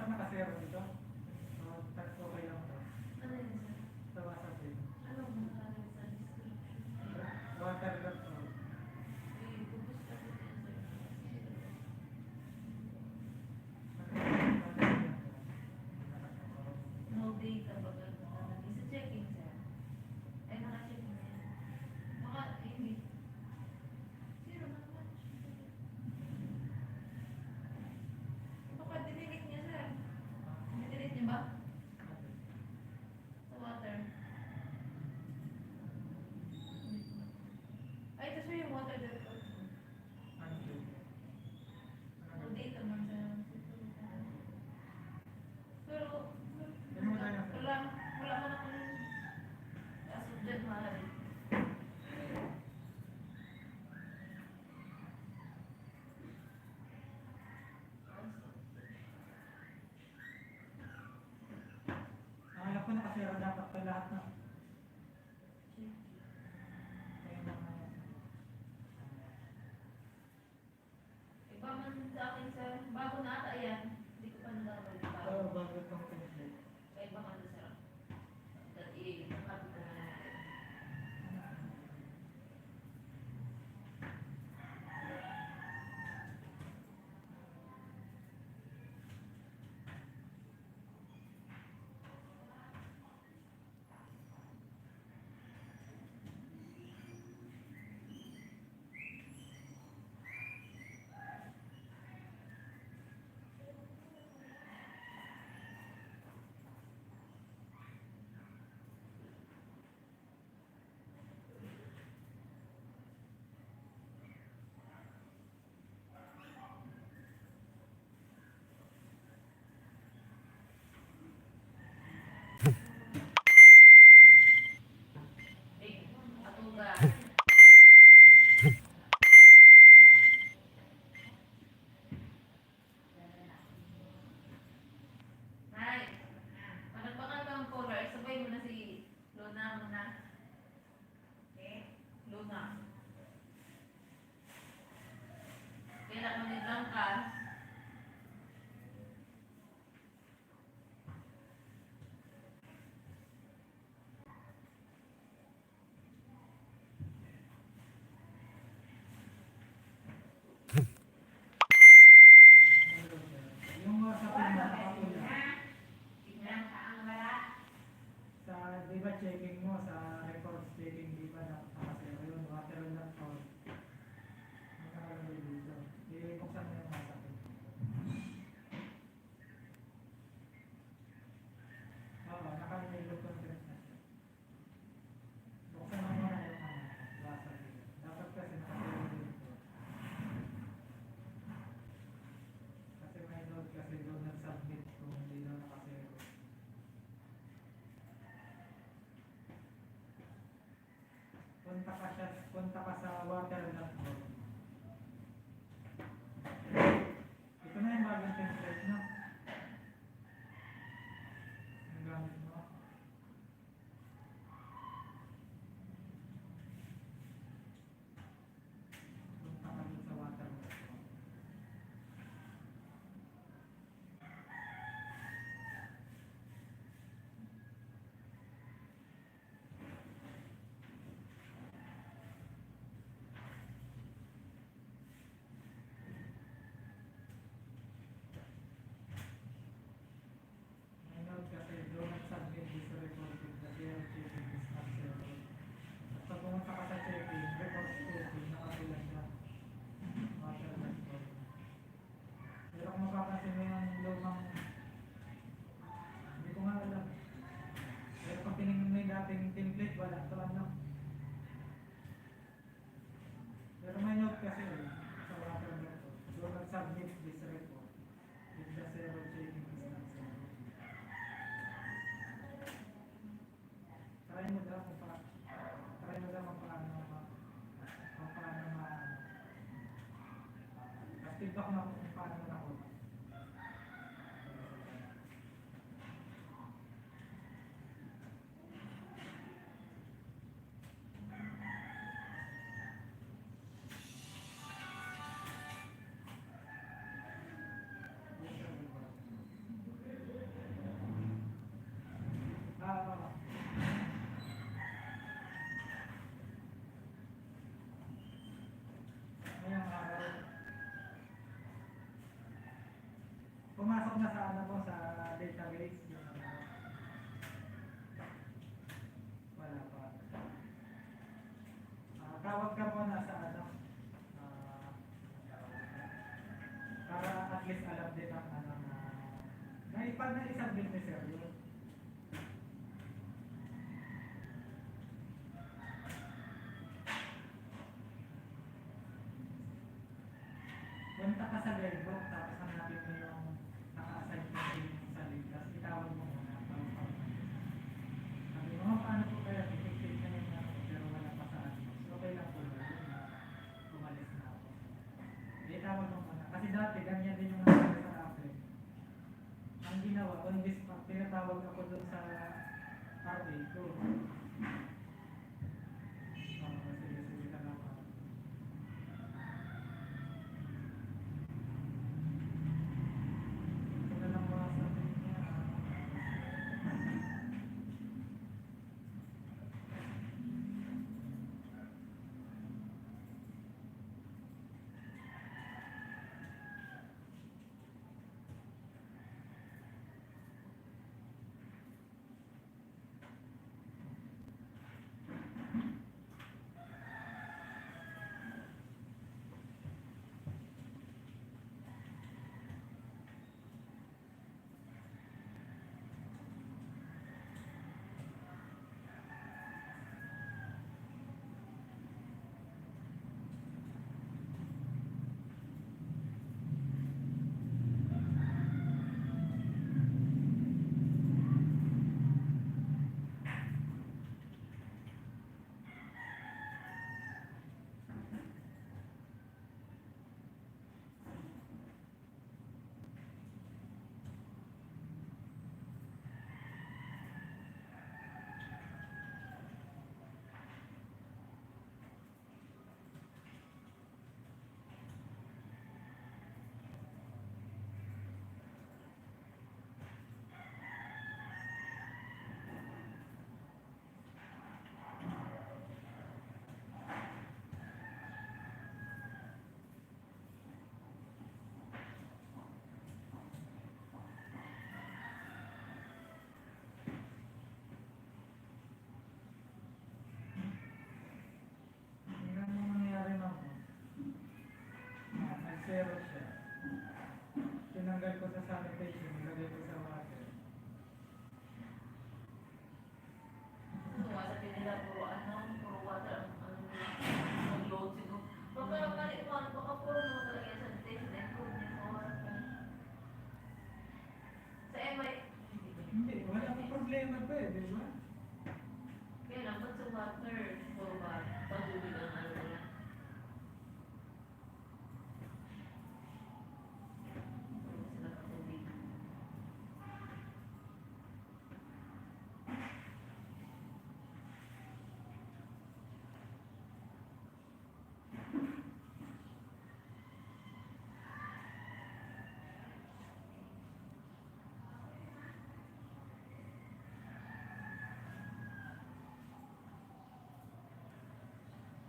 Saan nakasero dito? So, okay lang to. Ano yun, sir? Sa WhatsApp din. Ano mo nakalagay sa description? Water.com. Eh, pupusta ko din, sir. No data ba nakalagay sa checking, sir? Ay, naka-checking na yan. Hindi. Zero na naman. Baka dinelete niya, sir. Dinelete niya ba? Sa water. Ay, ito sir yung water that no data man sa pero wala man akong subject mahal. Alam ko nakasero dapat pa lahat na. Iba man sa akin, sir. Bago na ata yan. Hindi ko pa nagkakalit pa. Oo, bago itong template. Kaya iba ka na, sir. Dati, nakapit ko na natin. Eh, atuga. Nay, panagpakan ka ng color, sabay mo na si Luna muna. Okay? Luna. Kailangan ni Blanca. Yung WhatsApp din mo, nakapula. Tingnan ka ang wala. Sa, di ba checking mo, sa records checking, di ba nakasero yun, water.com. Nakalagay dito. Ibuksan mo yung WhatsApp. Oo, nakalagay ko content na siya. Buksan mo muna yung WhatsApp dito. Dapat kasi nakasero dito. Kasi may note kasi doon nag-submit kung hindi na nakasero. Punta ka sa water.com. Ito na yung bagong template, no? Ang gamit mo. Punta ka dun sa water.com. May note kasi doon nag-submit this recording na zero checking is not zero. At pag pumunta ka sa checking, records checking, nakapila siya. Water.com. Pero kung mapapansin mo yung lumang, hindi ko nga alam. Pero pag tinignan mo yung dating template, wala ito ano. Pero may note kasi sa water.com. Doon nag-submit this report. If the zero checking is not zero. Try mo daw kung paano feedback mo kung paano mo nakuha. pumasok na sa ano mo sa database yung ano, wala pa. Tawag ka muna sa ano, ah, para at least alam din ang ano na pag na-submit ni sir yun. Punta ka sa Guidebook, tapos hanapin mo yung naka-assign mo sa Ligas. Itawag mo muna. Sabi mo, paano po kaya? Detective na yung ano, pero wala pa sa ano. So, okay lang po ba yun na umalis na ako. Itawag mo muna. Kasi dati, ganyan din yung nangyari sa akin. Ang ginawa, on this spot, tinatawag ako doon sa RA ko. Sige, salamat. Ito na lang mga sabi niya. Tingnan mo nangyari na ako. Nag-zero siya. Tinanggal ko sa sanitation, nilagay ko sa water. Sabi nila puro ano, puro water ang load siguro. Pero kali mo, baka puro mo talaga sa station and puro niya sa water. Sa MI, Hindi, wala akong problema pa eh, di ba? kaya lang, ba't sa water, puro ba, pag-uwi ang ano nila? Puro sila pag-uwi.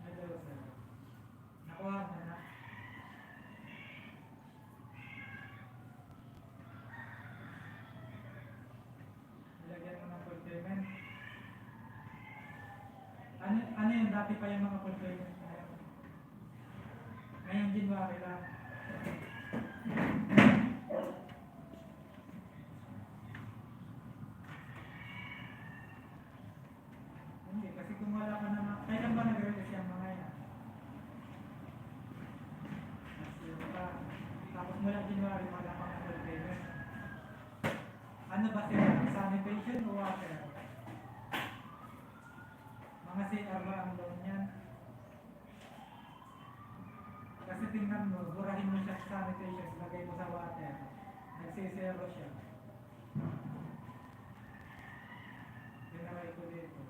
Hello, sir. Nakuha mo na. Nilagyan mo ng full payment. Ano yung dati pa yung mga full payment na yun? Ngayon January lang. Hindi, kasi kung wala ka naman, kailan ba nag-release yung mga yan? Last pa. Tapos mula January, wala pang full payment. Ano ba sila? Sanitation o water? Mga CR ba ang loan yan? Kasi tingnan mo, burahin mo siya sa sanitation, lagay mo sa water. Nagsisero siya. Tinaway ko dito.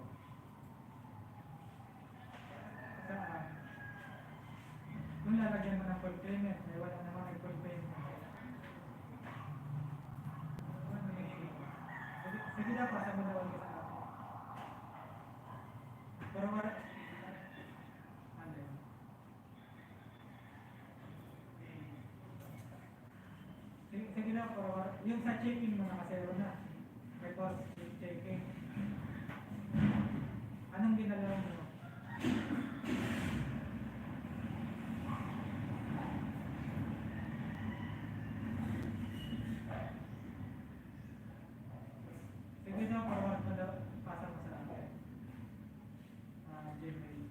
Saan? Kung lalagyan mo ng full payment, may wala naman ng full payment. Sige na, pasa mo na ulit sa akin. Pero wala. Ano yun? Sige na, pero wala yung sa checking mo nakasero na. Record with checking. Anong ginalaw mo? Sige daw, forward mo daw. Pasa mo sa akin. Gmail.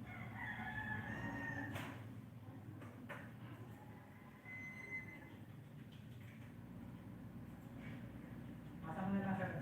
Pasa mo na lang sa akin.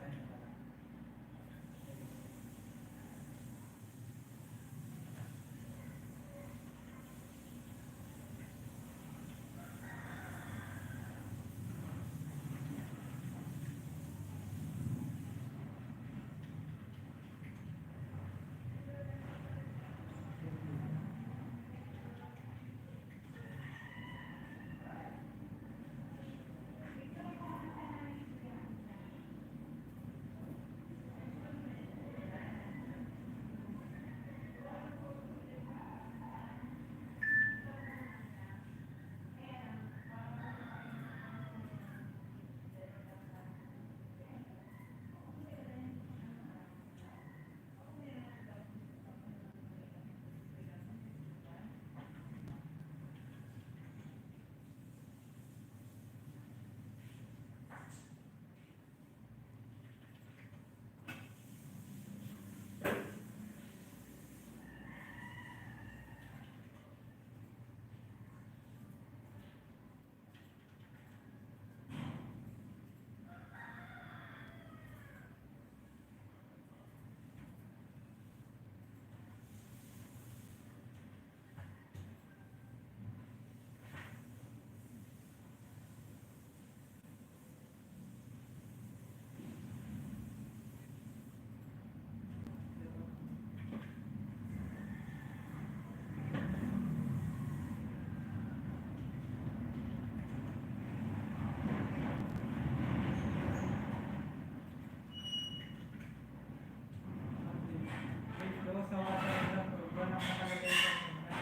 Sa water na po, walang nakalagay sa muna.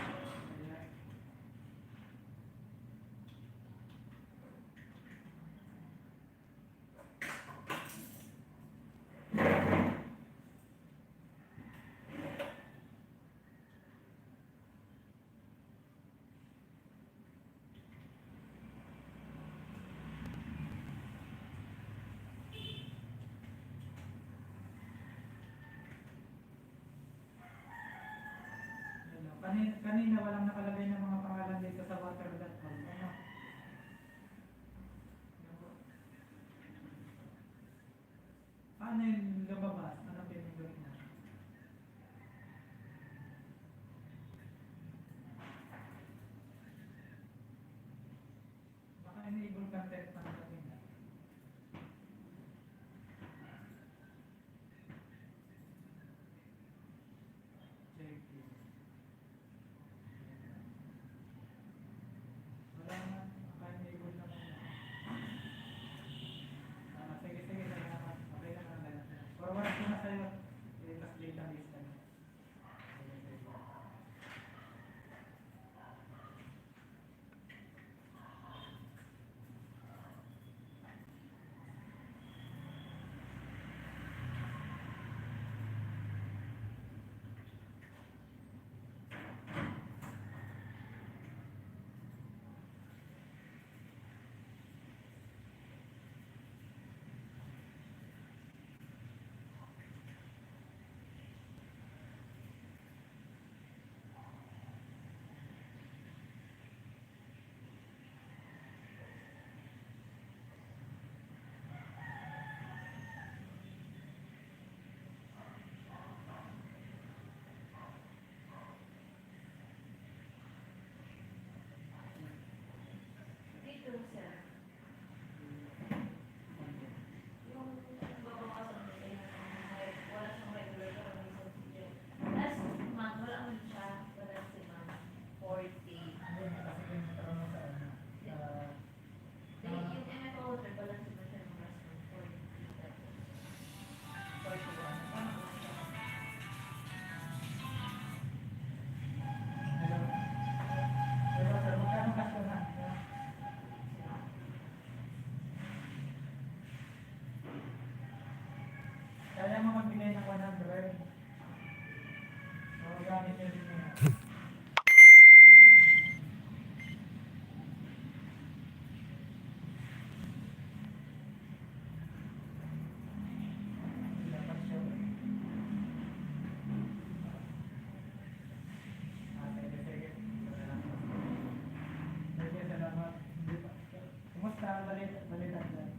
Ayan. Kanina walang nakalagay ng mga pangalan dito sa water.com. Ano? Paano yung lumabas? Ano pinindot na? Baka enable content ng kanina. Check it. Wala na. Naka-enable naman na. Sige, sige. Salamat. Okay na lang. Forward kaya mo magbigay ng 100. So, gamit nyo din yan. Dapat siya. Sige. Sige, salamat. Hindi pa. Kumusta? Balitan dyan.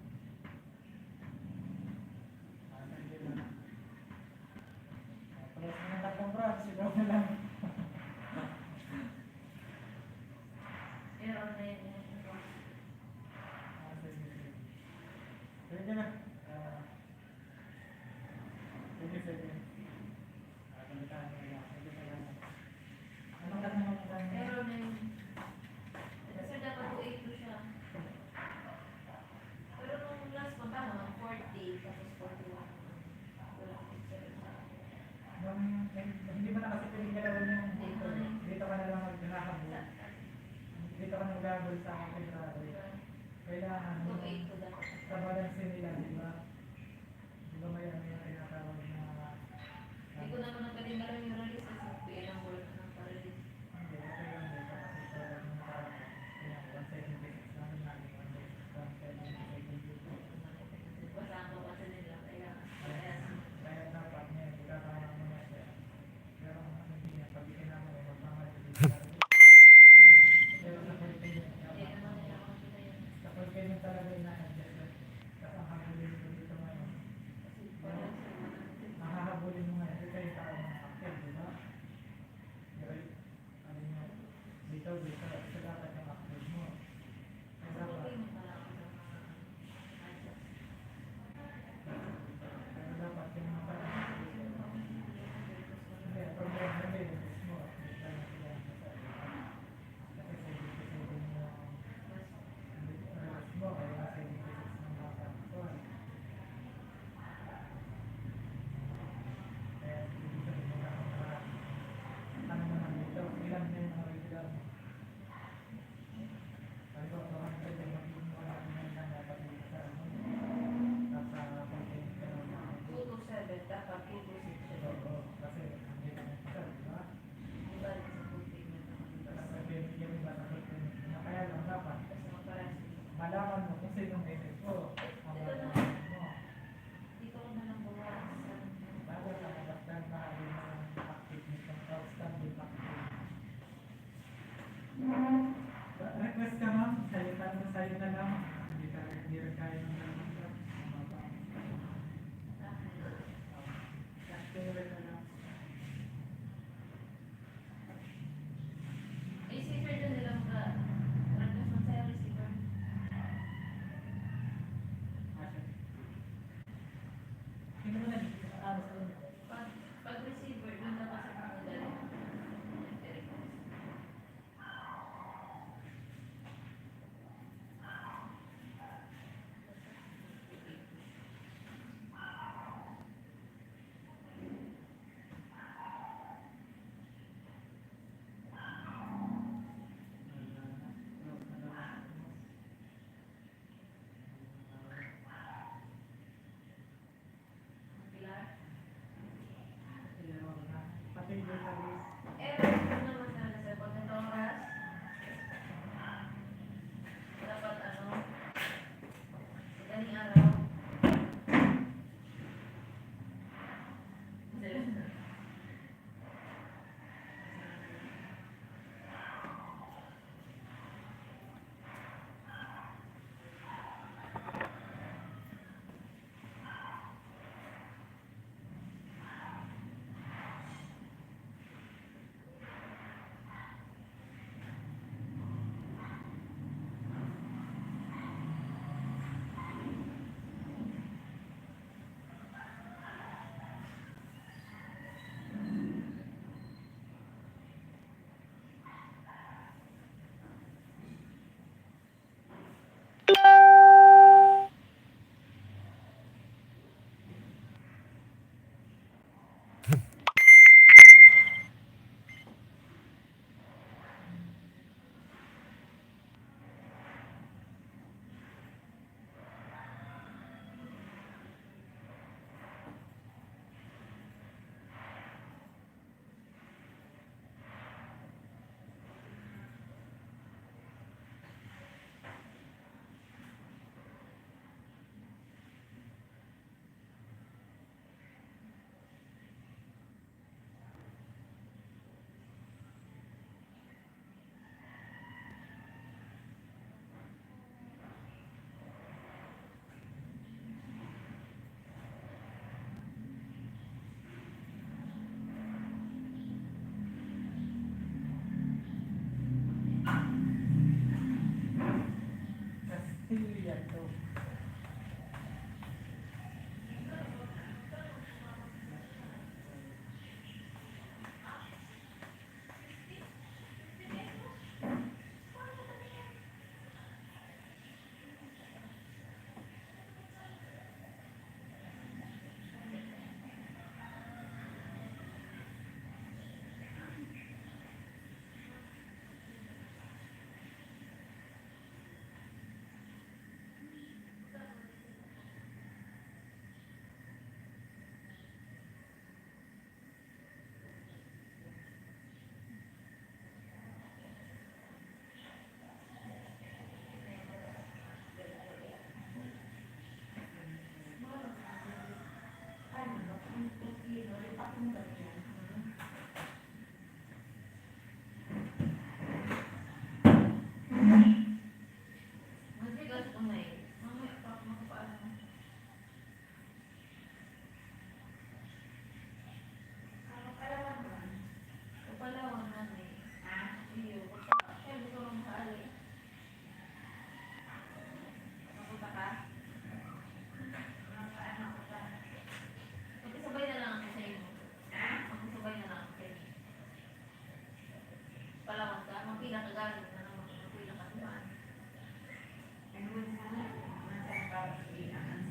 Sige lang. Palas mo ng tatlong bro, sigaw na lang. Error na yun. Sige. Sige na. Sige. Balitan mo lang. Sige, salamat. Anong tanong mo? Error na yun. Kasi dapat 282 siya. Pero nung last month, ano, 40, tapos 41. Wala akong Hindi mo na kasi pwede ka gawin yung dito ka na lang maghahabol. Dito ka na maghahabol sa February. Kailangan 282 dapat. sa balansin nila, di ba? Di ba may ano yung tinatawag na Hindi ko naman nagkalimaran yung release kasi PL ang work ng pa-release. hindi, okay lang dito kasi sa mga 176 namin namin 176. Basahan ko kasi nila, kaya Kaya dapat niya, ikakama mo na siya. Pero ano din niya, pag ikinama mo, magmamali. Pero sa pagkakas hindi naman nila ako sila yun. talaga ina-adjust. Kasi ang hanggang dito Matigas kamay. Mamaya pa makapaano. Kapalawan namin. Iyo. Kaya gusto mong maali. Mapunta ka? Magkasabay na lang ako sa inyo. Magkasabay na lang ako sa inyo. Palawan ka. Magpila ka galing na naman. Magpila ka naman. Ano mo sana? Nasa para sa ilaan.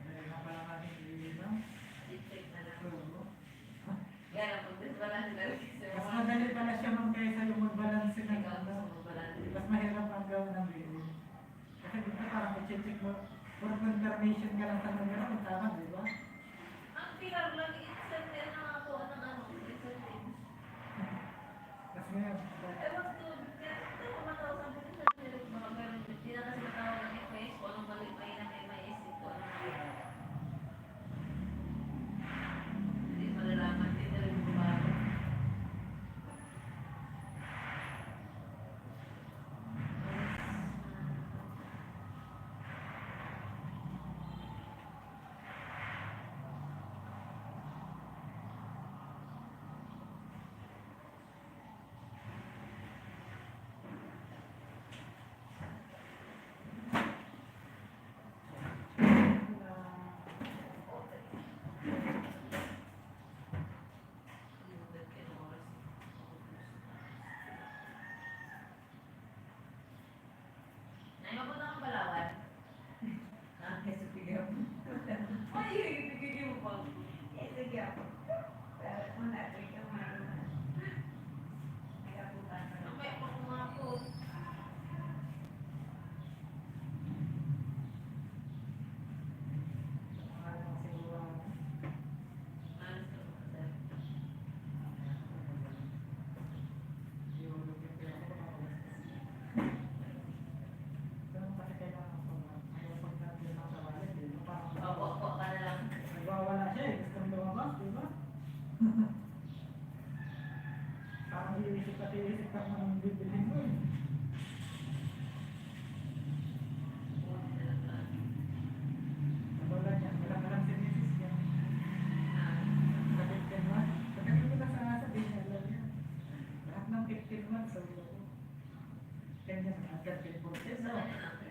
Meron na pala kami iinom. I-check na lang. Oo. Yan ang pag-disbalance na rin. Mas madali pala siya ma'am kaysa yung mag-balance ng Ikaw, ano. gusto mo balance. Mas mahirap ang gawin ng billing. Kasi dito parang i-check mo for confirmation ka lang sa numero kung tama, di ba? Ang pilar lang, i-send na ako ng ano, i-send. Kasi ngayon, Ewan ko, ito, matawag ko sa nilip mga meron. Hindi na kasi matawag ng FS, kung anong mali may na may maisip ko, anong mali. Hindi malalaman, hindi na rin babago. Nay, mapunta kang Palawan? Kasi bigyan mo. Ay, ibigay mo pa. Sige ako. Pero muna, bigyan mo na. Nagaputan ka na. Mamaya pa kumako. ano siguro, Alas ka pa, sir. yung kaya ako pero kasi kailangan ko ayaw pag natin ang kawalan, di ba? Parang Opo, ka na lang. nagwawala siya eh, gusto mong lumabas, di ba? Parang iisip ka mo ng bibilhin mo eh. 18 months, sabi ko. Kanya na, agad din po. Sa kanya natin.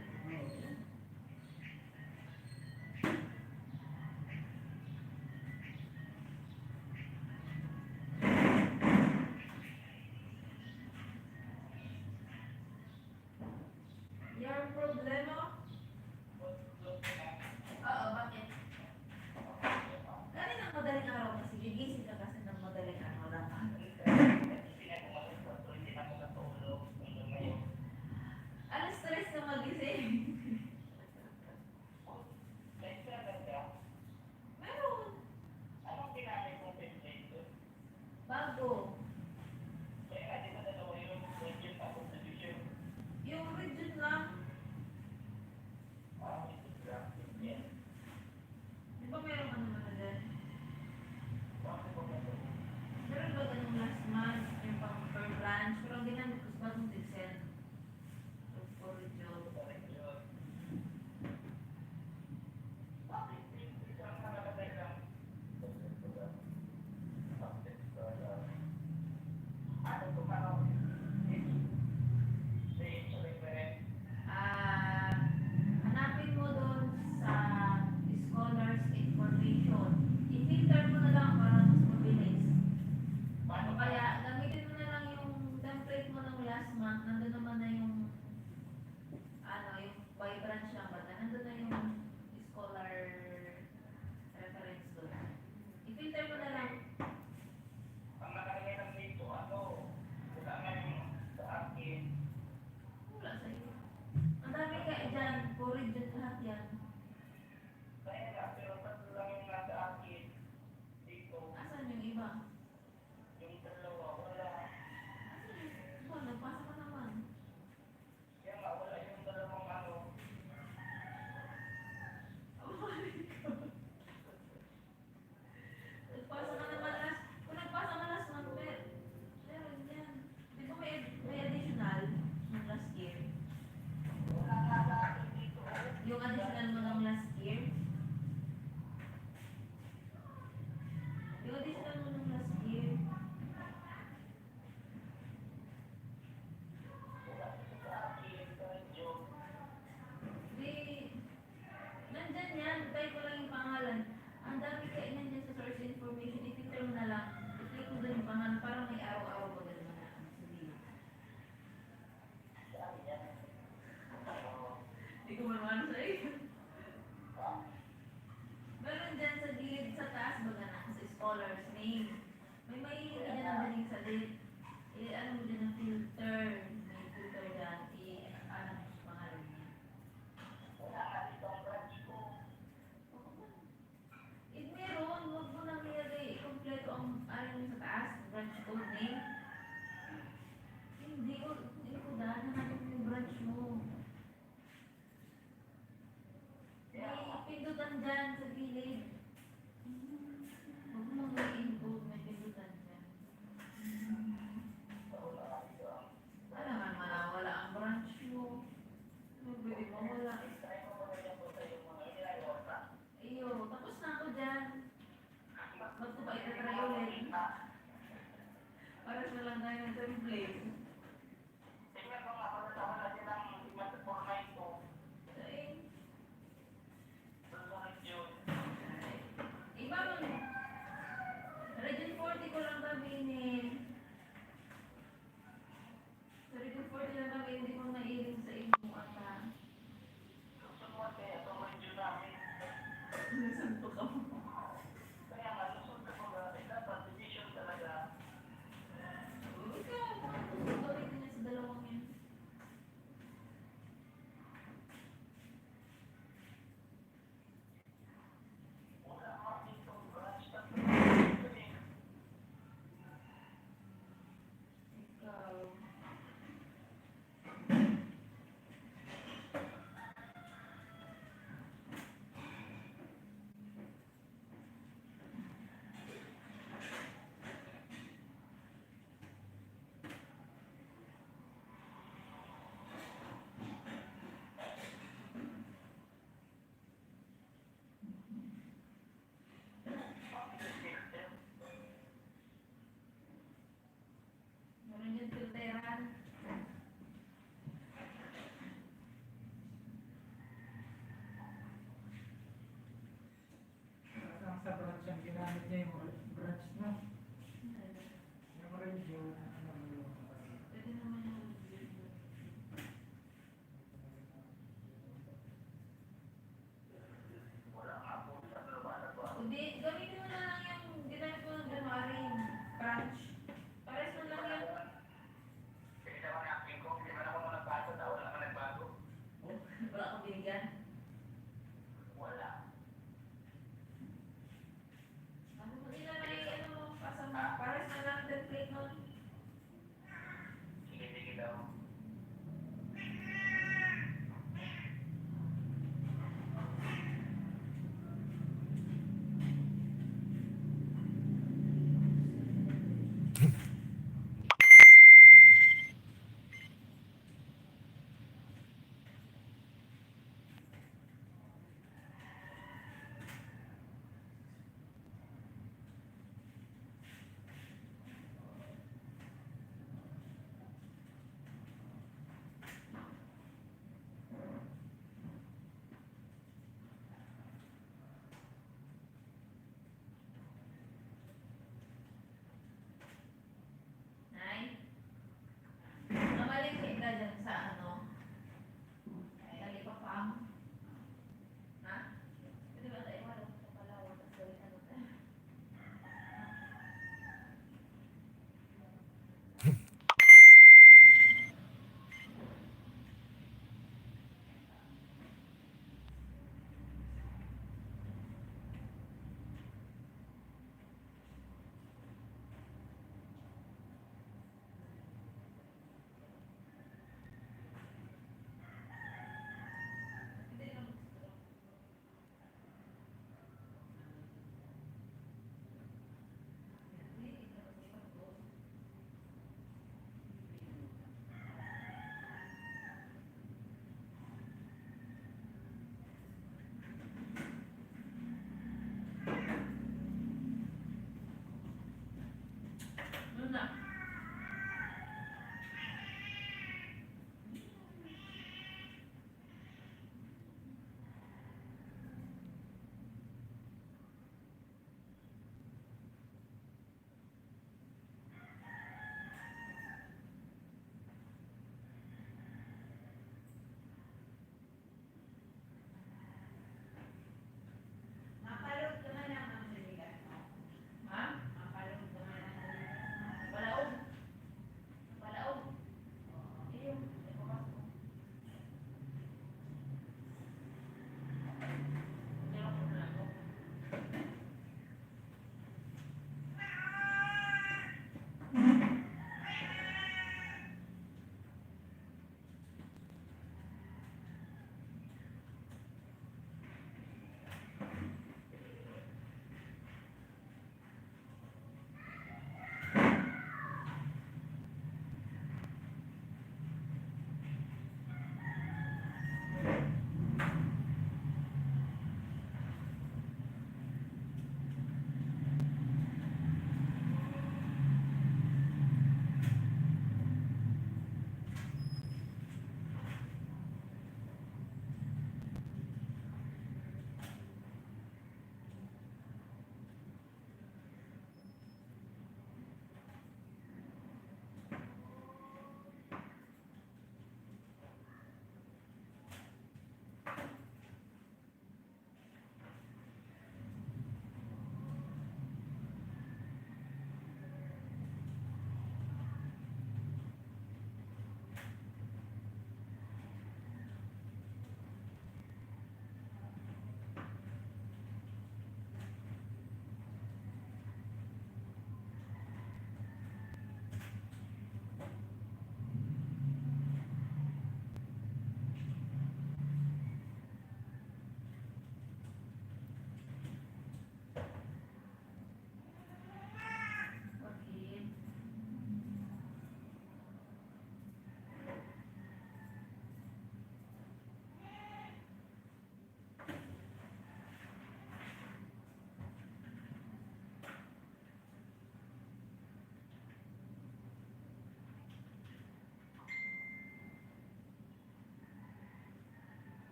Your problema? Oo, bakit? Kanina madaling araw kasi gigising ka kasi ng madaling araw lang. Alas 3 na magising. Meron. Bago. Yung region lang. Di ba meron ano na dyan? Meron ba ganun last month? Yung pang per branch? Pero ang ginamit ko sa bagong Dixon. For region. Ah, hanapin mo doon sa scholars information. I-filter mo na lang para mas mabilis. O kaya, gamitin mo na lang yung template mo ng last month. Nandun naman na yung, ano, yung by branch lang ba? Nandun na yung scholar reference doon. I-filter mo na lang. Wala sa'yo. Ang dami ka dyan. Puro dyan lahat yan. Asan yung iba? Ba, nagpasa ka naman. Nagpasa ka naman last. Kung nagpasa ka last month, meron yan. Di ba may additional nung last year? Yung additional mo ng last year? Yung additional mo ng last year? Di, nandyan yan. Type ko lang yung pangalan. Ang dami kainan dyan sa source information. I-filter mo na lang. I-click mo doon yung pangalan. Parang may araw-araw ba ganun na sabihin. Hindi ko marunong sa iyo. Meron dyan sa gilid sa taas baga na sa scholar's name. May mahilig ka dyan ang baling sa lid. Ano mo dyan ang filter. May filter dyan. Ano mo sa pangalan niya. Meron. Huwag mo nang nilagay. Kompleto ang ano mo sa taas. Branch code name. Hindi ko dahil hanapin mo yung branch mo. May pindutan dyan sa gilid. Huwag mo may input, may pindutan dyan. Alam nga wala ang branch mo. Ano pwede mo wala? Iyo, tapos na ako dyan. Ba't ko pa itatry ulit? Para sa lang tayo ng template. Iba mo. Region 40 ko lang gamitin. Sa Region 40 lang gamitin, hindi ko nailing sa inyo ata. Nasanto ka mo. Ikaw,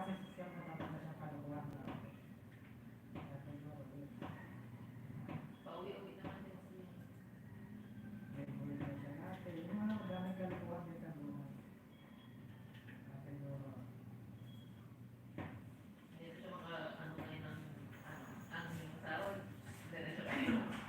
kasi siya matapos na siyang kalukuhan na. Kaya siguro, Pauwi-uwi naman din sila. may buhay na siya natin. Yung mga daming kalukuhan din sa buhay. Kaya siguro, Hindi siya ano ngayon ng ang sahod. Diretso kayo.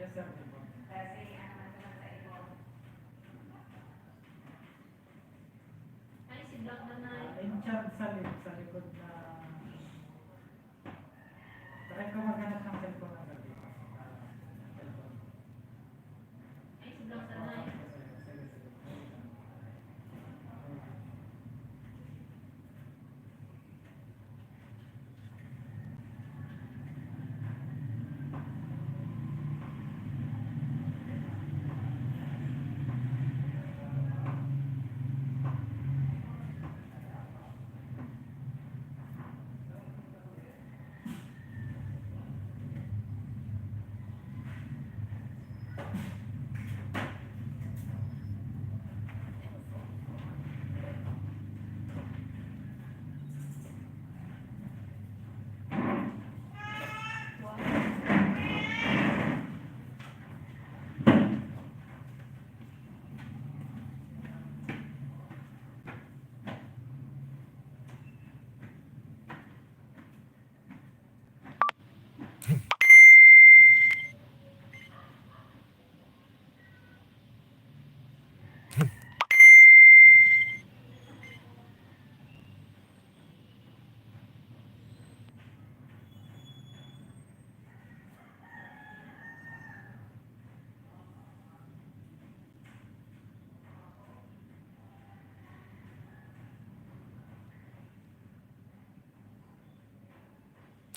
yes sir, di ba? Ay, si Doc Danay. In charge sa likod na... Try ko maghanap ng cellphone ng gabi. Cellphone. Ay, si Doc Danay. Sige, sige.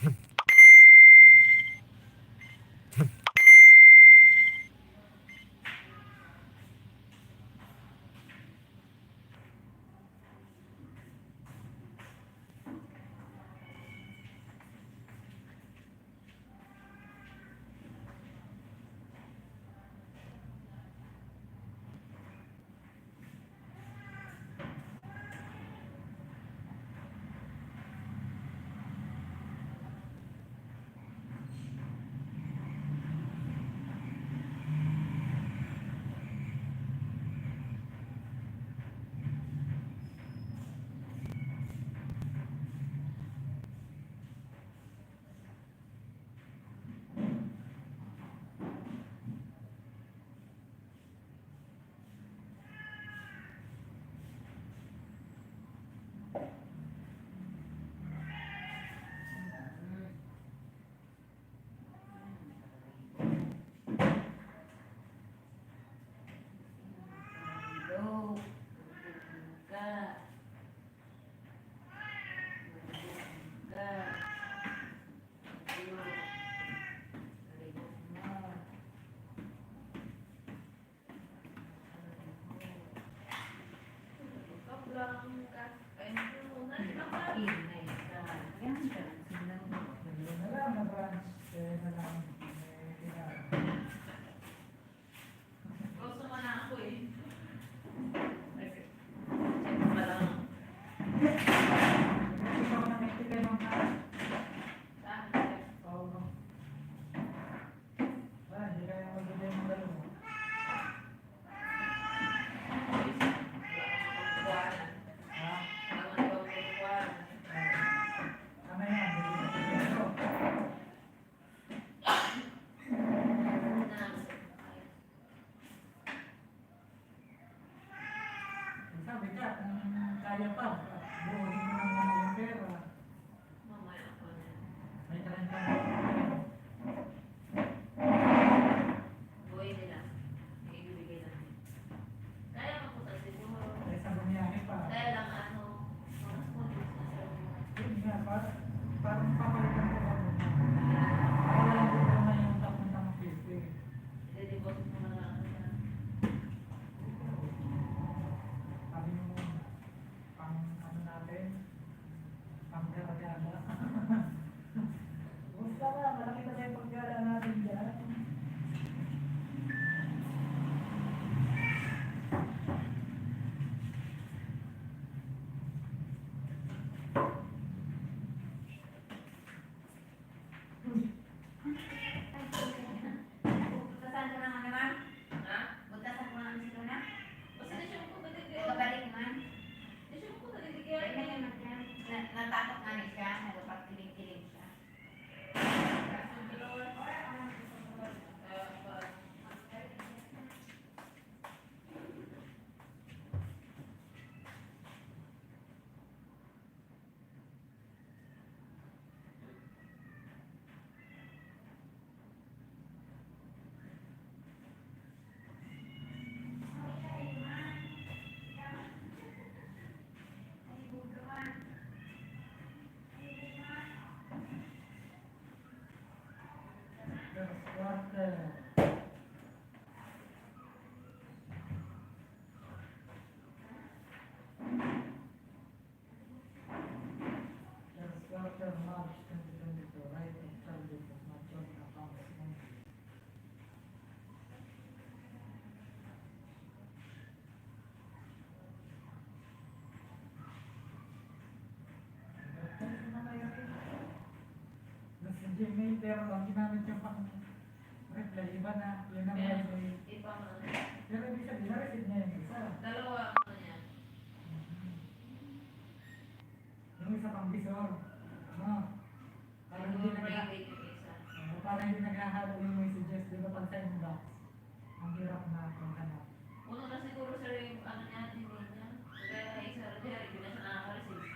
Go. Ka. Ka. Yo. Talikod mo. Kablang ka. Kain ko muna. Sinakain. Inay ka. Yan ka. Silang mo. Yun na lang na branch. Kaya na lang. Gusto mo na ako eh. Check pa lang. Ikaw na may tigay ng Saan? Sir? Oo, no. Hindi kaya magbigay ng dalawa. Ha? Ano yan? Bigyan ko. Sabi ka, kaya pa. Buuhin mo na muna yung pera. May 30 na. May sa bumiyahe pa. Yun nga, parang papalitan ko na muna. Para lang dito na yung tapon-tapon pipi. Sabi mo, pang ano natin, pang gara-gara. Basta na, malaki na yung paggara natin dyan. Butasan ko na nga naman. Butasan ko na ang sino na. Kabalik man. Kaya naman yan. Natakot nga ni siya. Nagpagkiling-kiling siya. First quarter. First quarter, March 2022, right of charges of matured accounts. Nasa Gmail, pero ang ginamit yung pang reply, iba na, yun ang Yeah. may. Pero ibig sabihin, na-receive niya yung isa. Yung isa pang visor. No? Parang hindi naghahalo yung messages, di ba pag sa inbox? Ang hirap na paghanap. Uno na siguro sir yung ano niya, email niya. Kaya isa rin niya, hindi na siya nakaka-receive.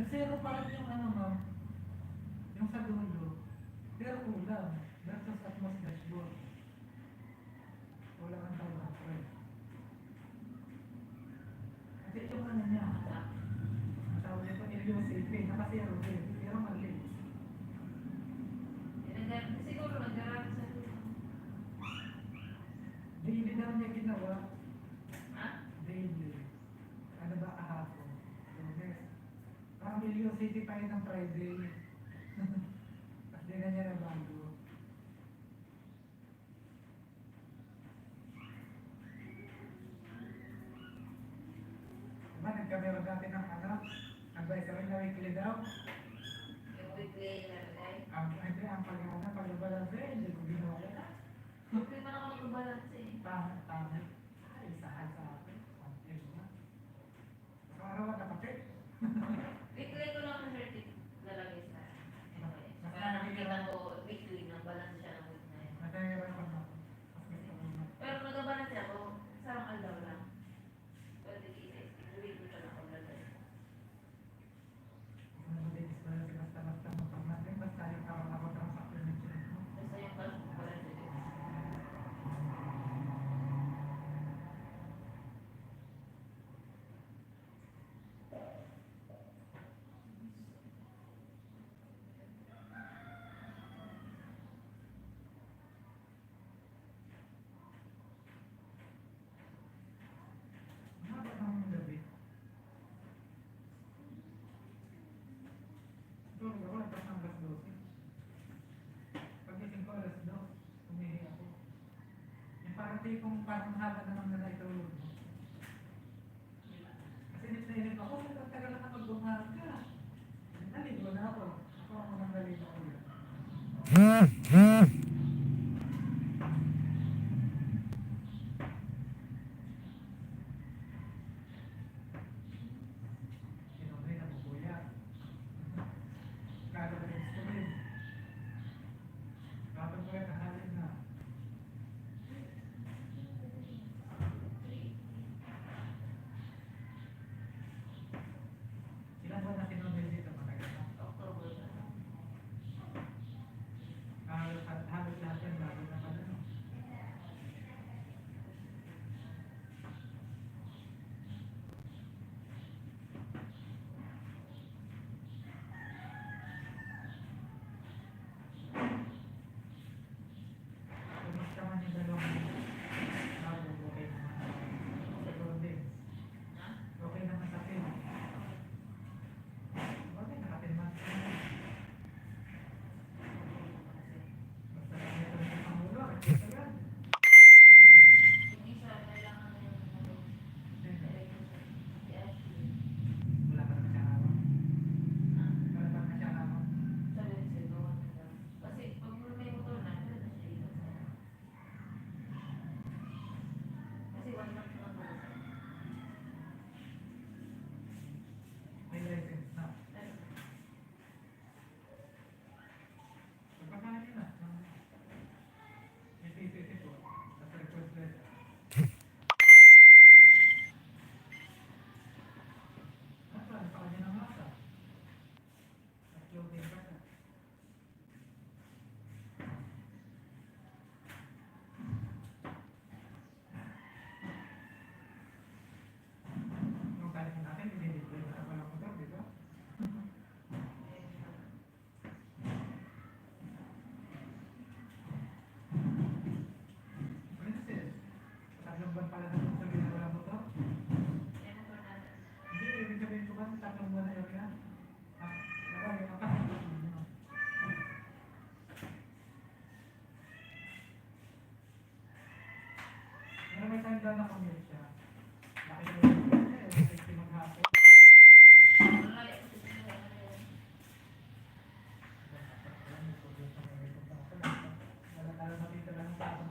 Zero pa rin yung ano ma'am, yung sa dulo. Pero kulang. Versus Atmos dashboard. Wala kang tawag. Kasi yung ano niya, ang tawag nito, LUCP, naka-zero din. Pero mali. Siguro nag-garage sa Daily daw niya ginawa. Ha? Daily. Ano ba kahapon? Lunes. Parang LUCP pa yun ng Friday. Tapos di na niya nabago. Diba nagkameron natin ng ano? Advisory na weekly daw. yung weekly na rin. Hindi, ang pag-balanse, hindi ko ginawa na. Weekly pa na ako mag-balance eh. Tama. Ay, isahan sa akin. Konti na. Araw-araw na kape. Weekly ko lang ang certificate lalagay sa kaya nakikita ko weekly na balance siya ng week na yun. Nagkakaroon pa na. Pero nag-balance ako, sarang aldaw lang. Pwede kita, weekly pa na ako lalagay. Basta mapag-natin, basta yung kawan-kawan ng supplementary mo. Basta yung balance ko balance din. Mahaba ng gabi. Tulog ako, nagpas ng alas 12. Pag-ising ko alas 2, umihi ako. Yung parang tipong parang haba na lang na naitulog mo. Kasi nip ako, tagal na kapag-bumaga. Naligo na ako. Ako ang mga naligo ko yun. Sinunay na bukuya. Kado na yung student. Kapag ko yung nahalin na. Ilan ba na sinunay dito matagal na? October na. Halos lahat yan bago na pala, no? Kumusta man yung dalawang bago, okay naman. Siguro din. Ha? Okay naman sa akin. Bakit nakatin man? Basta kami ito ng pangulo, ito yan. Yung isa, kailangan na yung si Ashley. Wala pa naman siya hawak. Ha? Wala pa naman siya hawak. Sabi ni Sir, gawa na daw. Kasi pag may motor na, pwede na siya ikot sa'yo. Kasi 1 month na po. May license na. Pero, Pagpakain nila. May PCC po. At request letter. At wala pa kanya ng masa. At clothing pa siya. Yung galing natin, pinilipin na walang motor, di ba? Princess, tatlong buwan pala na kung sabihin na walang motor. may motor na. Hindi, ibig sabihin ko ba, tatlong buwan na yun yan? Ah, baka yung apat. Pero may time daw na commute siya. Laki na yun. Kasi maghapon. Malayo kasi sila. Wala tayo makita lang sa akin.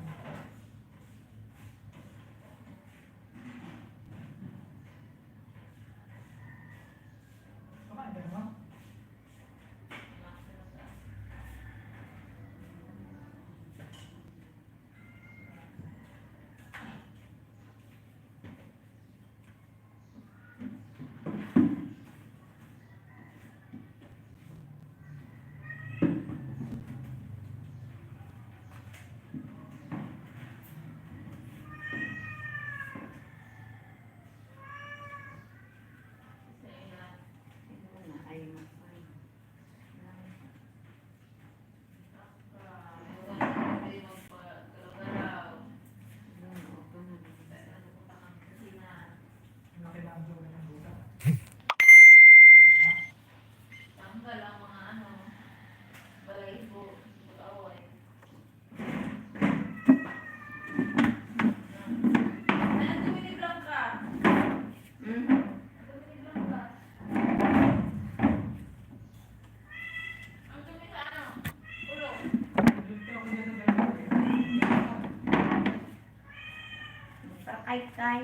Kumain ka naman? Pakay-kay.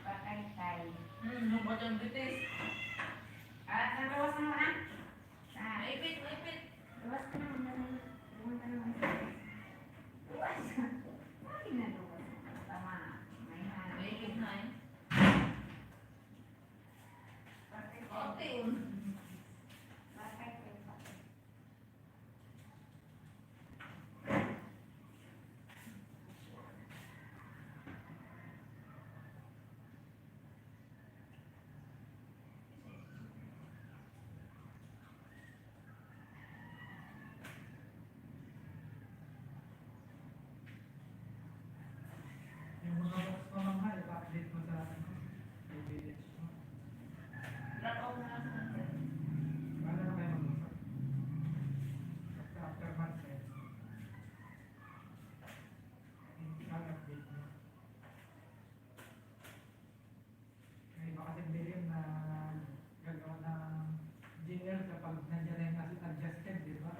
Pakay-kay. Lumot yung bitis. Nabawas na naman. Maipit, maipit. Bawas ka naman. Bumunta naman. Bawas. Bakit na bawas? Tama. May hanap. Maipit na eh. Konti yun. Yung mga box pa mahal, pa-update mo sa ano, PPH mo. Lakaw na lang sa natin. Paano na kayo mag-usap? Basta after months eh. Hindi ka update mo. May iba kasi bilhin na gagawa ng GL kapag nandiyan na yung adjusted, di ba?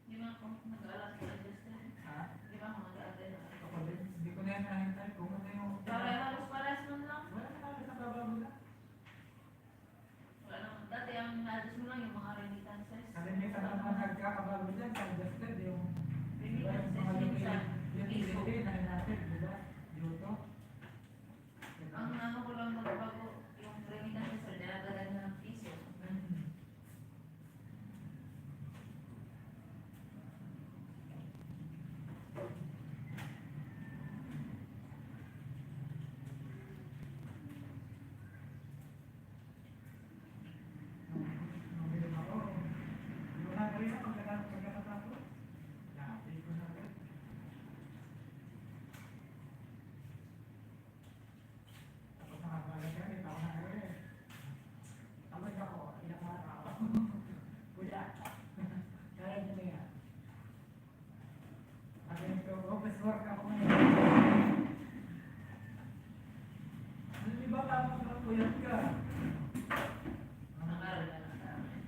Di ba ako nag-aalas sa adjustment? Ha? Di ba ako nag-aalas? Ako din, hindi ko na yan nakahintay kung ano yung... Halos pares man lang. Wala na halos ang babaw na. Wala naman. Dati ang na-adjust mo lang yung mga remittances. Kalimitan naman nagkakabago dyan sa adjusted yung... Di ba yung mga Remittances, utility na natin, di ba? Yuto. Diba? ang ano ko lang magbago, yung remittances sa dinadala na ng piso. Nabili ako. Yung nabili ako, pagkatapos. Na-update ko na rin. Tapos nakabalik ka rin, ako na rin. Tapos ako, ilang araw. Kuya, kaya niyo na yan. Sabi ko, office work ako ngayon. Ano, di ba tapos na puyat ka? Nakaroon na lang sa amin.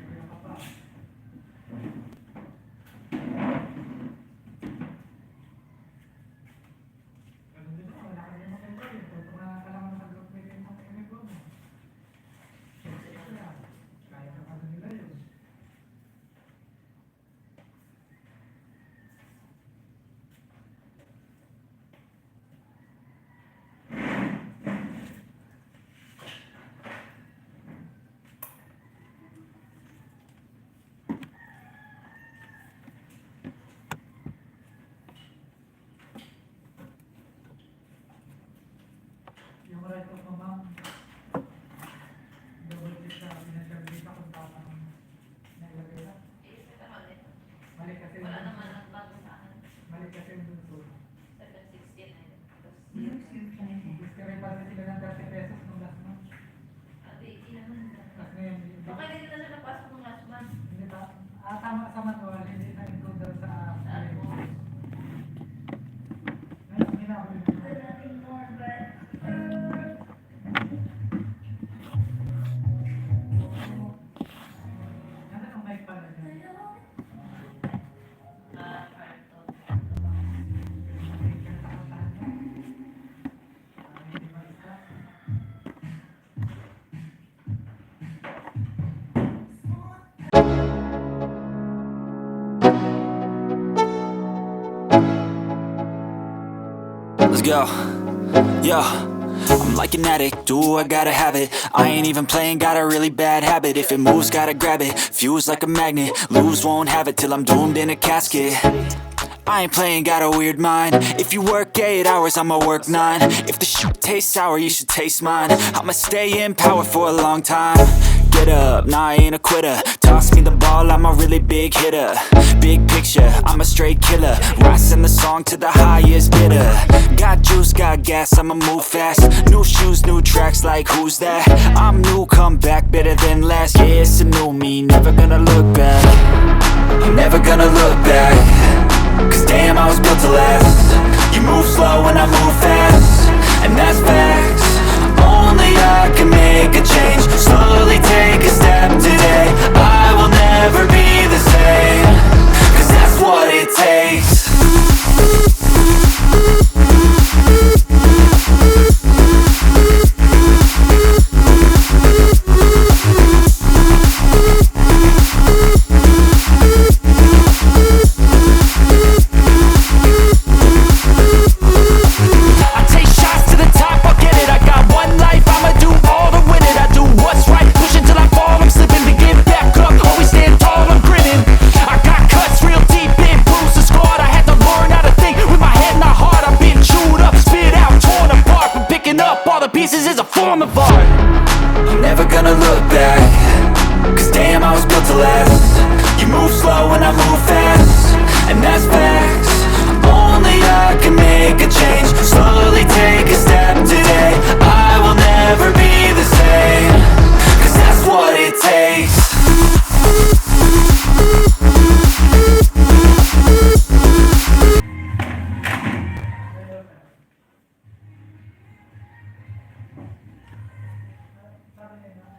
Kaya ka pa. Ganun din ako, wala ka din mag-enjoy. Kung kailangan mag-group meeting mo, mo. Kaya ka pa nila yun. Yung right of mo, ma'am, double check sa financial data kung tama ang nailagay na. Isa naman eh. Mali kasi Wala naman nagbago sa akin. mali kasi yung dulso. 716 na yun. Tapos, Gusto rin pala sila ng 30 pesos nung last month. ate, ilan naman. Tapos ngayon, Baka hindi na siya napasok ng last month. hindi pa, tama sa manual, hindi na include daw sa Saan po? Ngayon, ginagawa ko. Ano ang mic pala dyan? Parto. Let's go. Yo, I'm like an addict, do I gotta have it. I ain't even playing, got a really bad habit. If it moves, gotta grab it, fuse like a magnet. Lose, won't have it till I'm doomed in a casket. I ain't playing, got a weird mind. If you work 8 hours, I'ma work 9. If the shit tastes sour, you should taste mine. I'ma stay in power for a long time. get up, nah, I ain't a quitter. Toss me the ball, I'm a really big hitter. Big picture, I'm a straight killer. Rising the song to the highest bidder. Got juice, got gas, I'ma move fast. New shoes, new tracks, like who's that? I'm new, come back, better than last. Yeah, it's a new me, never gonna look back. I'm never gonna look back. Cause damn, I was built to last. You move slow and I move fast, and that's facts. Only I can make a change. Slowly take a step today. I will never be the same. Cause that's what it takes. Pieces is a form of art. I'm never gonna look back. Cause damn, I was built to last. You move slow and I move fast, and that's facts. Only I can make a change. Slowly take a step today. I will never be the same. Cause that's what it takes. Sabi nila,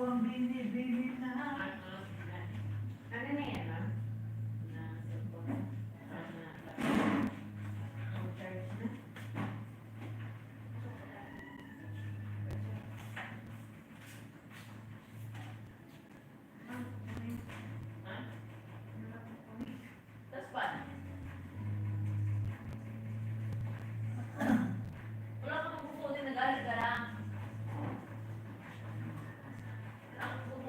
ang binibili na. Ano na yan, ma'am? Tapos pa. Wala kang kukunin na galit ka lang. Wala kang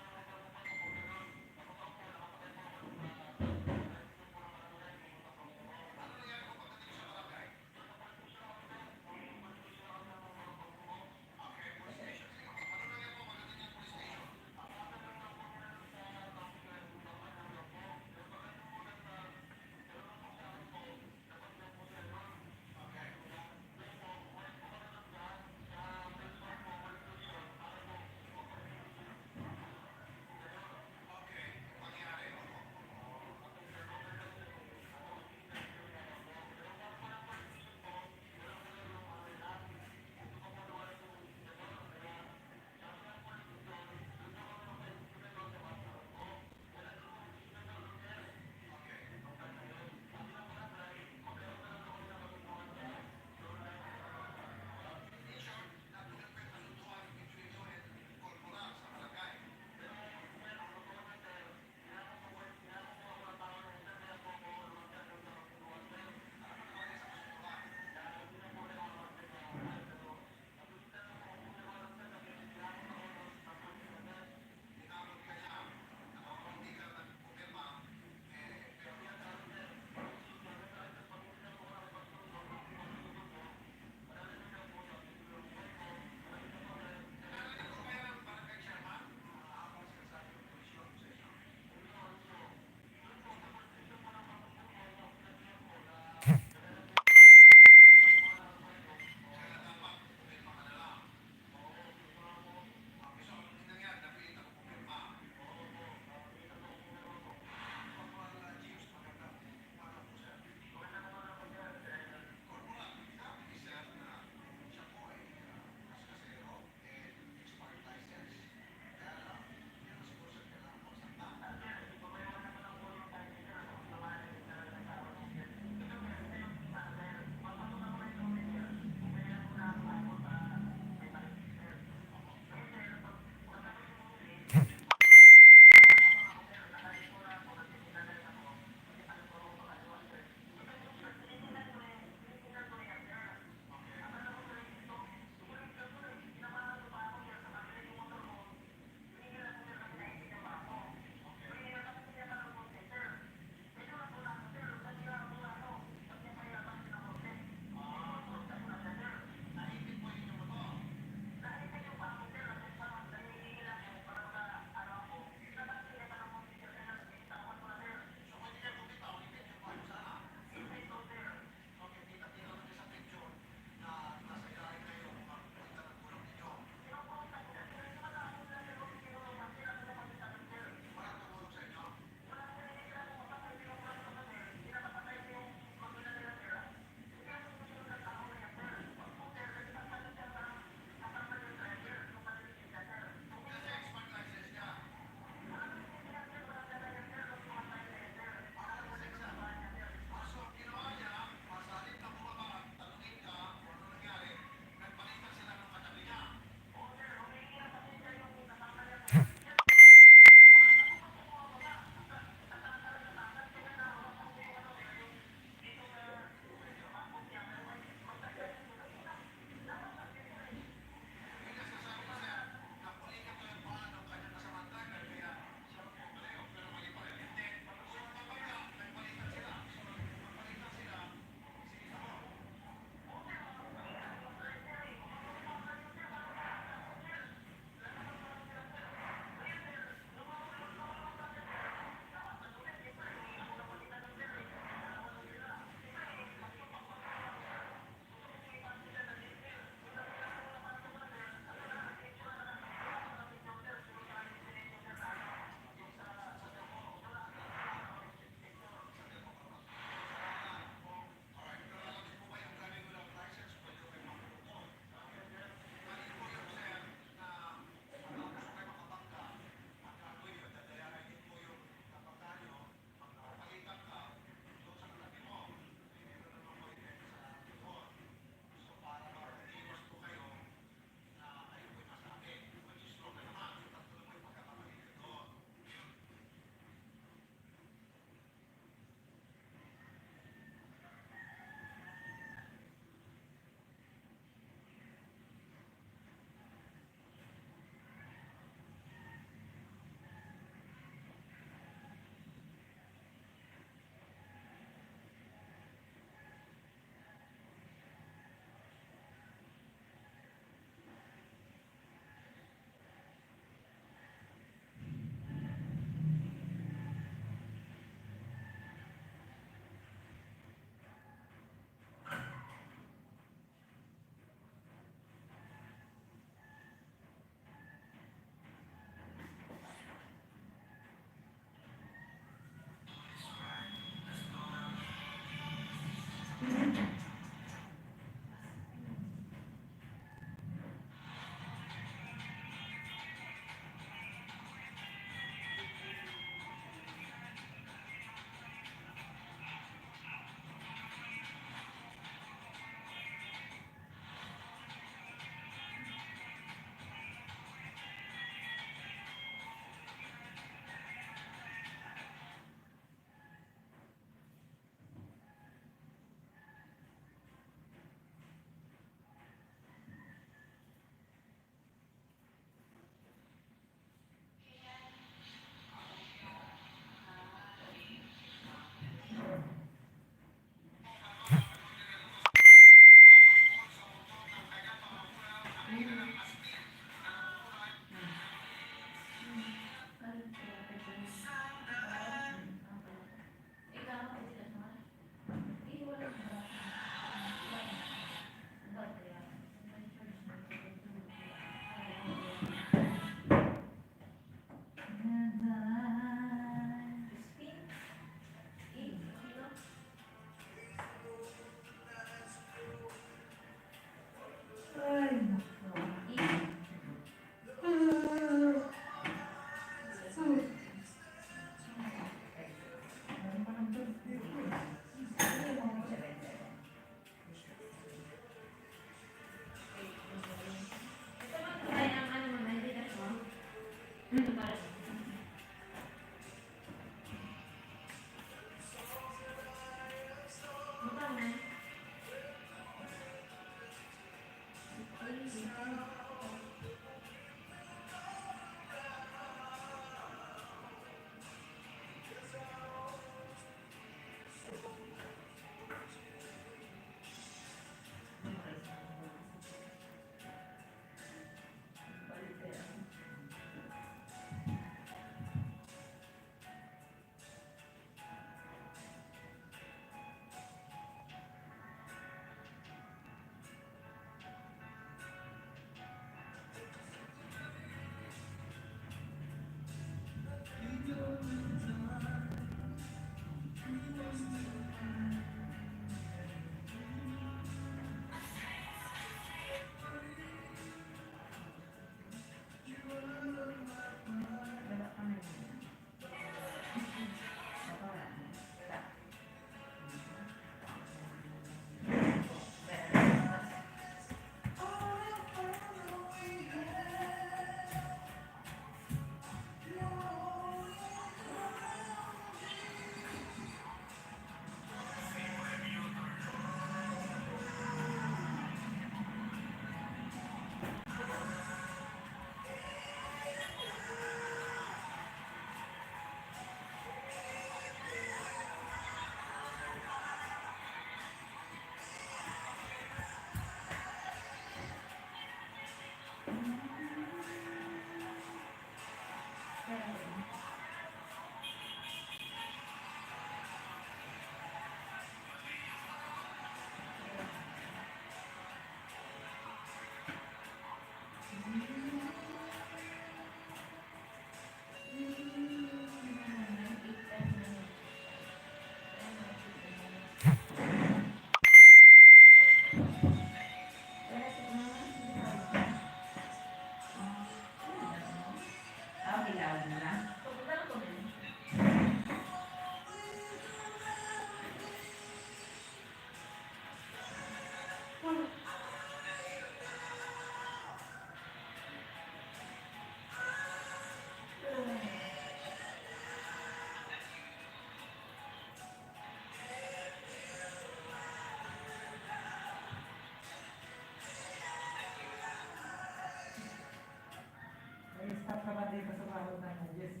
Nag-start ka ba dito sa sahod ng yes,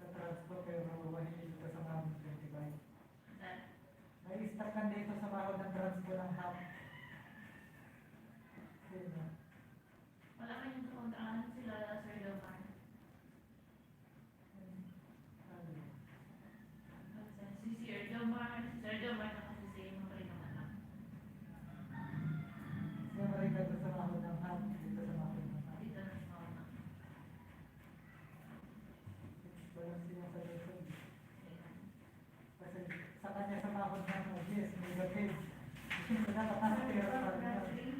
sa transport pero hindi ka sa mga 25? Nag-start ka dito sa sahod ng transport ng hub. Sino? Wala kayong kontrahan sila, Sir Jomar. Ano? Si Sir Jomar na kasi sa inyo rin naman lang. Siyempre ka sa sahod ng hub, dito sa sahod ng hub. Dito na sa mga. Walang sinasagot. Kasi sa kanya sa sahod ng yes, negative. Kasi dapat nasa pera pa rin yan.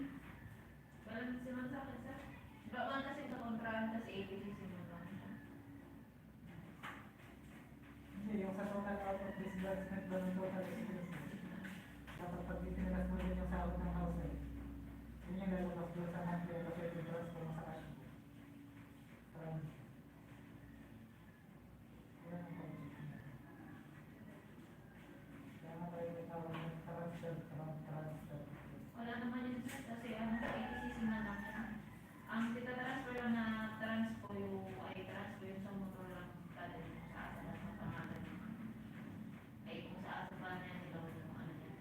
Walang siman sa akin, sir. Bawal kasi sa kontrahan kasi APC siman lang siya. Hindi, yung sa total out of disbursement ba ng total expenses. Dapat pag itinilas mo din yung sahod ng household, yun yung lalabas doon sa monthly allocated transfer mo sa cash book. Yan ang pag-ibig. Kaya nga tayo may tawag ng transfer. Wala naman yun, sir, kasi ang APC siman lang siya. Ang titatransfer lang na transfer yung sa motor lang kada yung sa asa lang sa pangalan. Ay kung sa asa pa niya nila wala ng ano niya.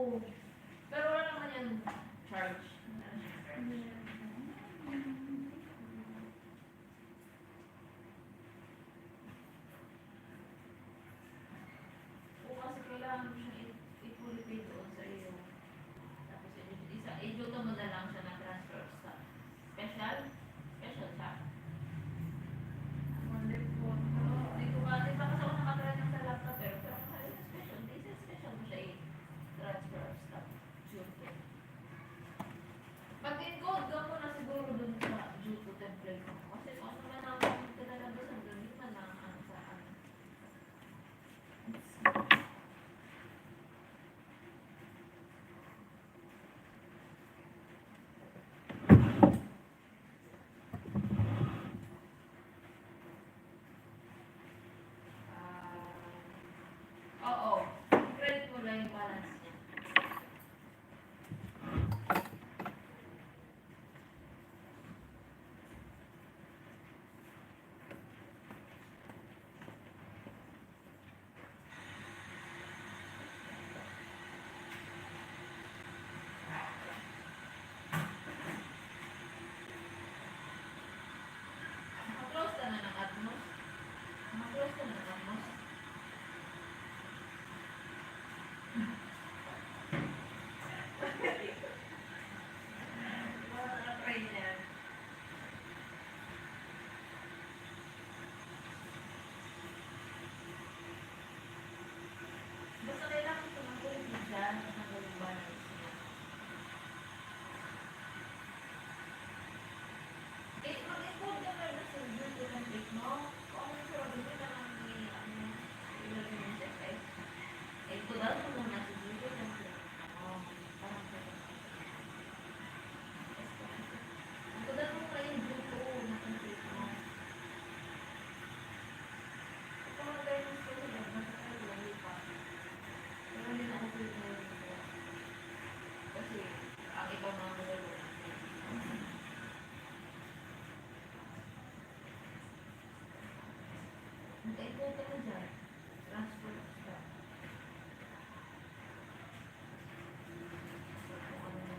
Oo. Pero wala naman yan charge. Oo, kasi kailangan mo siya i-fully pay doon sa iyo. Tapos i-juto mo na lang siya na transfer of stock. Special? Special siya. Mali po. Hindi ko ba, di ba kasi ako nakatry ng sa laptop pero kaya na special. Hindi siya special mo siya i-transfer of stock. Juto. Pag-encode ka mo na siguro dun sa juto template mo. Kasi kung ano man ang kinalabasan dun, hindi man ang ano sa ano. Oo. Credit mo lang yung balance niya. Naka-close ka na ng Atmos? Naka-close ka na ng Atmos? Try niya. Basta kailangan ko ng kulit siya at ng balance niya. Mag-encode ka na sa Google template mo. Kung ano sa Google ka lang ilagay mo sa FX. Encode mo muna sa Google template. Parang sa encode mo muna yung Google na template mo. Kung ano tayo ng school lang, nasa tayo lang pa. Pero hindi na ako pwede na yun. Kasi ang ikaw na ang modelo. Mag-encode ka dyan. Transfer of stock. Kung ano na.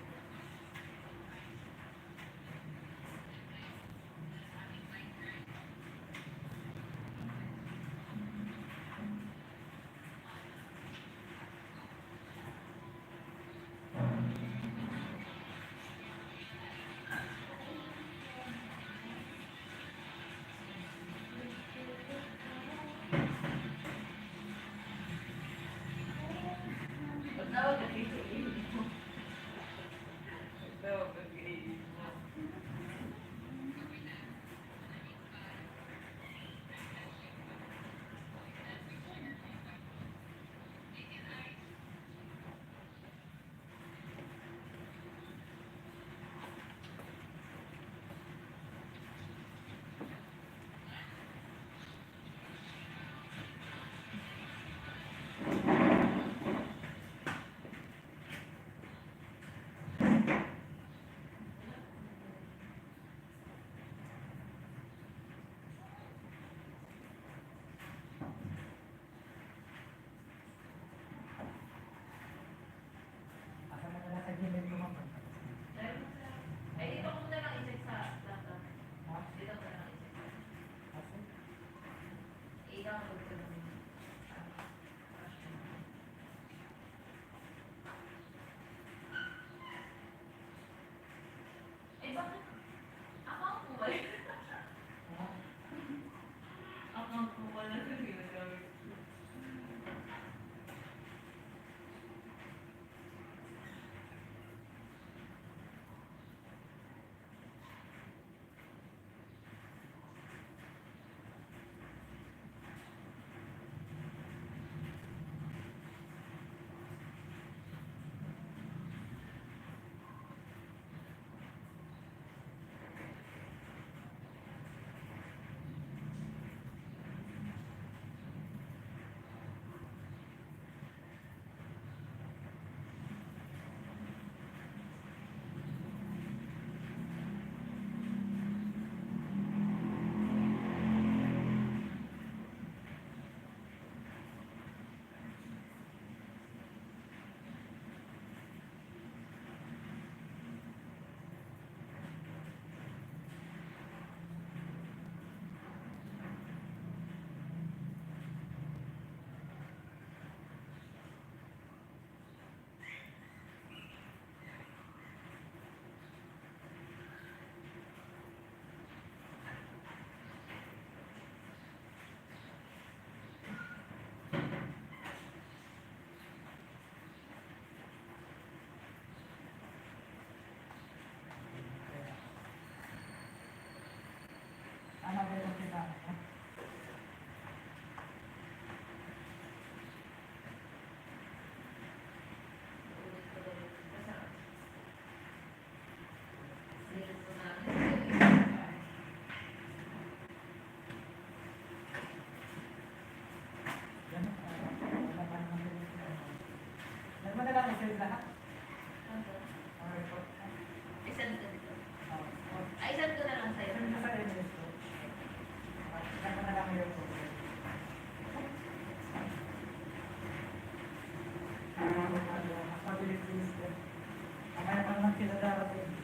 Pagtawag ka dito, pagtawag ka dito. lang, isa lahat. Ano? Ang report. Isend ko dito. Oh, Ay, isend ko na lang sa'yo. Send mo sa email ko. Send mo na lang yung photo. Mas mabilis-bilis din. Mamaya pa naman sila darating.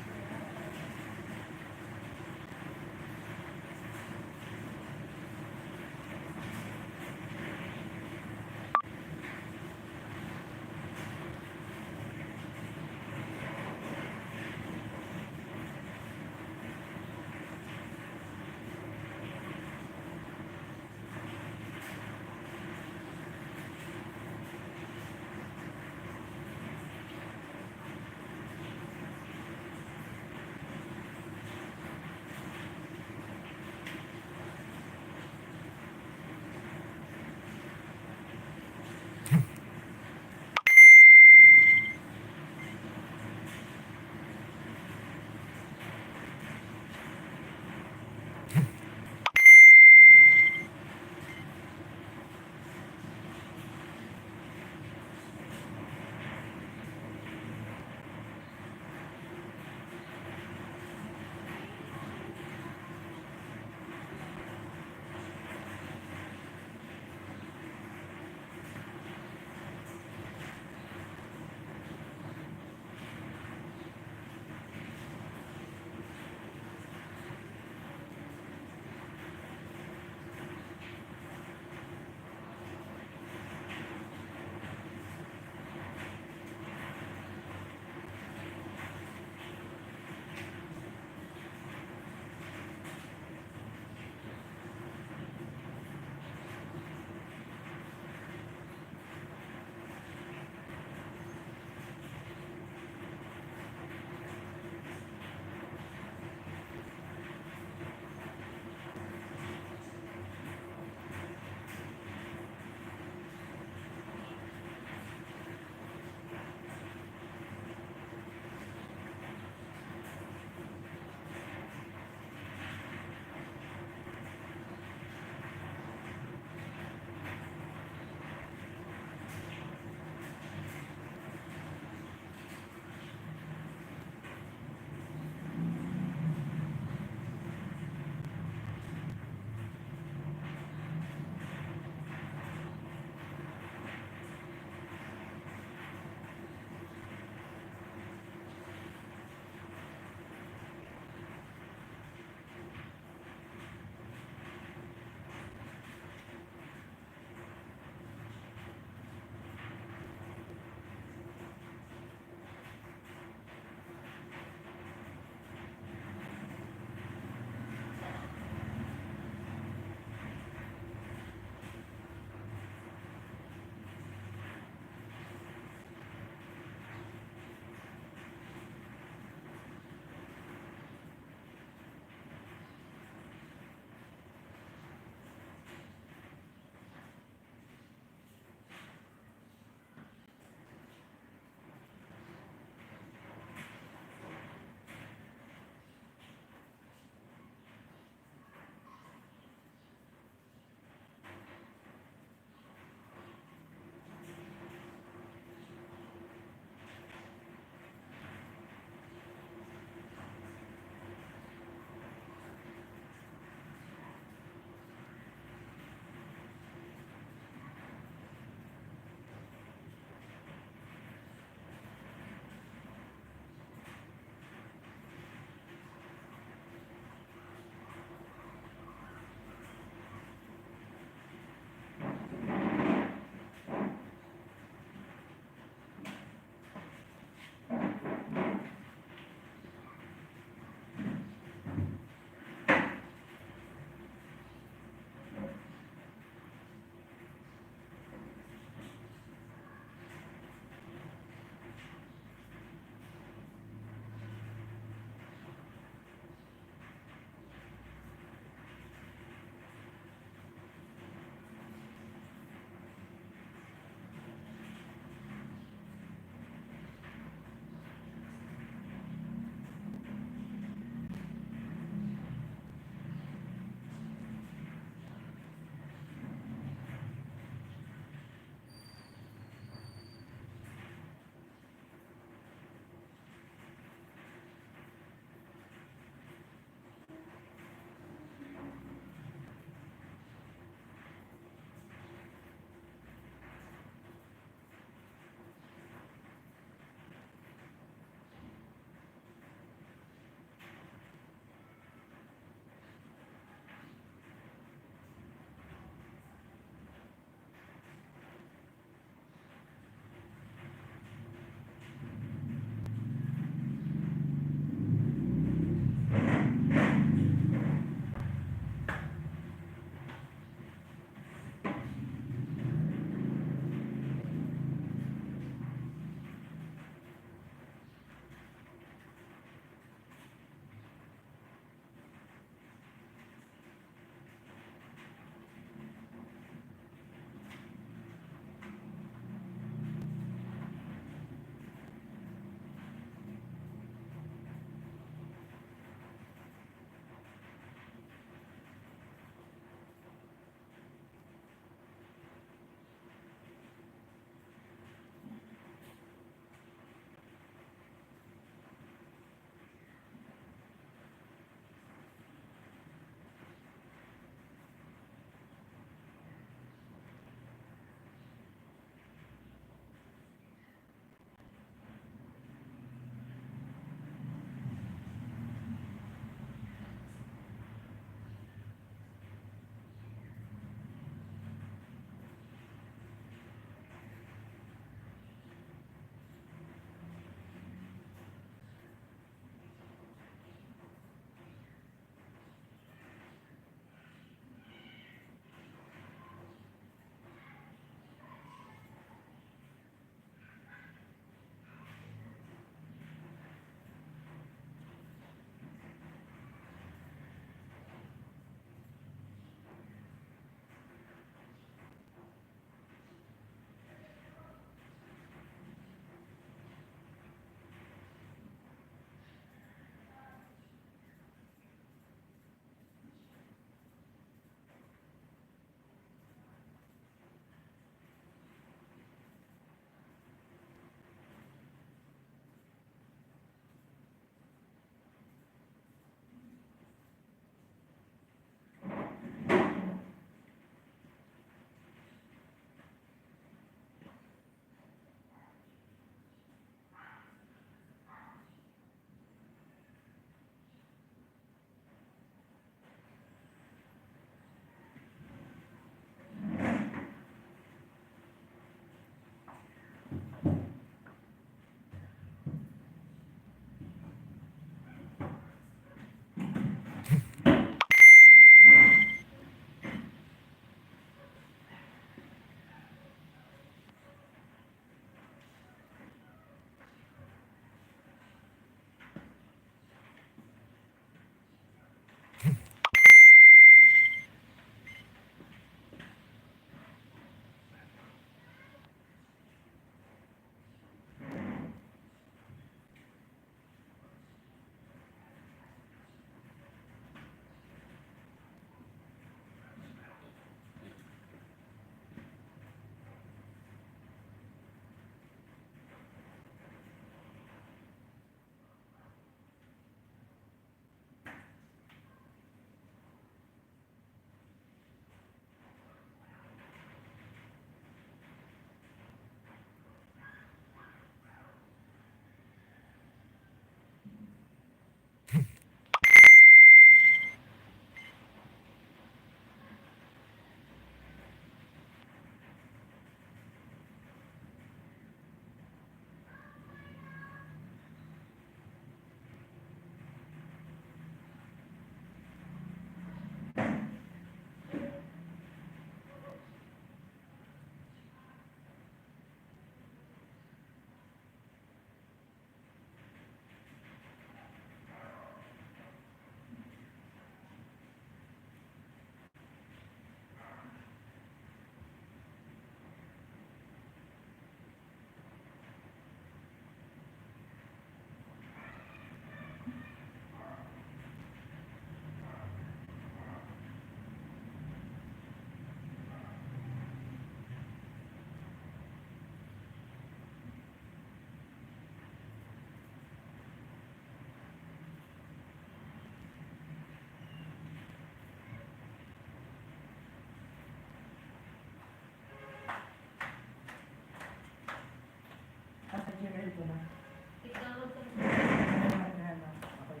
I-download ko. Ayan na. Okay.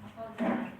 Ako dyan.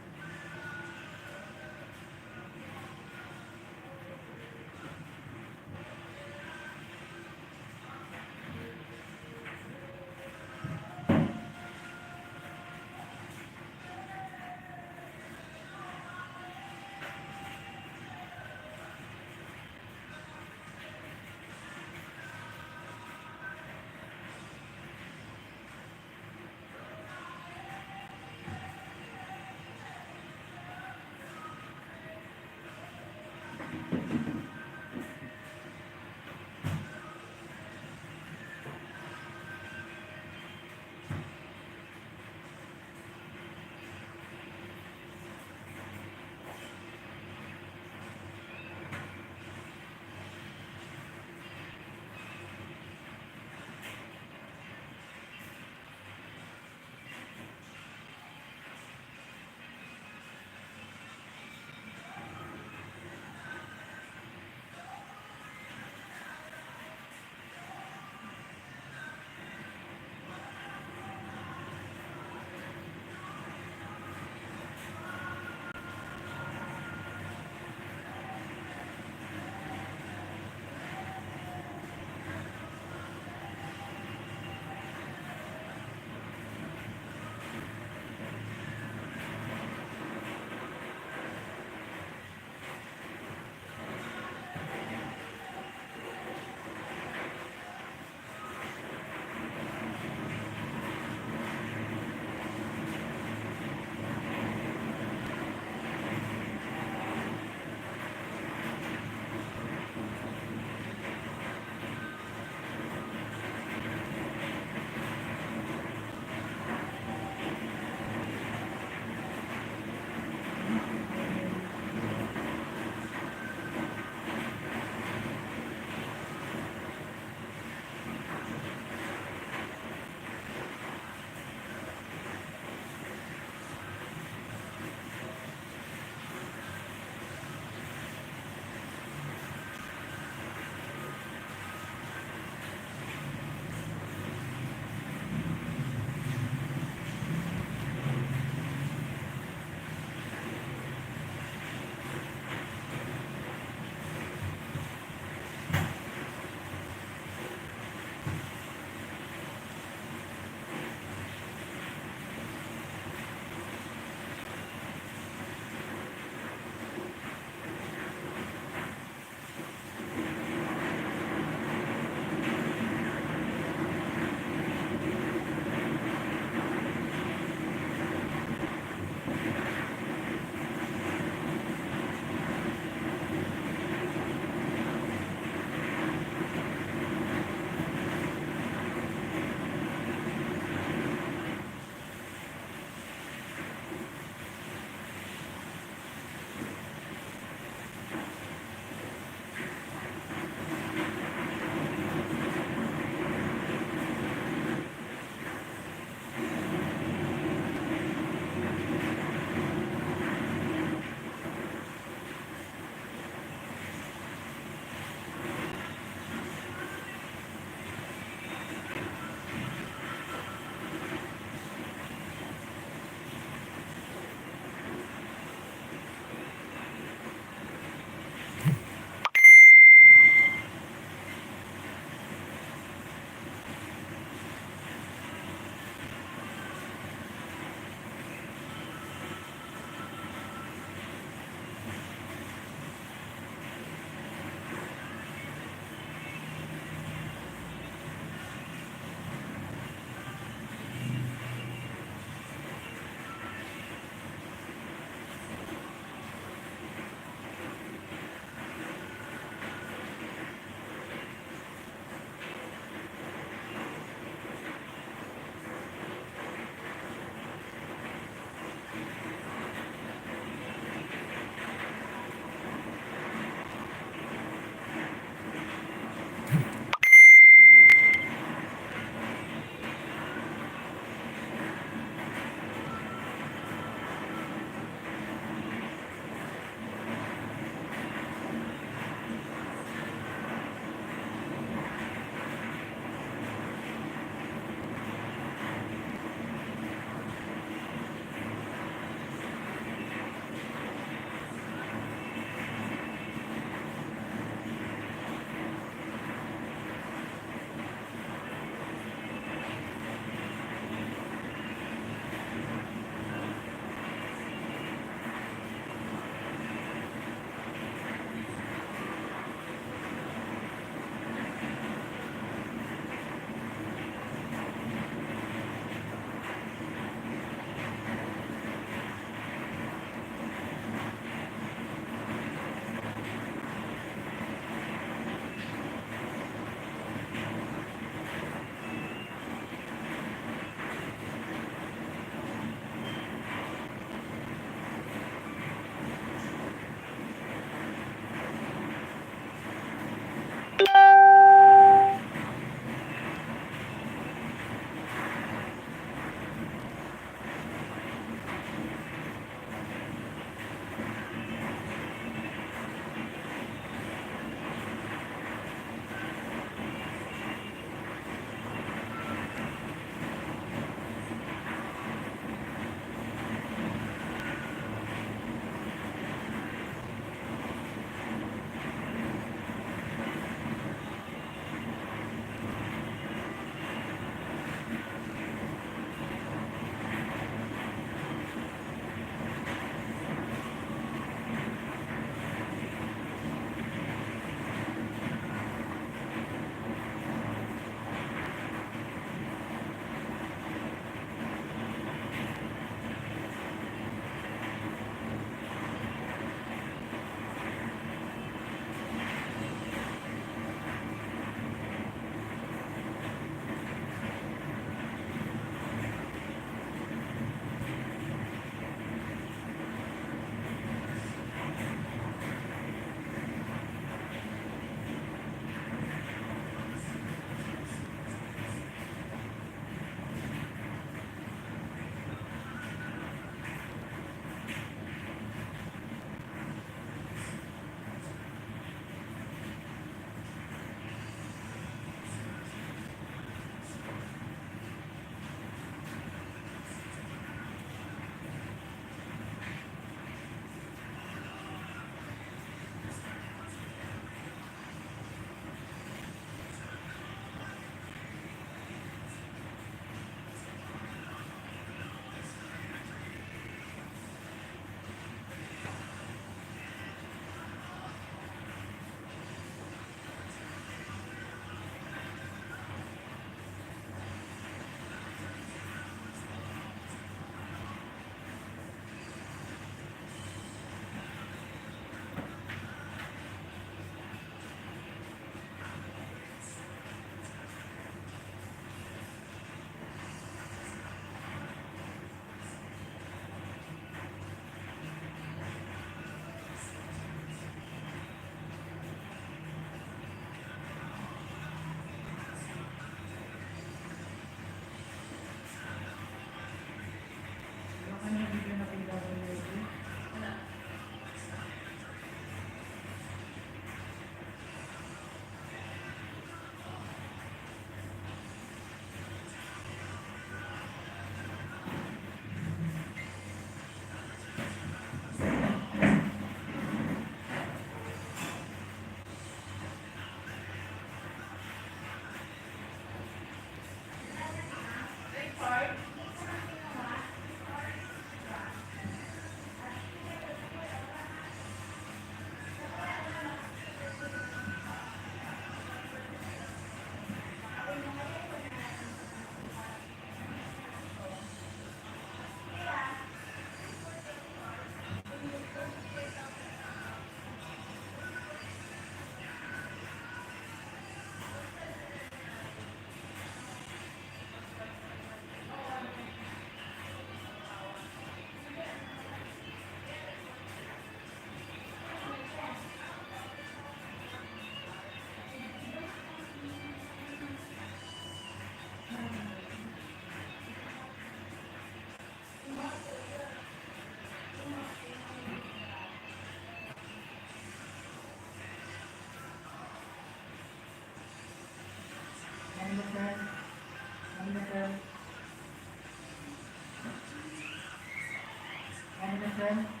Ano na siya?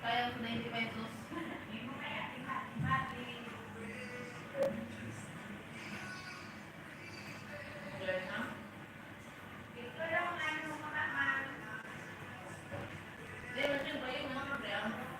Kaya ko 95 plus. Clear na? Hindi, nandiyan ba yung mga problema?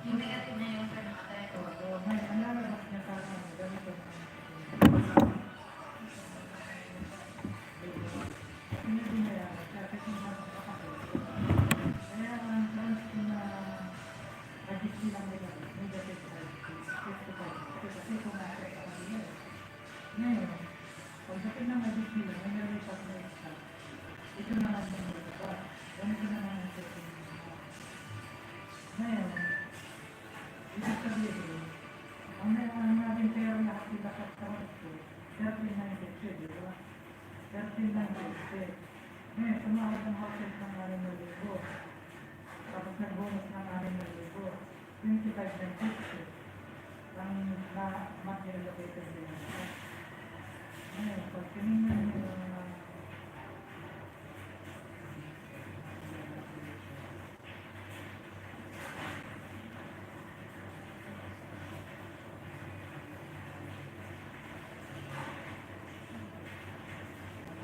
Yung negative niya yung sir namatay. So, may nalalabas niya sa akin, ganito. Hindi niya yan, kasi kung kapatid. Kaya ang trans na IDC lang negative side, 55. Kasi kung nasa sa kanila. Ngayon, pagdating ng IDC lang, may nalipat na isa. Ito naman yung nalipat. Ganito naman ang setting. Ngayon, ibig sabihin, ang naging pera lahat dito sa account ko, 1396, di ba? 1396. Ngayon, tumawag ng household ng 6,000. Tapos nag-bonus ng 6,000. 25,960. Ang monthly allocated din. Ngayon, pag tinignan nyo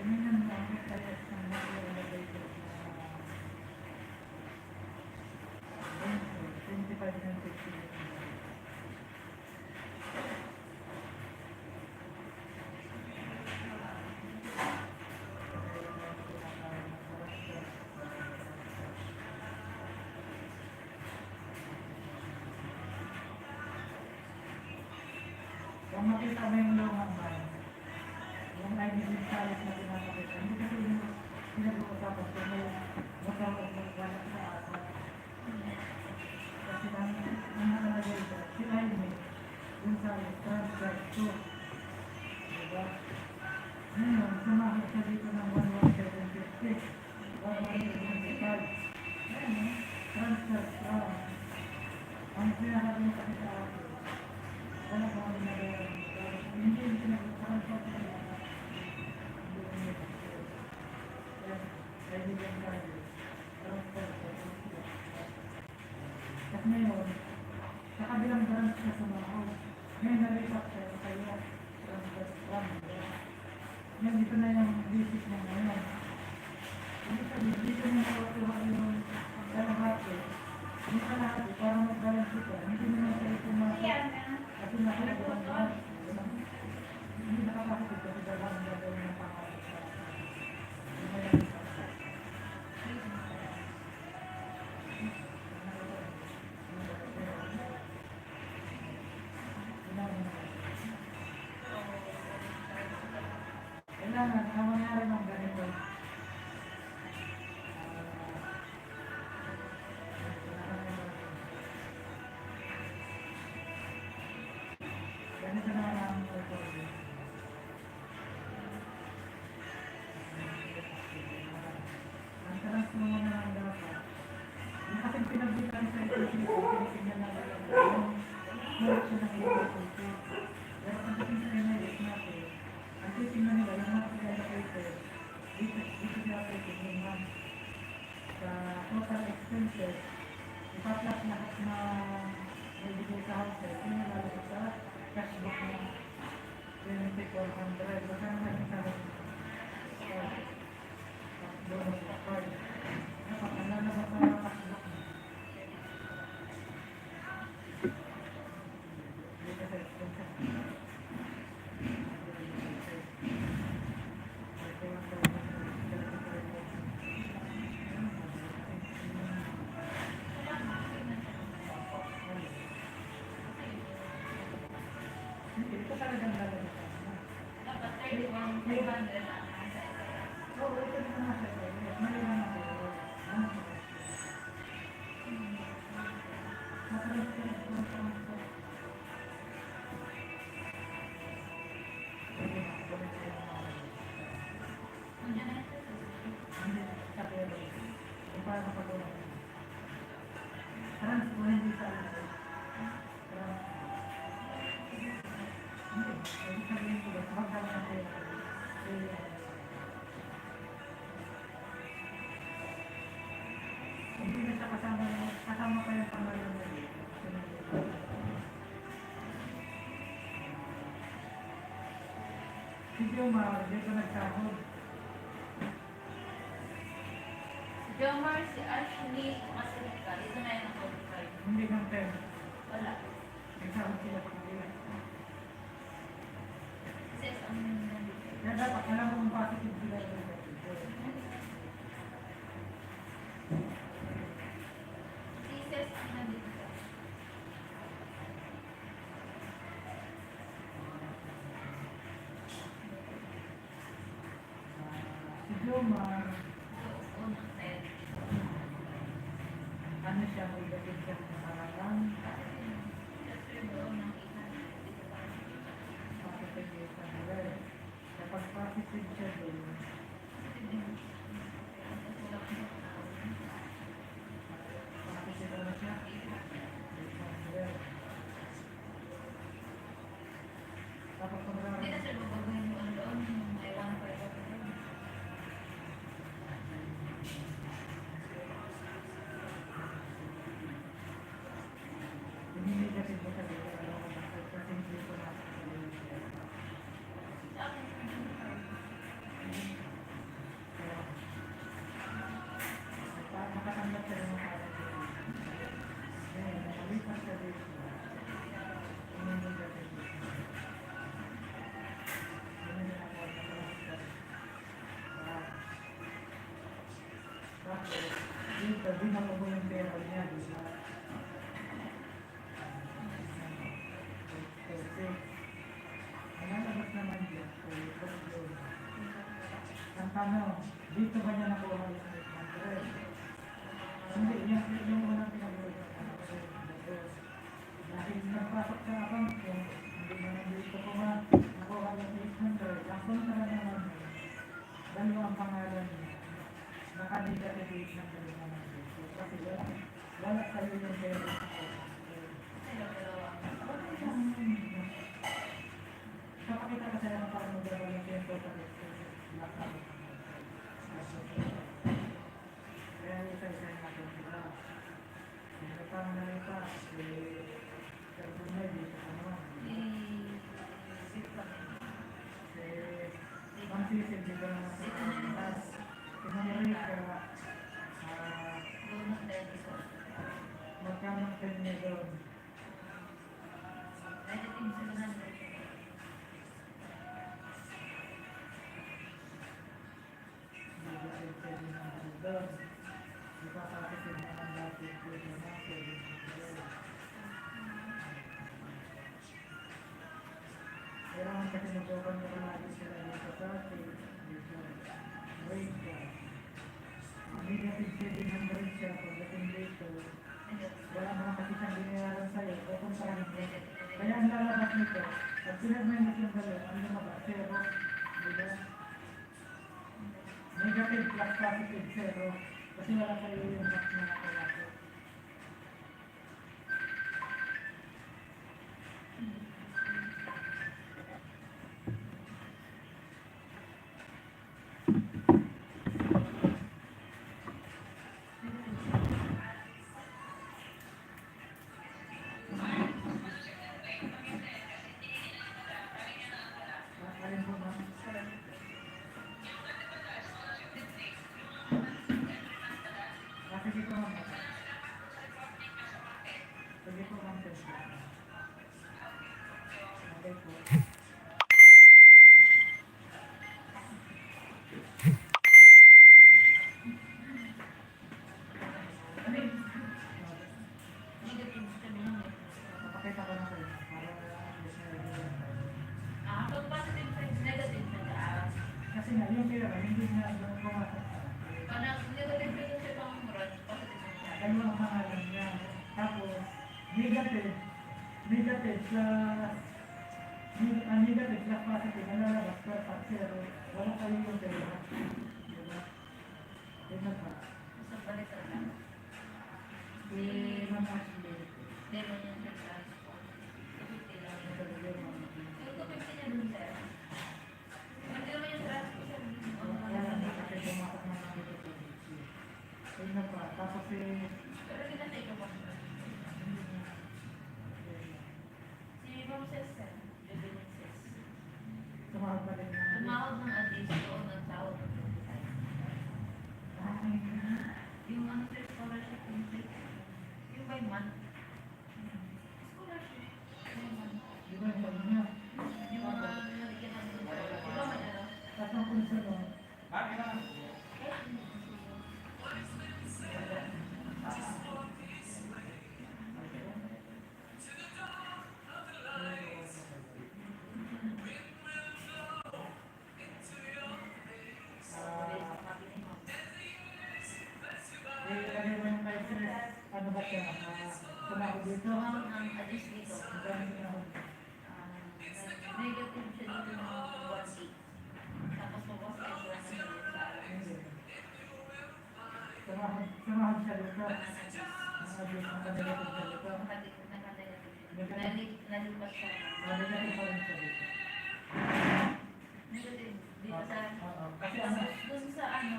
tinignan mo ang kayas ng monthly allocated na 25,960. Kung makita mo yung lumang bayan, yung IDC salit na pinapakita, hindi kasi yung pinag-uusapan kung may matawag ng wala sa asa. Kasi ang nakalagay ito, si Aime, yung salit, transfer to. Diba? Ngayon, sumahit siya dito ng 11750, 11755. Ngayon, transfer from. Ang sinasabi mo kasi sa akin, wala ba ang ginagawa? Hindi yung pinag-usapan ko sa mga kaibigan tayo. At ngayon, sa kabilang branch na sumahaw, ngayon nalipat siya sa kaya transfer from. Ngayon dito na yung visit niya ngayon. Hindi sabihin, dito na nakuha yung kalahati. Yung kalahati, para mag-balance ito, hindi naman kayo pumasok. Kasi nakakagawa ng lahat. Hindi nakakakit kasi dalawang gagawin ng pangalit sa kailangan, ang mangyari ng ganito, ganito naman ang recording. Ang talas mo na lang dapat. Yung kasing pinagbitan sa ito, tinitingnan na lang yung correction ng ito. Pero ang kasing pinag natin, ang titingnan nila yung mga allocated, dito allocated yung month. Sa total expenses, ipaplas lahat na may bigay sa household, yung nalalagay sa cash book na 2400. Baka naman yung sabi bonus of card. Dapat ang lalabas sa cash book mo. Dito sa expenses. Hindi, ito talagang lalabas. Dapat 31,500 ang nasa. Oo, ito na nasa ito. Mali lang ako. Nandiyan na ito. Hindi na siya kasama pa yung pangalan na si Jomar, dito nagsahod. Si Jomar, si Ashley, Masarika. Dito na yung 45. Hindi ng 10. Kumar, Unang set. ano siya, may gatid siya sa parang Kasi doon ang isa. positive sa nila. Kapag positive siya doon, positive na siya. Tapos kung Hindi na siya babaguhin yung ano doon, may 1.5 ako doon. hindi gatid mo siya dito, kasi hindi ko na Sa akin, makatanggap siya ng mga parang ngayon, nakalipas siya dito. Hindi gatid dito. Hindi na ako nakalipas. Tapos, dito, di na mo yung pera niya, di ba? Kasi, ang lalabas naman dyan, ang tanong, dito ba niya nakuha yung 800? Hindi, yung unang pinag-ulit. Dahil nagpasok sa account ko, hindi naman dito ko nakuha yung 800. Ang punta na naman, dalawang pangalan niya. Naka-negative ng dalawang dito. Kasi wala sa'yo yung pera sa account. Kapakita ka sa'yo ng parang magdabal ng tempo sa lakad. Kaya isa-isa natin sila. Hindi pa nalita. Telepon na dito ka naman. Ang sisid dito naman sa pagkakas. Pinamarit ka. doon ang dito. Magkamang 10 niya doon. Negative 700. Doon. Ipapasisid naman dati dito na 700. Pero ang kasi nagkakan mo lagi sila dito sa atin, dito, rate ka. Negative 700 siya pagdating dito. Wala naman kasi siyang binayaran sa'yo, pupunta ka nito. Kaya ang lalabas nito, pag pinag-minus yung dalawa, ang lumabas, 0. Diba? Negative plus positive, 0. Kasi wala sa'yo yung box na nakalapit. Alin po ba? Kasi dito ma'am. Sige po ma'am. Okay po. Negative 700. Papakita ko na sa'yo para yes na idea. Pag positive side, negative na Kasi nga yung pera, hindi na pumasok sa Parang negative dito siya pang murad, positive na siya. dalawang pangalan niya. Tapos, negative plus negative plus positive, ang lalabas per pag 0, wala kayo yung pera. Diba? Ito pa. Sa balik ka lang. Si Ma'am Ashley, Meron yan sa transport. 250 lang. ito na yung mga Yung 250 niya dun, sir. Hindi naman yung transport. wala na kasi pumasok na namin ito sa DC. Ito pa. Tapos si Pero hindi na sa ito pa. Si Ma'am Cess, sir. Jubilin Cess. tumawag pa rin namin. Tumawag ng address doon ng tawag ng 25. Yung ano sir, scholarship complete. Yung by month. Scholarship. By month. Di ba yung niya? Yung mga nalagyan namin ng scholarship. Di ba may ano? Tatlong kunsunod. Sumako dito. Ang address dito. Magkano sinahod? Negative siya dito ng 1.8. Tapos po kasi ay wala na siya sa Hindi. Sumahod siya dito. Ang abis ng kanilapit siya dito. Nalipat siya. Negative pa rin siya dito. Negative dito sa... Oo. Kasi ano, Dun sa ano,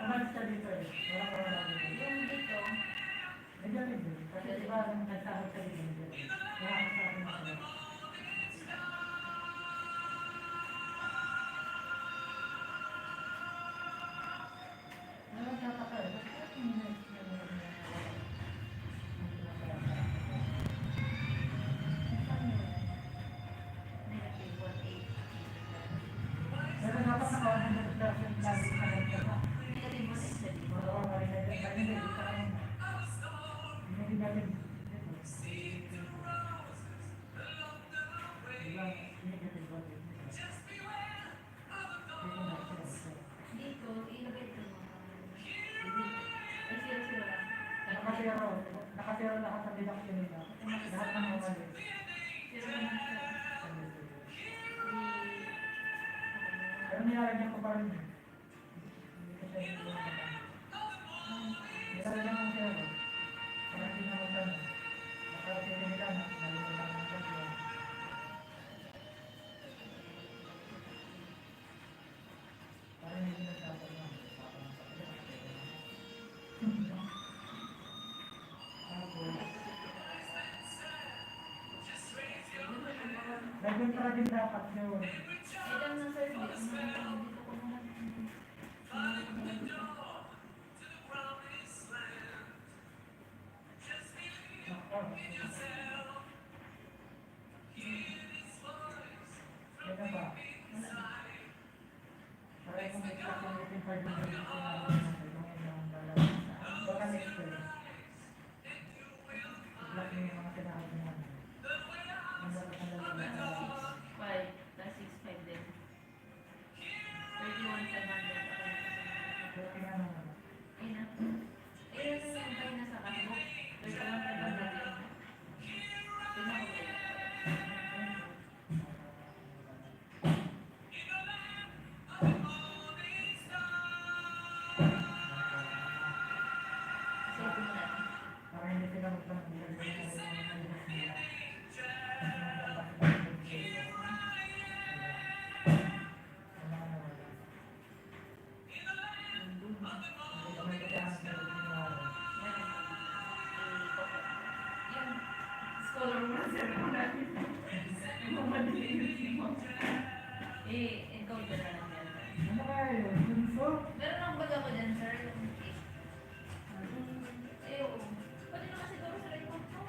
umalis siya dito eh. Wala dito. yung dito, Negative din. Kasi di ba nagsahod siya dito. Wala ka sa akin na siya. negative 1.8. Pero dapat naka-100% lagi sa kanya. Negative 1.8 siya dito. Oo, marinig. Marinig. Sa kanya. Negative. Diba? Negative ba dito? Dito na siya. Dito, ilagay ito mo. Ay, zero lang. Nakatero lahat ang deduction nila. Lahat ng umalis. Zero naman siya. Pero nilalagyan ko pa rin. Hindi ko siya hindi ko nilalagyan ko siya. Para hindi na magkano. Para siya nila na nalimutan ng gagawin. Para hindi na siya lagyan pa rin dapat yun. Ay, lang na service. Dito ko muna. Ganyan ba? Para kung may kakamitin pa rin yung baka next year. Black yung mga tinahod niya. Ang dapat ang lalagyan. 5 plus 6, 5 din. 31,700. Pero tingnan mo naman. Ayun na. Ayun na yung tayo nasa kasabok. 31,700 yun. Tingnan ko kayo. Kasi ito muna. Para hindi sila magpapagyan ng mga nila. Yung scholar mo na sir mo natin. Yung madali mo. Ikaw ba na lang yan? Ano kaya yun? Bunso? Meron akong baga ko dyan, sir. Oo. Pwede naman siguro sa record ko.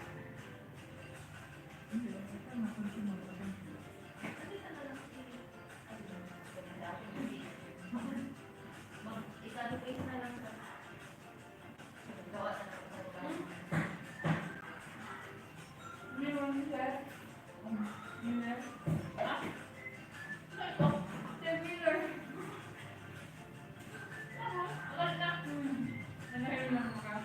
Hindi. Ito na. Kunsumo. Nakita na lang si... Ika-locate na lang sa... Gawa na lang sa lugar. Meron sir. Miller. Ah? Ano ito? 10 Miller. Ano? Akala na. Nanahin lang ka.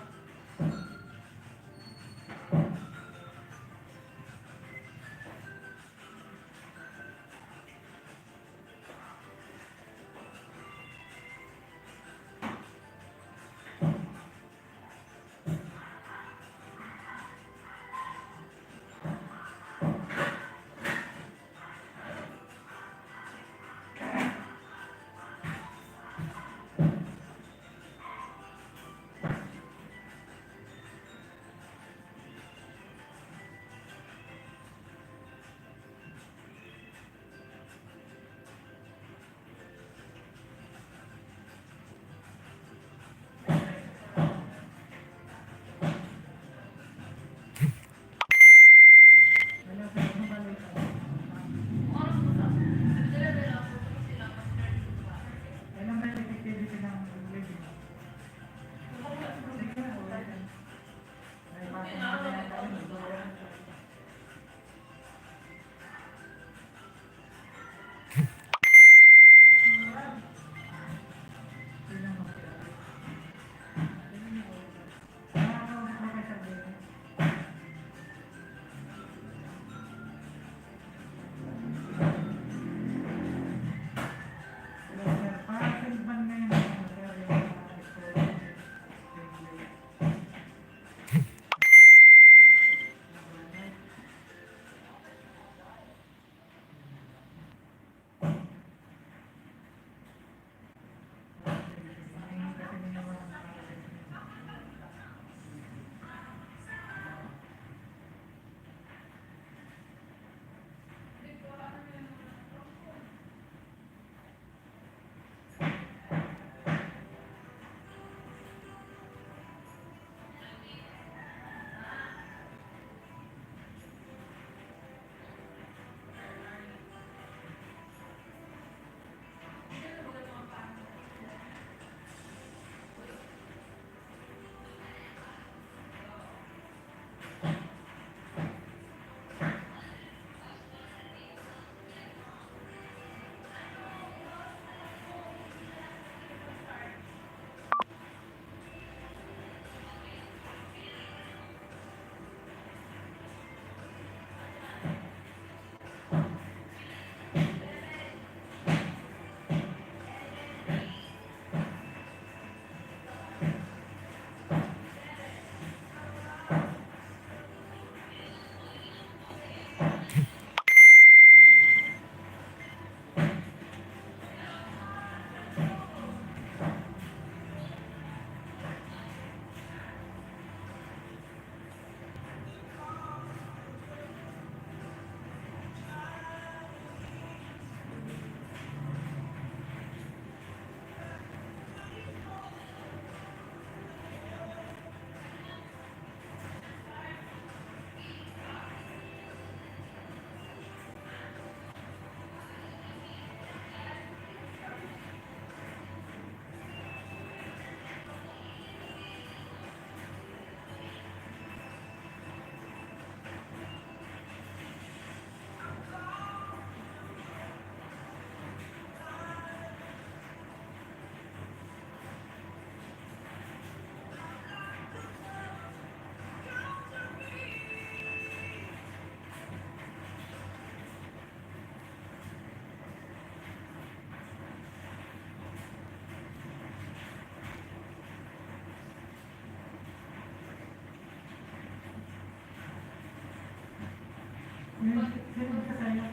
Sinunod ka sa'yo.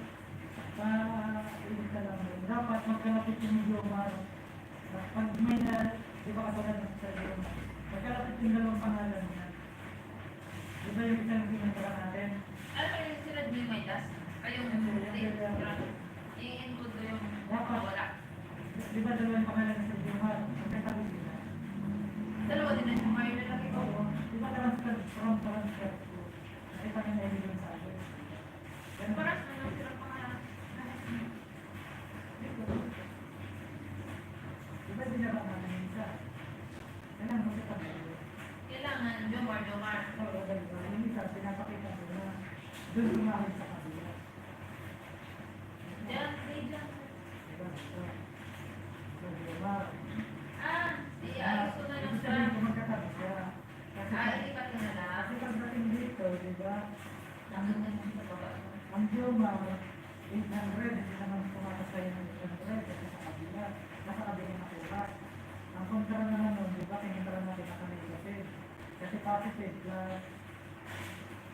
Ilig ka lang. Dapat magkalapit yung idioma. Pag may di ba katulad ng sa idioma, magkalapit yung dalawang pangalan niya. Di ba yung isang pinagkara natin? Ano pa yung sila ni Maitas? Kayong i-include ko yung wala. Di ba dalawang pangalan sa idioma? Magkatabi sila. Dalawa din na yung Mario na lagi ko. Oo. Di ba transfer from transfer to? Nakita niya na ibig sa akin. Ganun. Paras na lang sila pangalan. Di ba dinara namin yung isa? Kailangan mo sa pag-ibig. Kailangan Jomar. Oo, ganun. Yung isa, pinapakita ko na doon sumahid sa kabila. Diyan, diyan. Diba? So, diba? Iayos ko na lang Ibig siya. sabihin kung magkatabi siya. Kasi Ilipat ko na lang. kasi pagdating dito, diba? Nandun na lang sa baba. Ang Joma, 800, hindi naman pumakasay ng 800 kasi sa kabila. Nasa kabila nakuha. Ang kontra naman nun, diba? Kinontra natin na kami kasi positive plus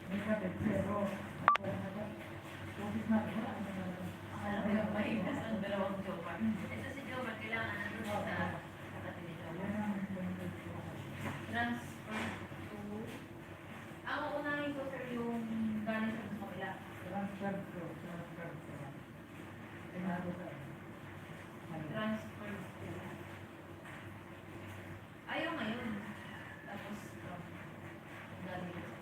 negative, zero. Office natin, wala naman naman. Ano yung Maitas ang dalawang Jomar? Ito si Jomar, kailangan nandun sa kapatid ni Jomar. Yan ang benefit ko. Transfer to... Ang uunahin ko sir yung galing sa kabila. Transfer ko. Tingnan sa Transfer to... Ayaw ngayon. Tapos galing sa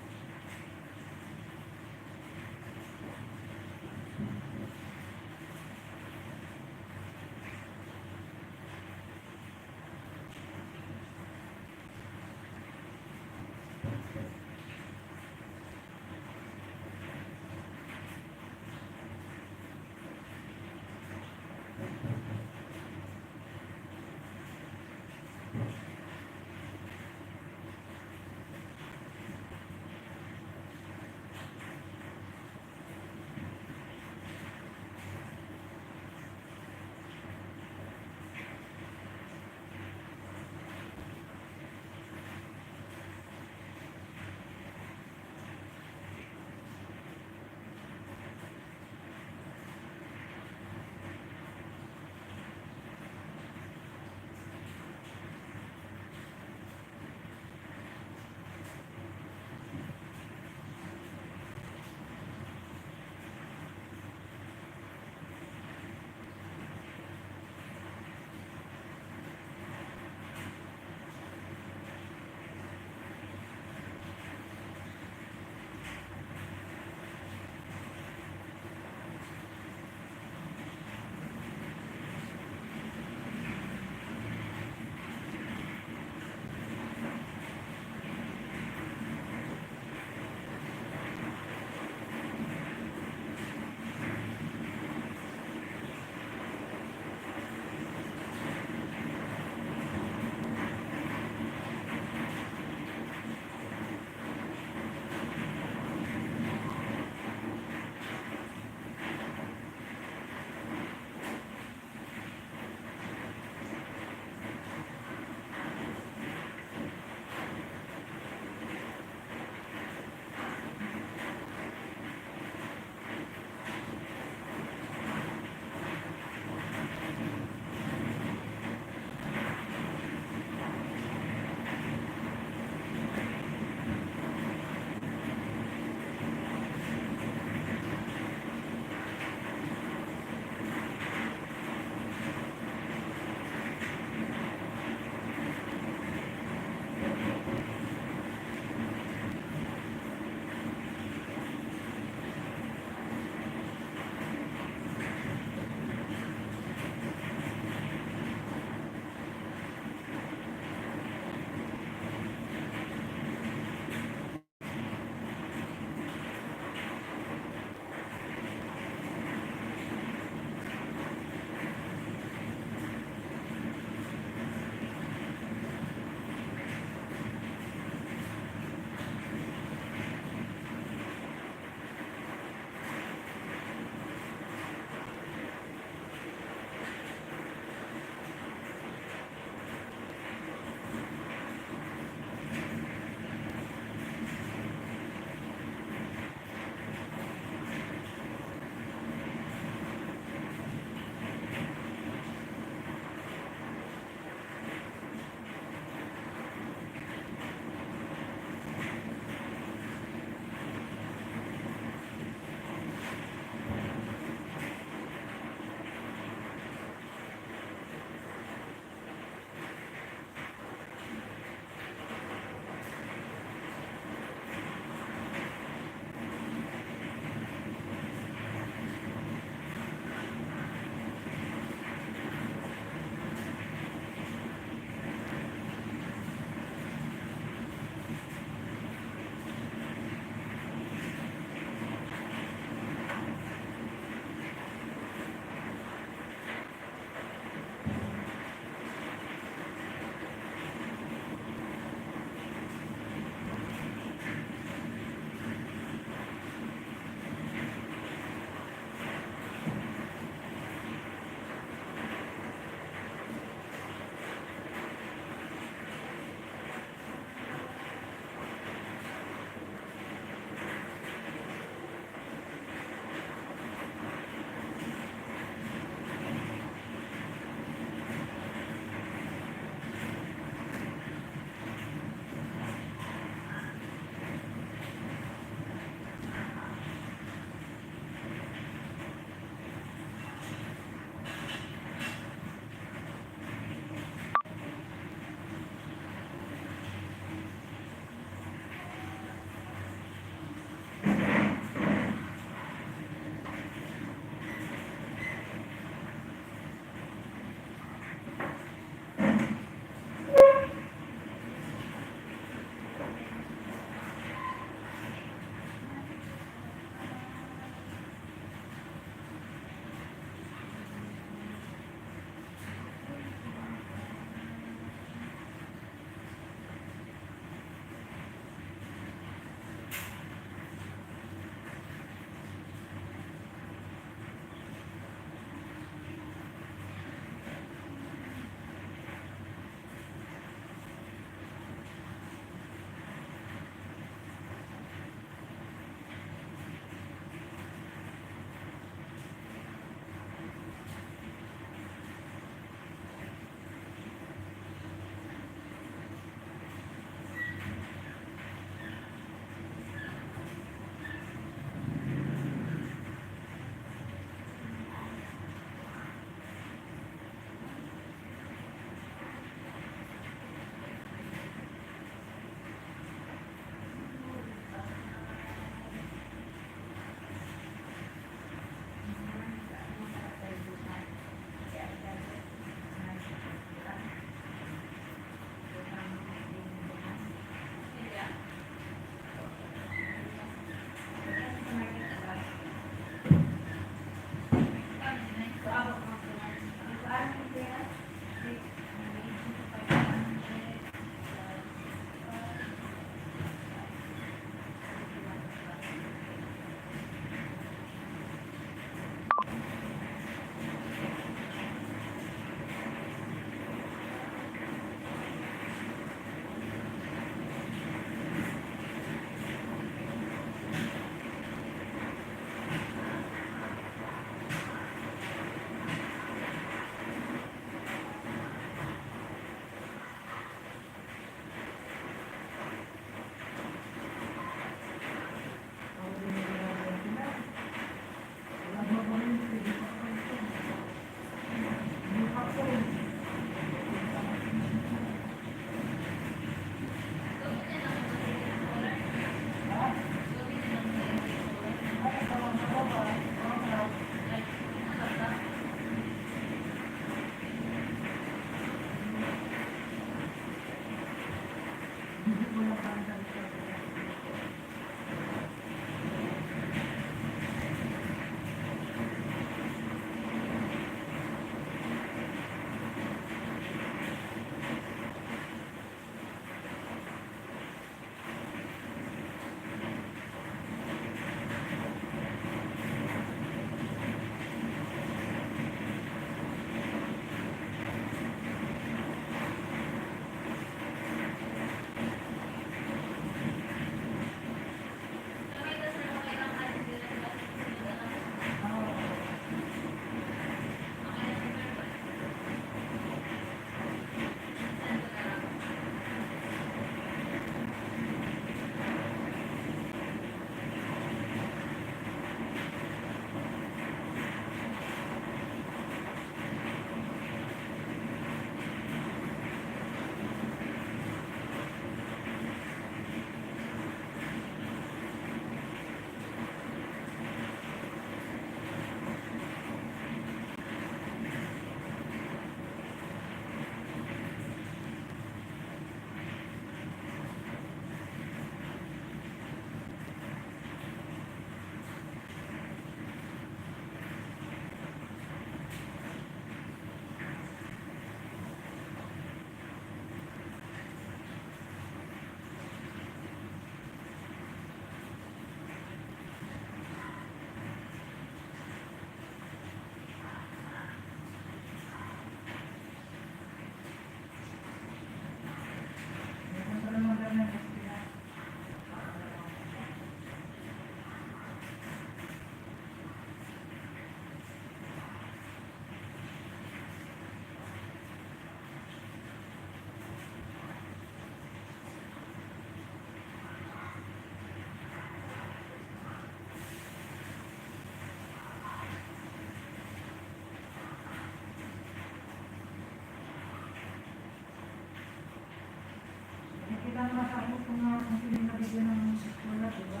mo na, diba?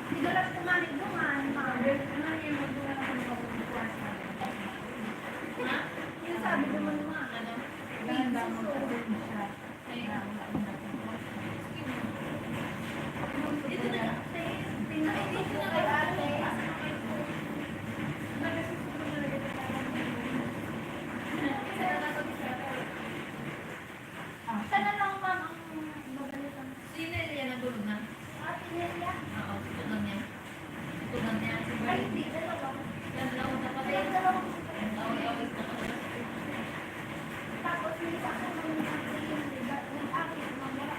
Sigalas kumanig duman, mabel, ano yung magdungan ako ng pagbubukas na. Ha? Yung sabi duman mga, Ano? ganda mo din siya. Ayun. Dito na, dito na kay ate. Sana lang ma'am ang mabalitan. Si Nelia nagulog na. Ate Nelia. Oo, tutunan niya. Tutunan niya si Ay, Bert. hindi, dalawa. Yan lang ang Ay, kapatid. dalawa. Away-away na kapatid. Tapos may sa akin ng sabihin, diba, nag-akit, mamaya,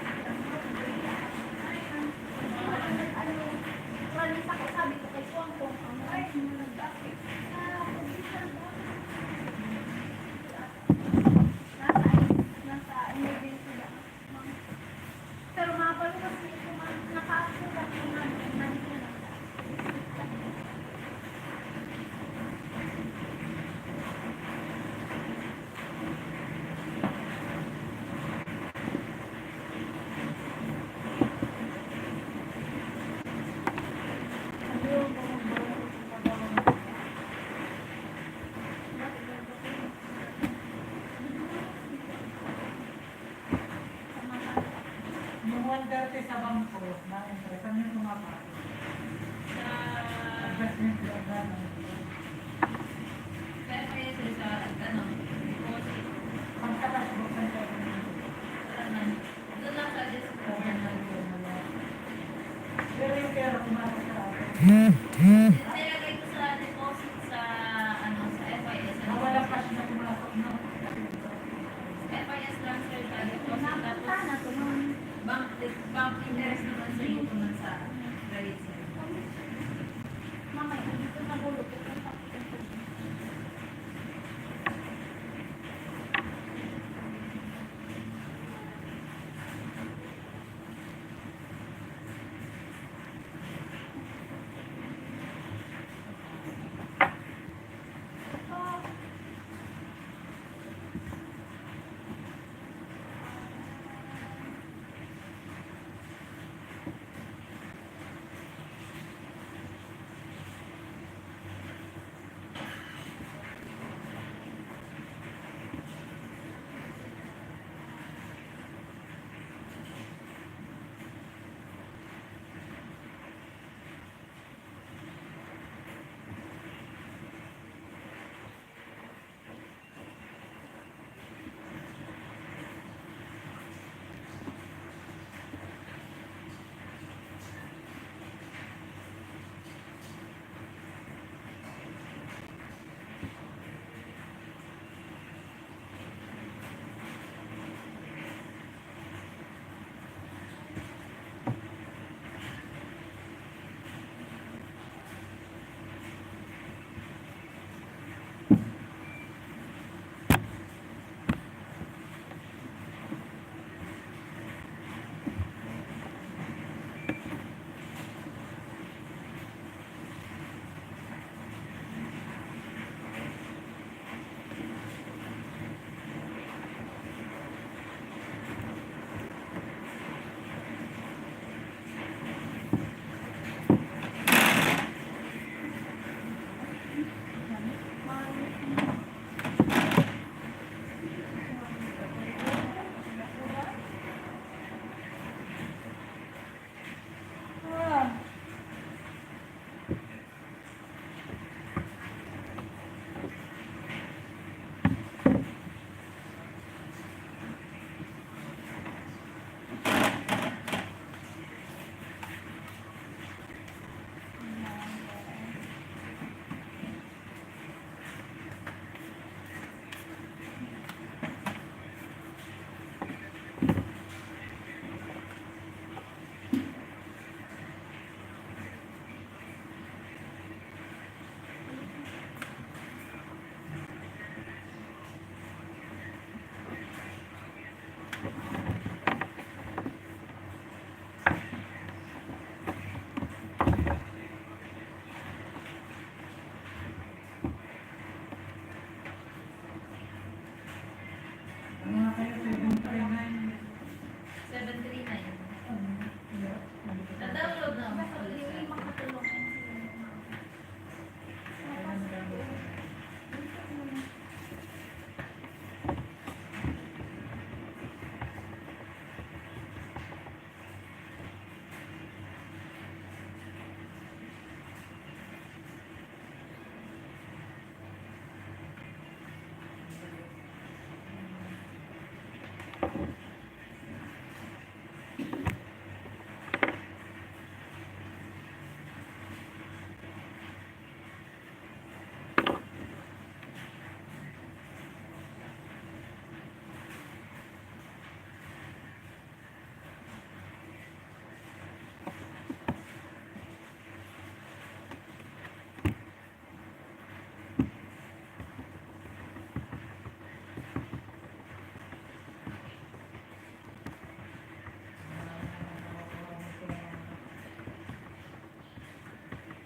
malis ako, sabi ko kay Kwangkwang, ay, nag-akit. Position ba? Nasa emergency ba? Pero mabalo kasi kung naka-accident yung nandito na lang. Yung 130 sa bangko na interest, ano yung pumapasok? Sa... Investment yung gano'n. Kaya kaya sila sa, ano, deposit. Pagkatas buksan ka rin. Wala na. Doon lang sa desk ko. Pero yung pera pumasok sa atin. Nilagay ko sa deposit sa, ano, sa FIS. Ah, walang cash na pumasok, no? FIS transfer sa deposit. Napunta Tapos, na to nung bank interest naman sa iyo naman sa credit sir. mamaya, dito na bulog ko.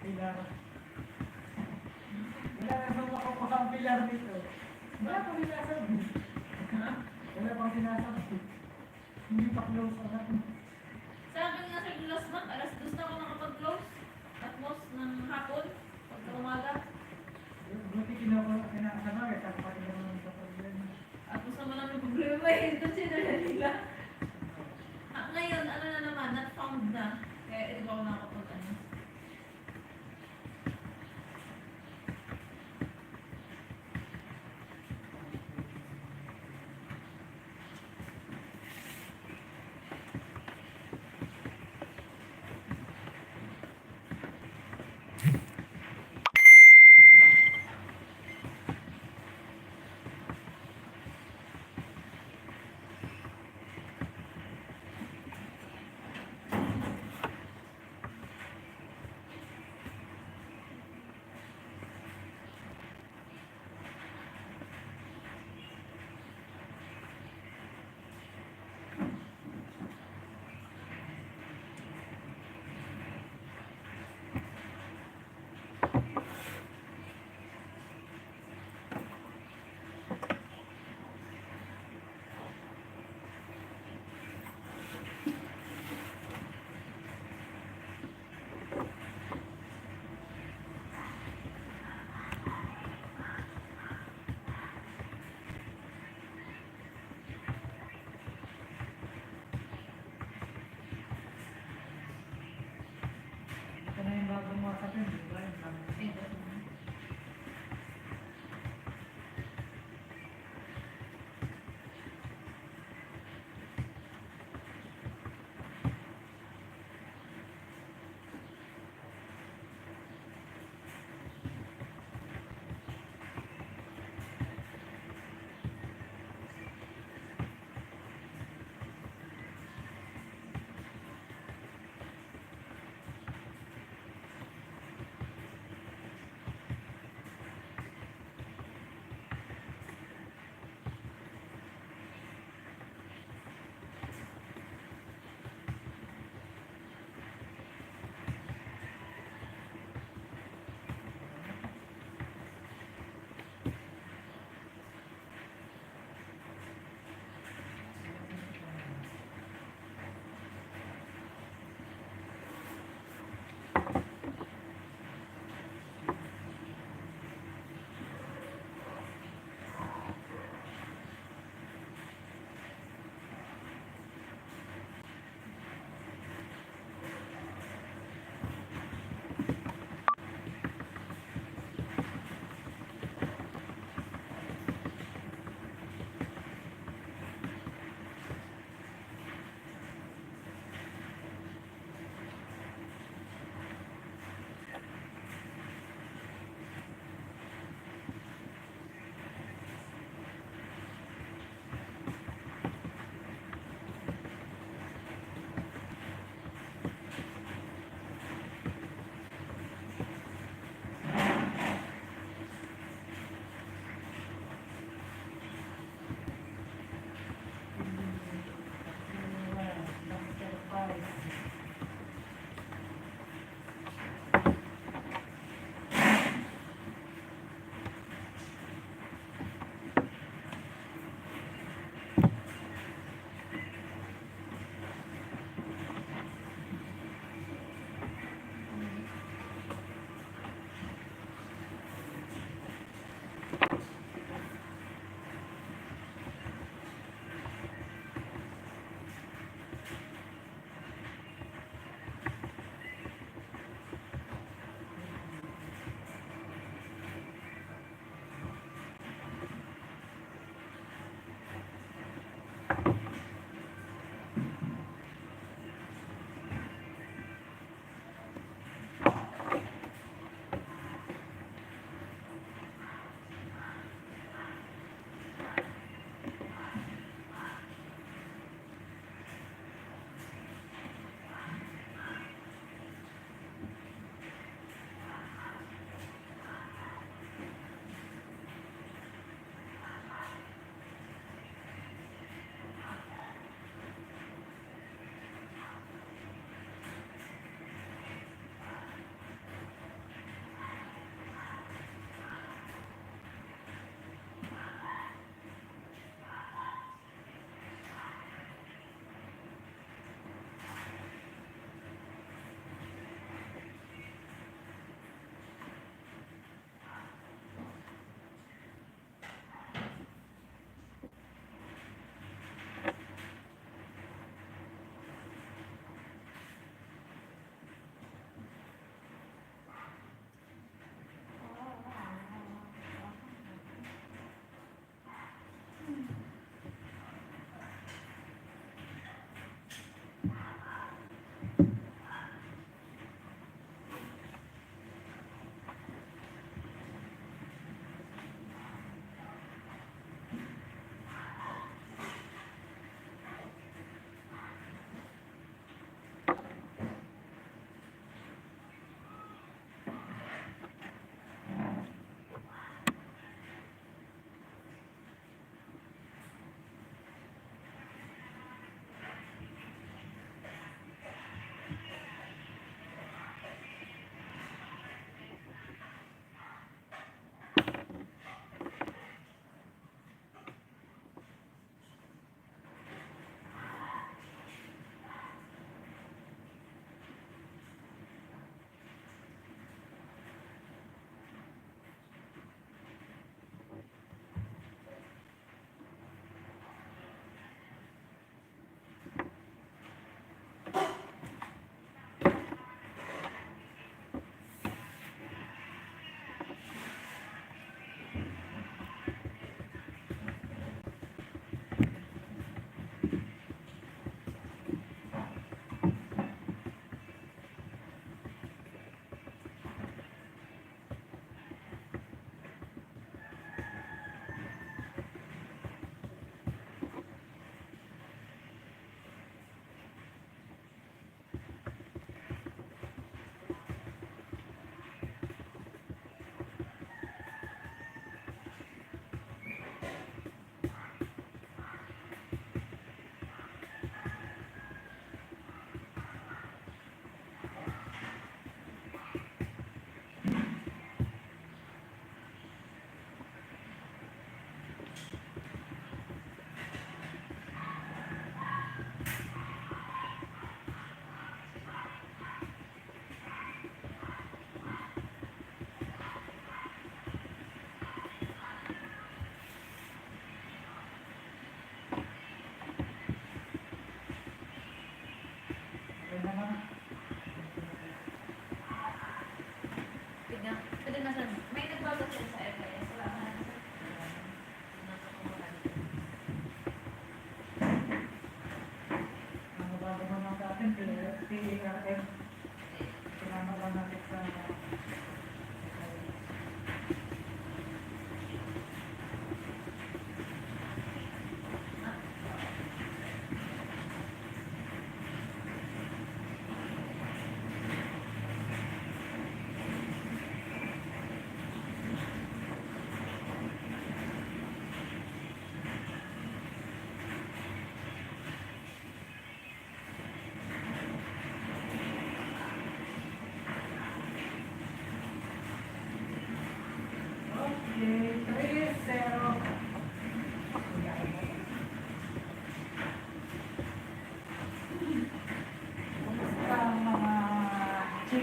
Pilar. Wala na sa mga kusang pilar dito. Wala pang sinasabi. Ha? Wala pang sinasabi. Hindi pa close na natin. Sabi nga sa last month, alas 2 na ako nakapag-close. At most ng hapon, pagka umaga. Buti kinakasama eh. Tapos pati naman sa problema. At gusto mo namin problema eh. Ito sinala nila. Ngayon, ano na naman, not found na. Kaya hindi ba ako nakapag-ano. Ito na yung bagong mga sapin, di ba? Yung bagong- Ito.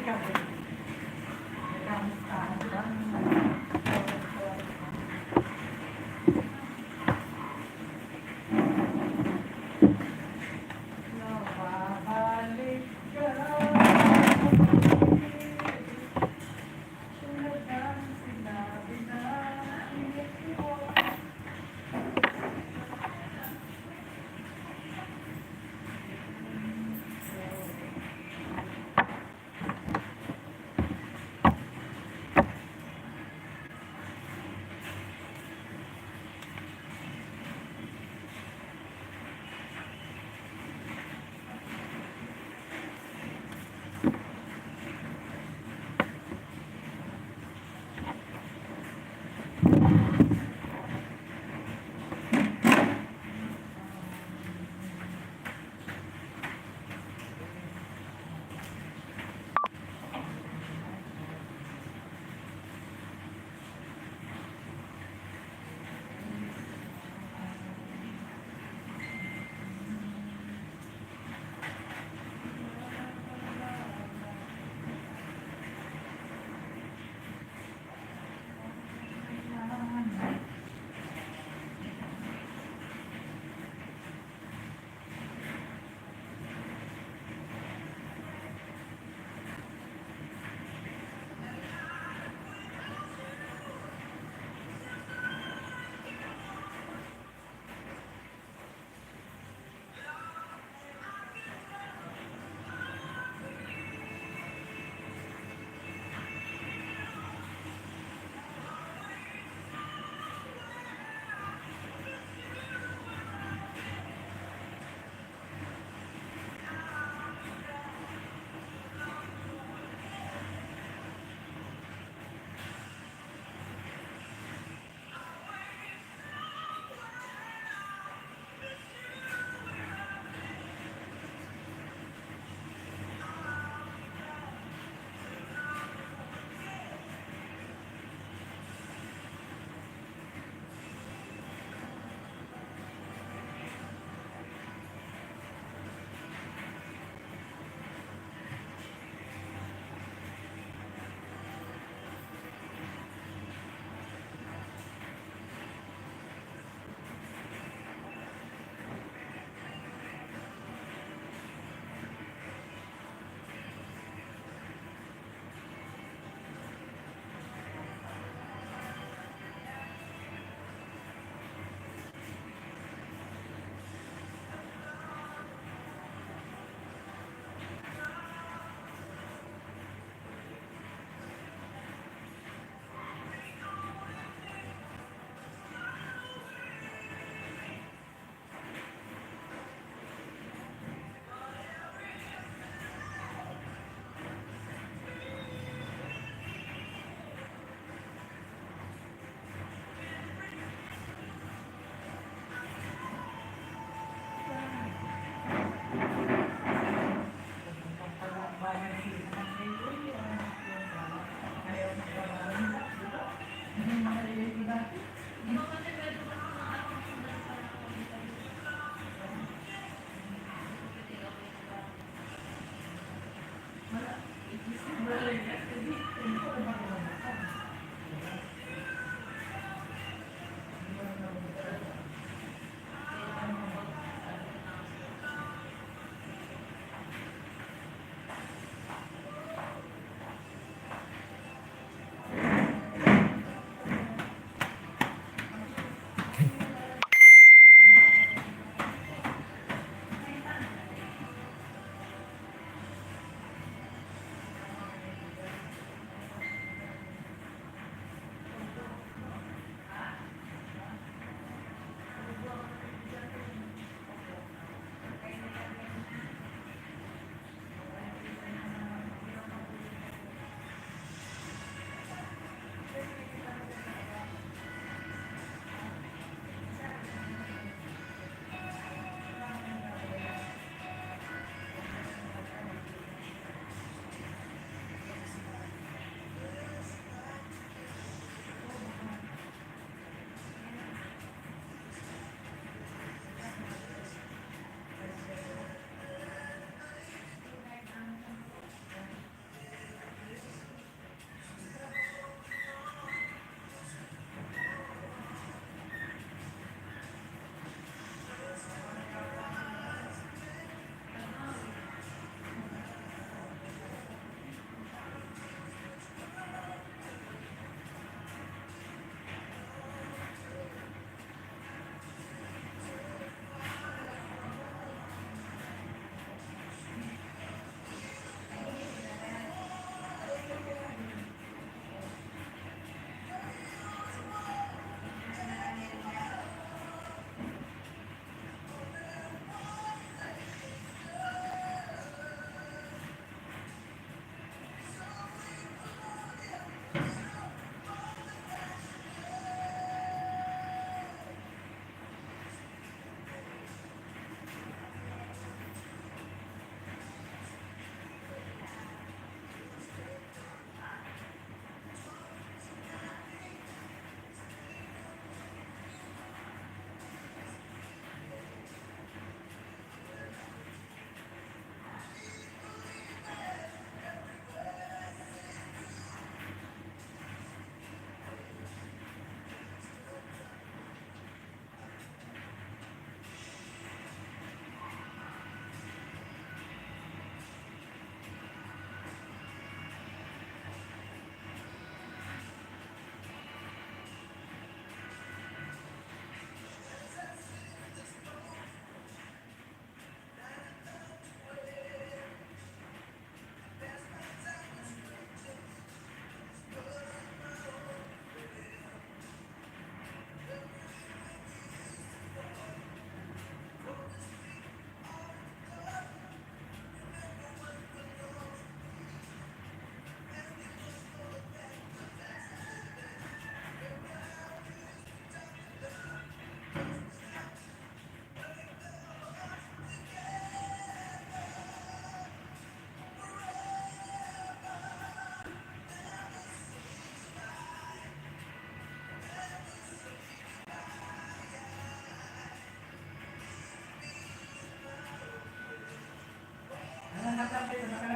gabi. Kamustahan ba? Nababalik ka. Tulad ng sinabi na ingat mo.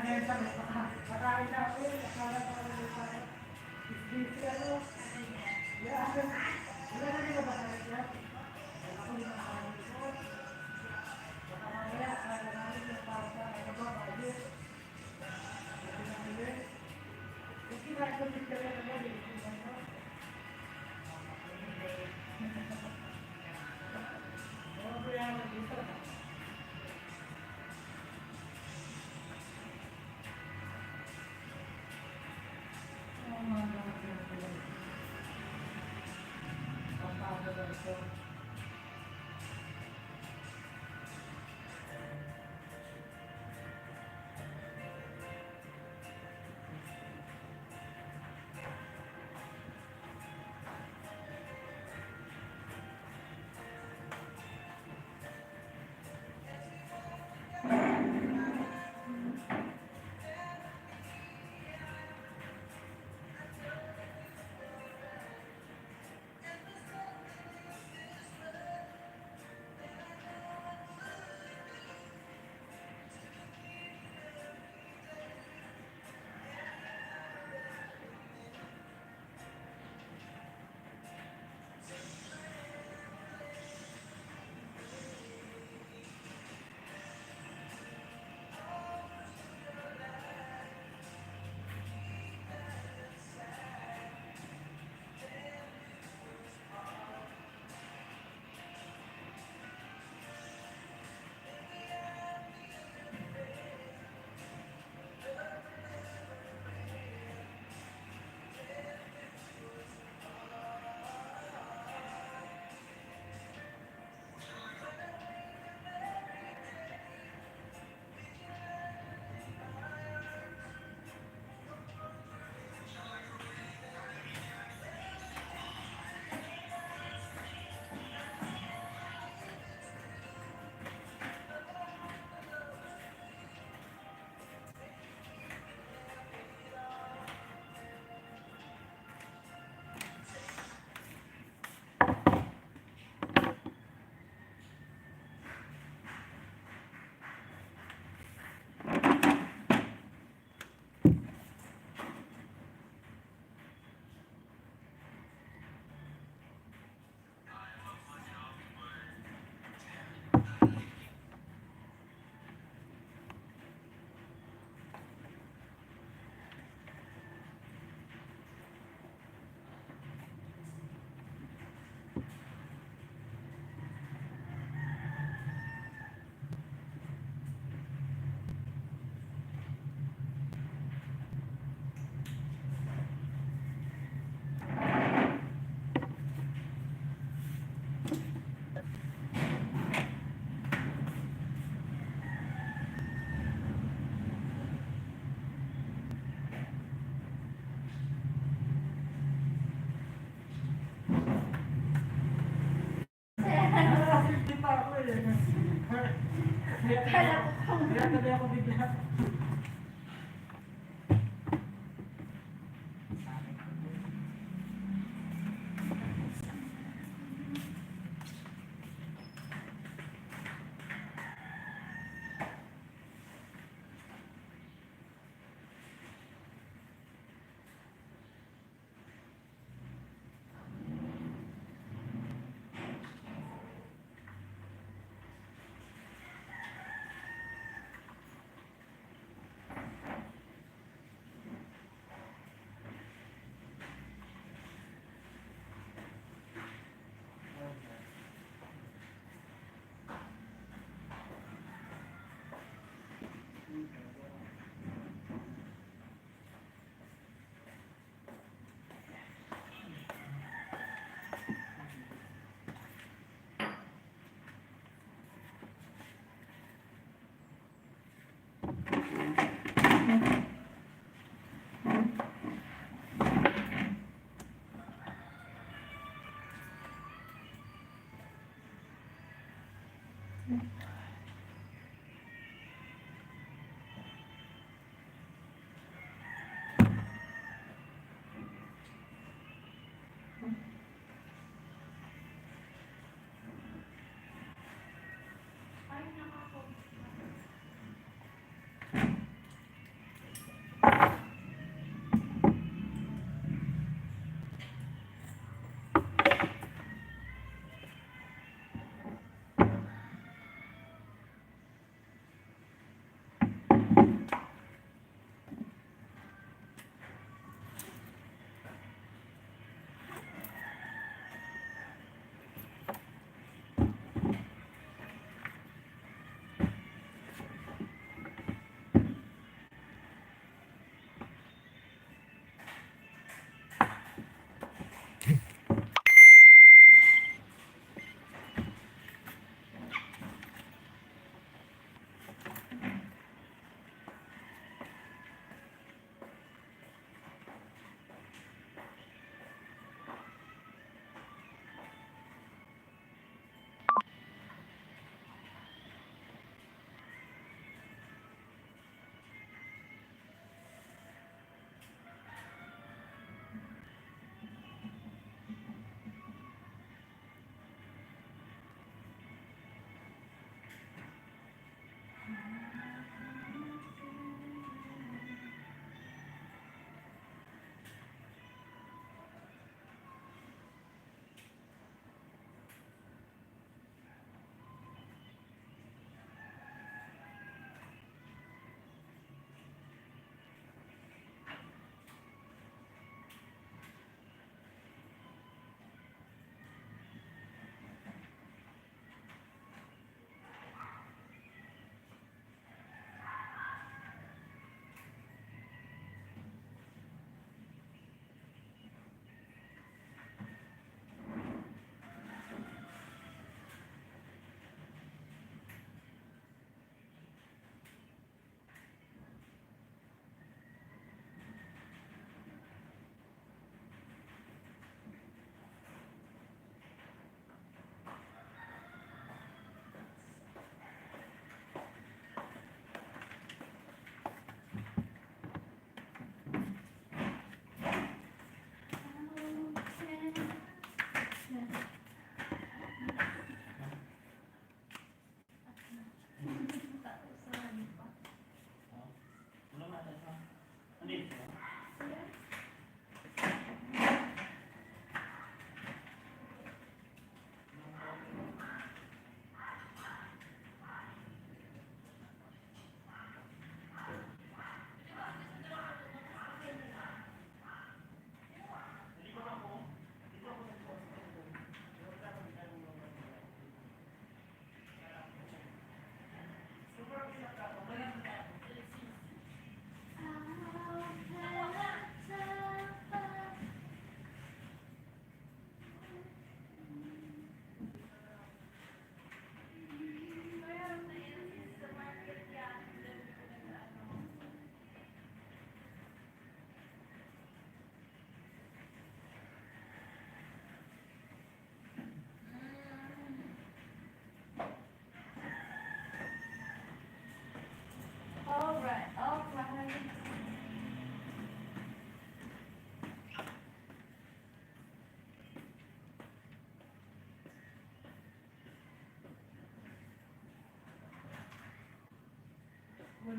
ngayon sa nakain na ako yun. Akala ko ano tayo. Busy ano. Yeah. Wala na nila ba tayo yan? Ako yung nakakain ko. Baka mamaya, akala namin yung pausa. Ano ba, budget? Hindi na nila. Kasi nakakabit ka rin naman eh. Oo, kaya dito. Hindi pa ako eh. Kaya tabi ako bigla.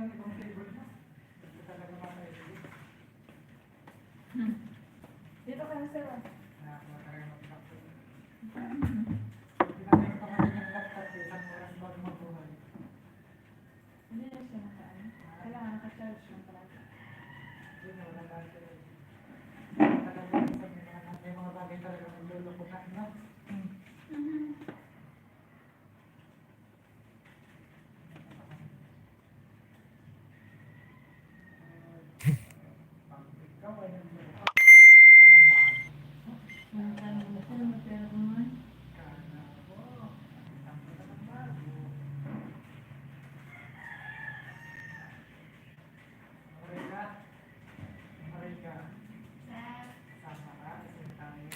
ng ibang flavor mo. Hindi talaga makaibig. Dito ka na sir. Nakakala tayo mag-laptop. Pinagayon pa kami ng laptop, isang oras bago mabuhay. Hindi na siya nakaan. Kailangan naka-charge lang palagi. Yun, wala tayo. Talaga, may mga bagay talaga naglulukutan na. Pag ikaw ay naglulukutan, kita ng mahal. Ano magpera ko naman? Kana po, ang kita ng bago. Marika, Marika, Sir, sama ka, kasi tayo.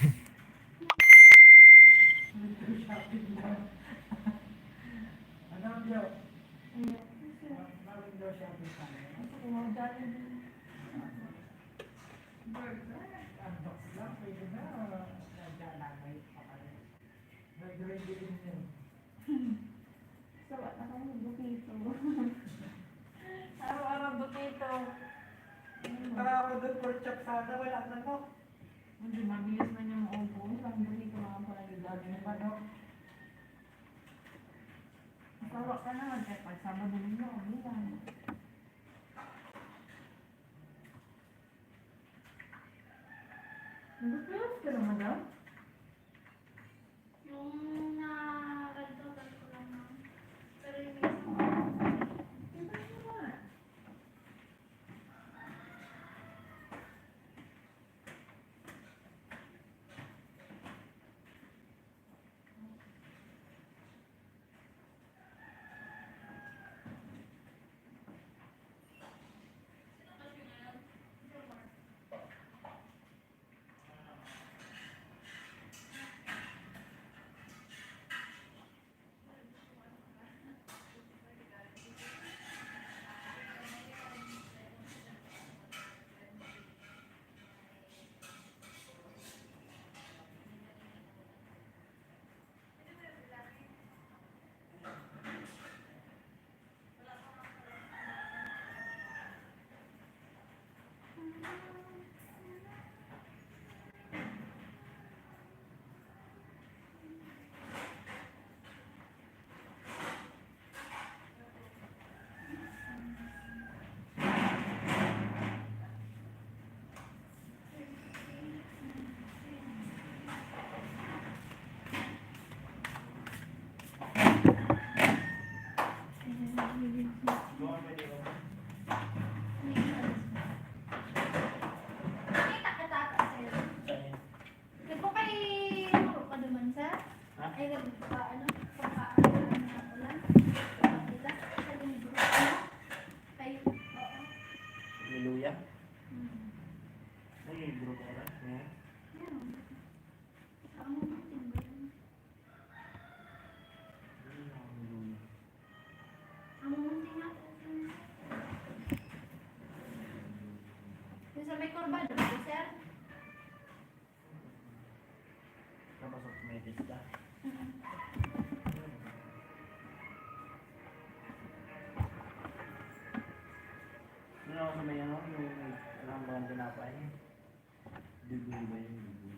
Window shopping lang. Ano ang Diyo? Window shopping tayo. Unbox lang, pwede na. Naglalagay pa kayo. Nag-ready din yun. Sabat na kami bukito. Araw-araw bukito. Para ako doon for chop sana, wala na to. Hindi, mabilis na niya maupo. Ang bukito lang pala yung Lagi dami. naman, no? Sawa ka naman kaya pag Sabado ninyo, ang ilan. Nag-close ka naman daw? yung na-rantotan ko lang ma'am. Pero yung isang Iba naman. Kita ka tata, sir. Nagpo kay Maro ka naman, sir? Ay, nagpa-ano? Pagka-ano na ulan? Pagkita? Sa libro. Ano? Kay, oo. Hallelujah. Hmm. Ay, grupo ko lang. Yeah. Yan. Ang mabuting ba yun? Hallelujah. Ang mabuting nga po. Yung sa may kurbado, sir? Napasok sa may pista. Ano ako sa may ano, yung alam ba ang tinapay? Dugo ba yun? Dugo.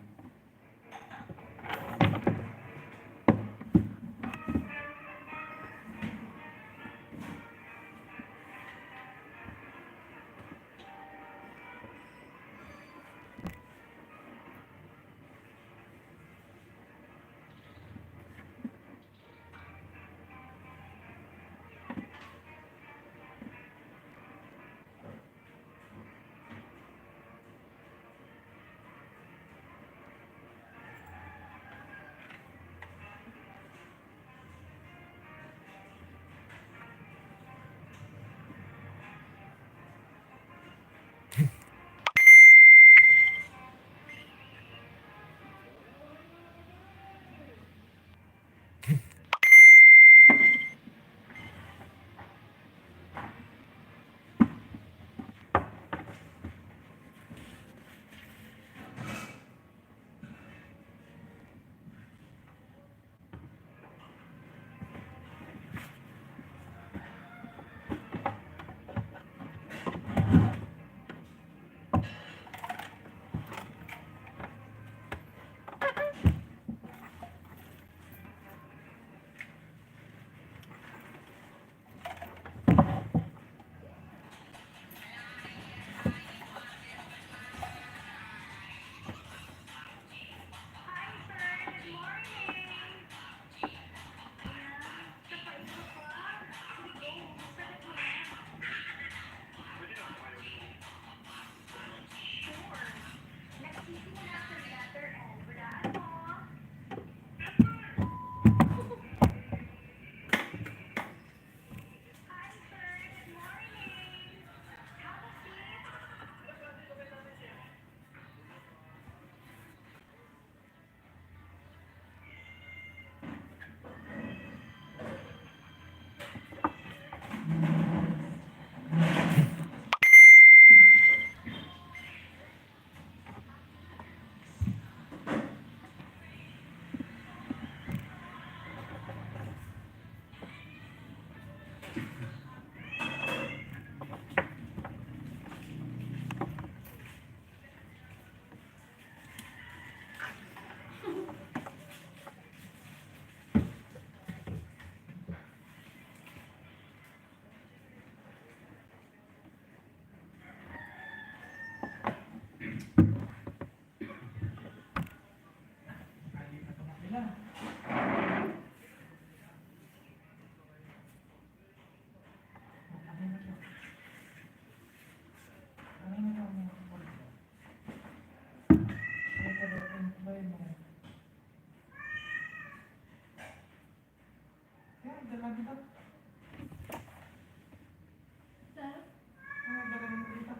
dito. Sir? Ano dala mo dito?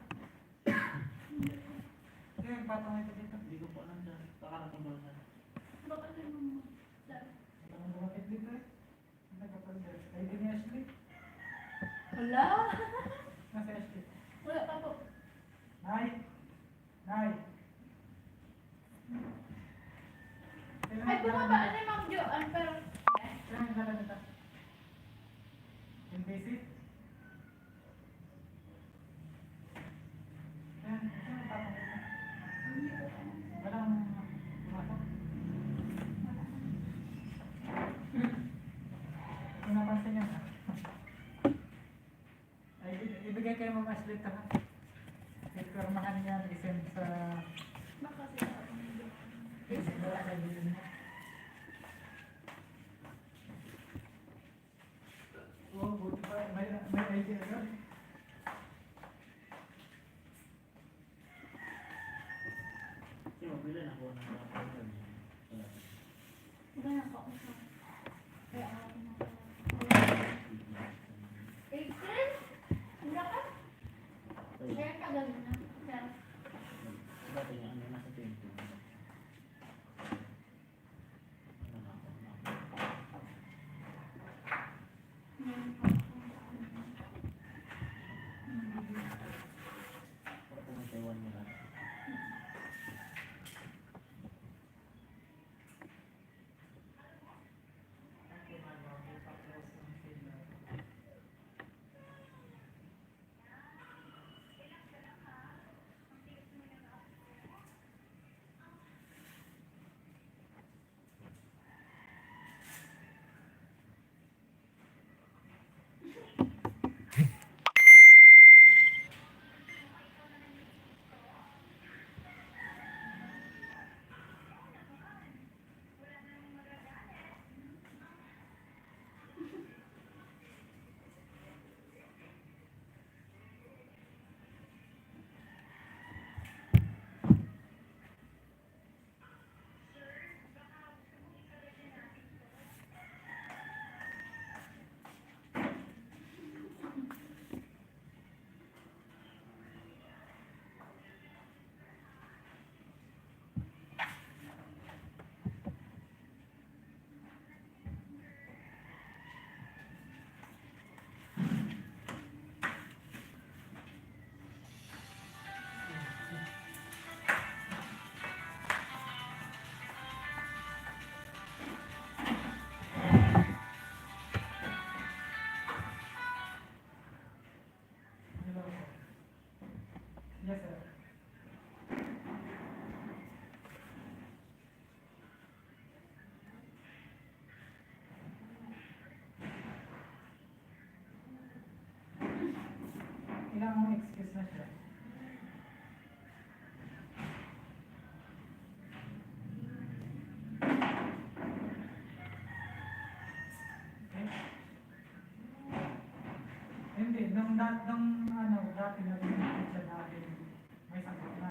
Kaya patong ito dito. Hindi ko po alam dyan. Kakaratong ba na? Bakit yung sir? Ang lumapit dito eh. Nagkapalda. Ay, di ni Ashley. Wala. Nasa Ashley. Wala pa po. Nay! Nay! Ay, bumaba na yung Ma'am Joanne, pero... Kailan yung dala nito? Yung basic? Ayan, ito yung patong ito. Walang pumasok. Kung napansin niyo na. Ay, ibigay kayo mo mas late ha. Ipirmahan niya, isend sa... Baka sila ako ng isend sa kaibigan mo. Oo, buti pa. May idea ka. Kasi mabili na ako ng kapatid. Ganyan ko ako sa... Kaya ako na... April? Wala ka? Kaya ka gano'n na. Sir. Dati yung ano nasa 20. Meron pa ako sa ano. Para po may Taiwan nila. Hello, sir. Yes, sir. Ilang excuse na siya? Okay. Hindi, nung ano, dati na rin siya dati, may sagot na.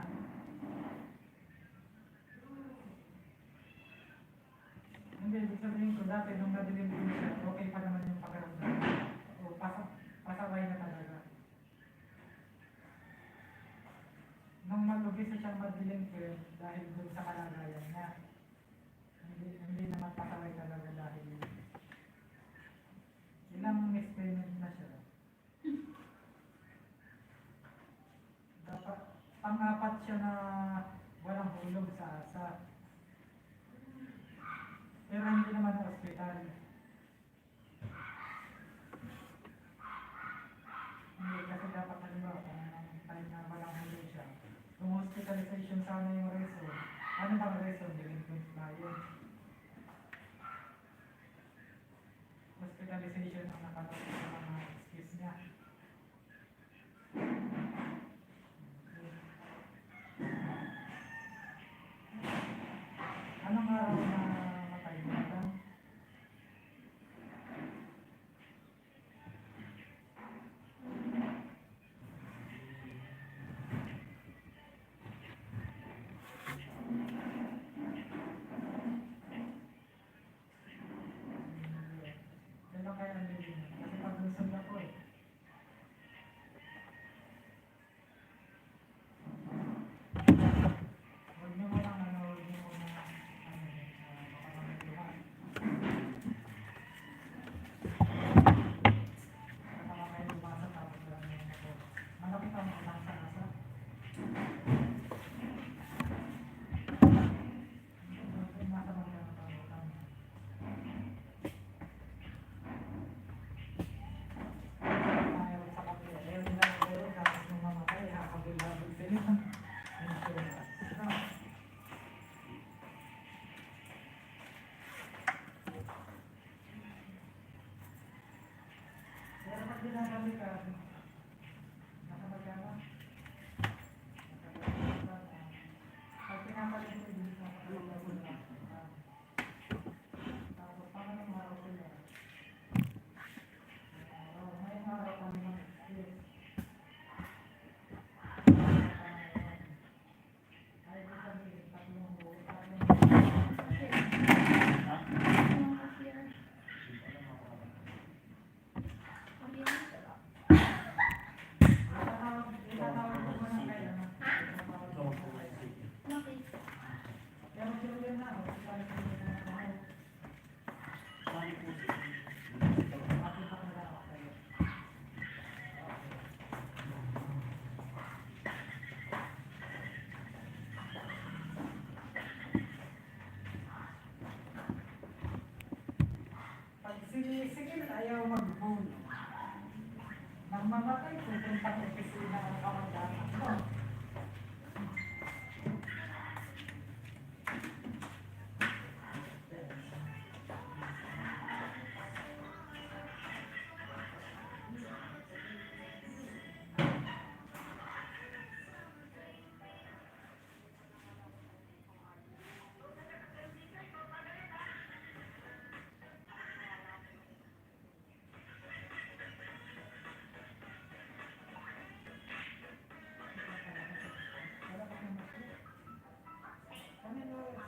Hindi, ibig sabihin ko dati nung nadilim din siya, okay pa naman yung pagkaramdam. O, pasaway na talaga. Nung mag-ubisa siyang madilim ko dahil dun sa kalagayan niya. Hindi naman pasaway talaga dahil ilang experiment na siya. Dapat pang-apat siya na walang hulog sa asa. Pero hindi naman sa ospital. Hindi kasi dapat halimbawa kung ang time na walang hulog siya. Kung hospitalization sana yung reason, ano bang reason? Delinquent client. Hospitalization ang nakalagay sa mga excuse niya. Anong araw na matay niya lang? Kailan kaya binabalikan. Nakamagana. Pag pinapalik mo, hindi mo makakalagot na. Tapos, paano nang araw ko yan? May araw kami mag-skills. Ay, di sabihin, tatlong buo, tatlong buo. Ha? Yung cashier. Sabi mo, Itatawag ko na kaya na. Itatawag ko na kaya. okay. Pero sila na, paano ko na ako. Mali po. Makita ko na ako kayo. Pag sinisigil, ayaw mag-bowl. Nang mamatay, pupunta sa opisina ng kamag-anak mo.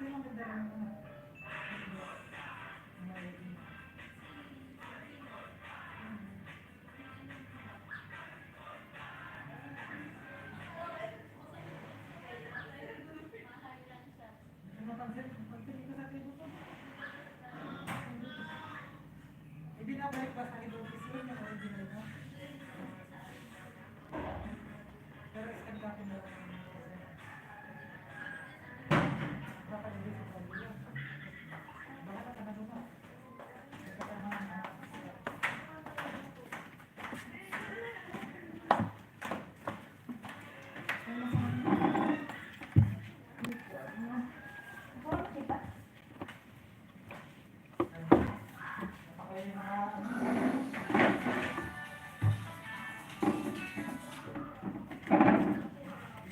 Sino ang nagdala mo? Ibinabalik ba sa ibang office yung original mo? Pero iskandapin mo lang yung baka hindi sa pamilya. Baka ka na doon. Nagkakamahan na. Puro kita. Napakain na.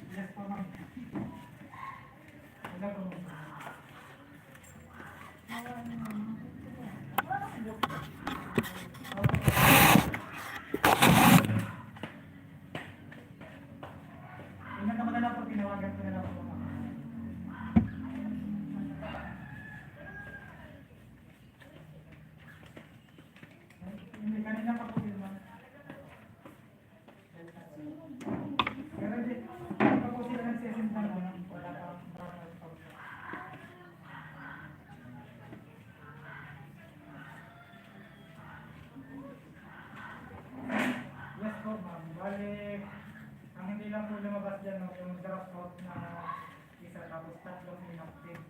Yes po, ma'am. Wala po, ma'am. Tingnan naman na lang po, tinawagan ko na lang po, ma'am. Hindi, kanina pa po yun, ma'am. Pero hindi, pa po sila nagsisinta na, ma'am. Wala pa, wala pa. Yes po, ma'am. Bale, ang hindi lang po lumabas dyan, no, yung drop out na isa tapos tatlong inactive.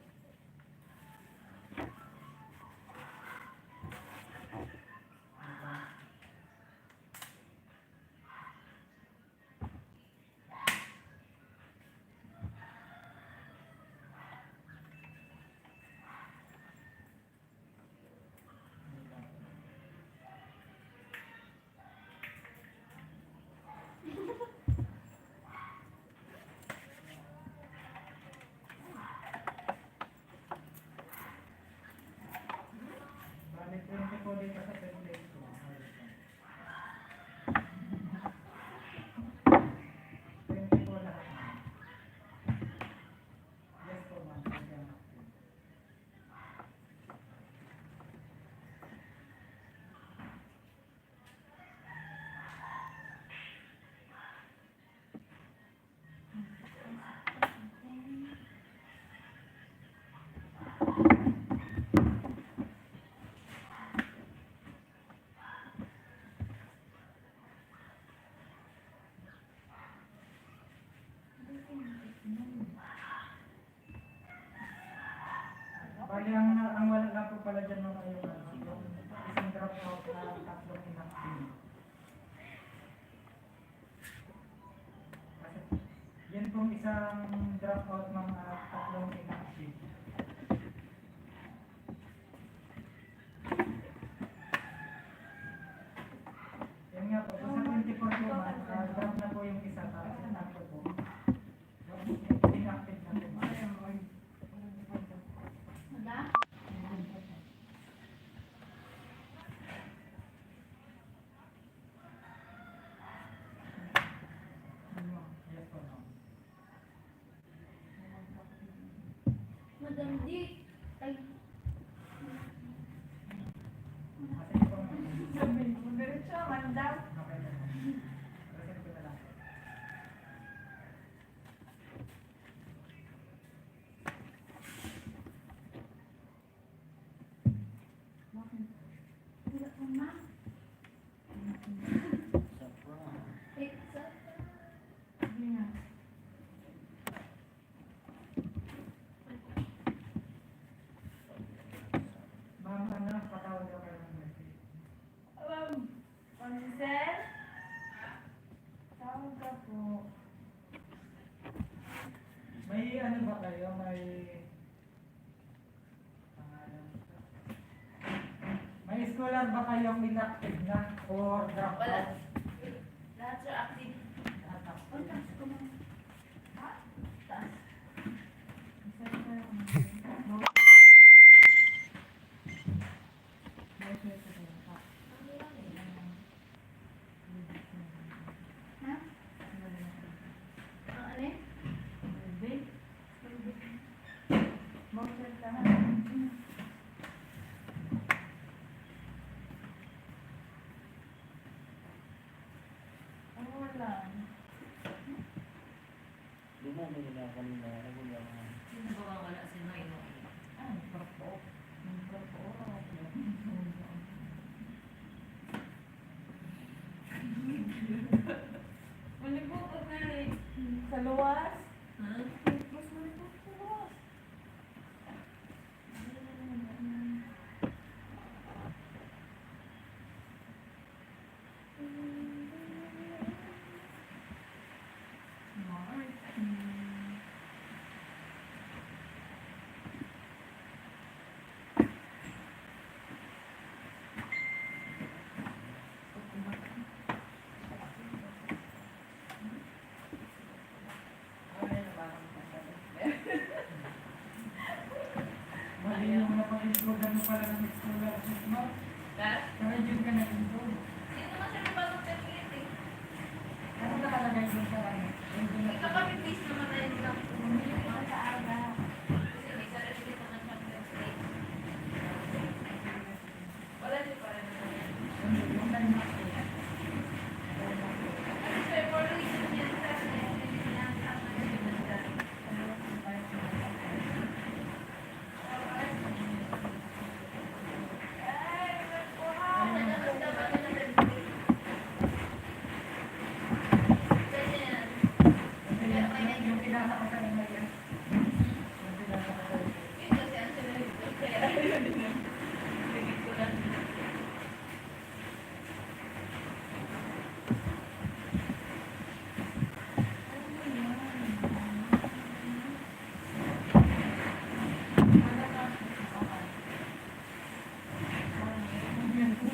Bale, 20 po dito sa template ko. 20 po lahat. Yes po, ma'am. Yes, ma'am. Bali, ang wala lang po pala dyan mga yung isang drop out na tatlong inactive. Kasi yan pong isang drop out mga tatlong inactive. Yan nga po, Madam D. Ay, Kasi ito, Sabihin mo, diretso, mandam. okay na. Present ko na lang. wala ko ma. Sa pro. Eh, sa... Sige nga. Ma'am, ano, patawag ako kayo ng message. Pansel? Tawag ka po. May ano ba kayo? May pangalan. May scholar ba kayong inactive na or drop Wala. out? Lahat sir active. Lahat Ang active. taas ko ma. Ha? Taas. Isa na kayo. Ha? Ang alin? Motion ka ha? Ano wala? Lumumi nila kanina. Naguli ako. Sino ba wala si Noy? Ah, drop out. Drop out. Malibot ka na eh. Sa luwas? Ha? Mas malibot sa luwas. Mali yung napag-include mo pala ng scholar. Ma'am, Dad? na-review ka na-include. Sino naman siya nagpasok sa clinic? Ano nakalagay dun sa ano? Ikaw kami please naman na yun lang. Bumili ko sa aga. Kasi may certificate naman siya ng state. Wala din pa rin. Yung landmark ko. Kasi sir, for reason yan sir, hindi lang sa mga sir. Ay, nagkuha. Nagdamdaman na ng ganyan. Yung pinasa ko sa inyo yan. Yung pinasa ko sa inyo. Yun kasi ang sinunod ko. Kaya ayun din. Sige ko lang.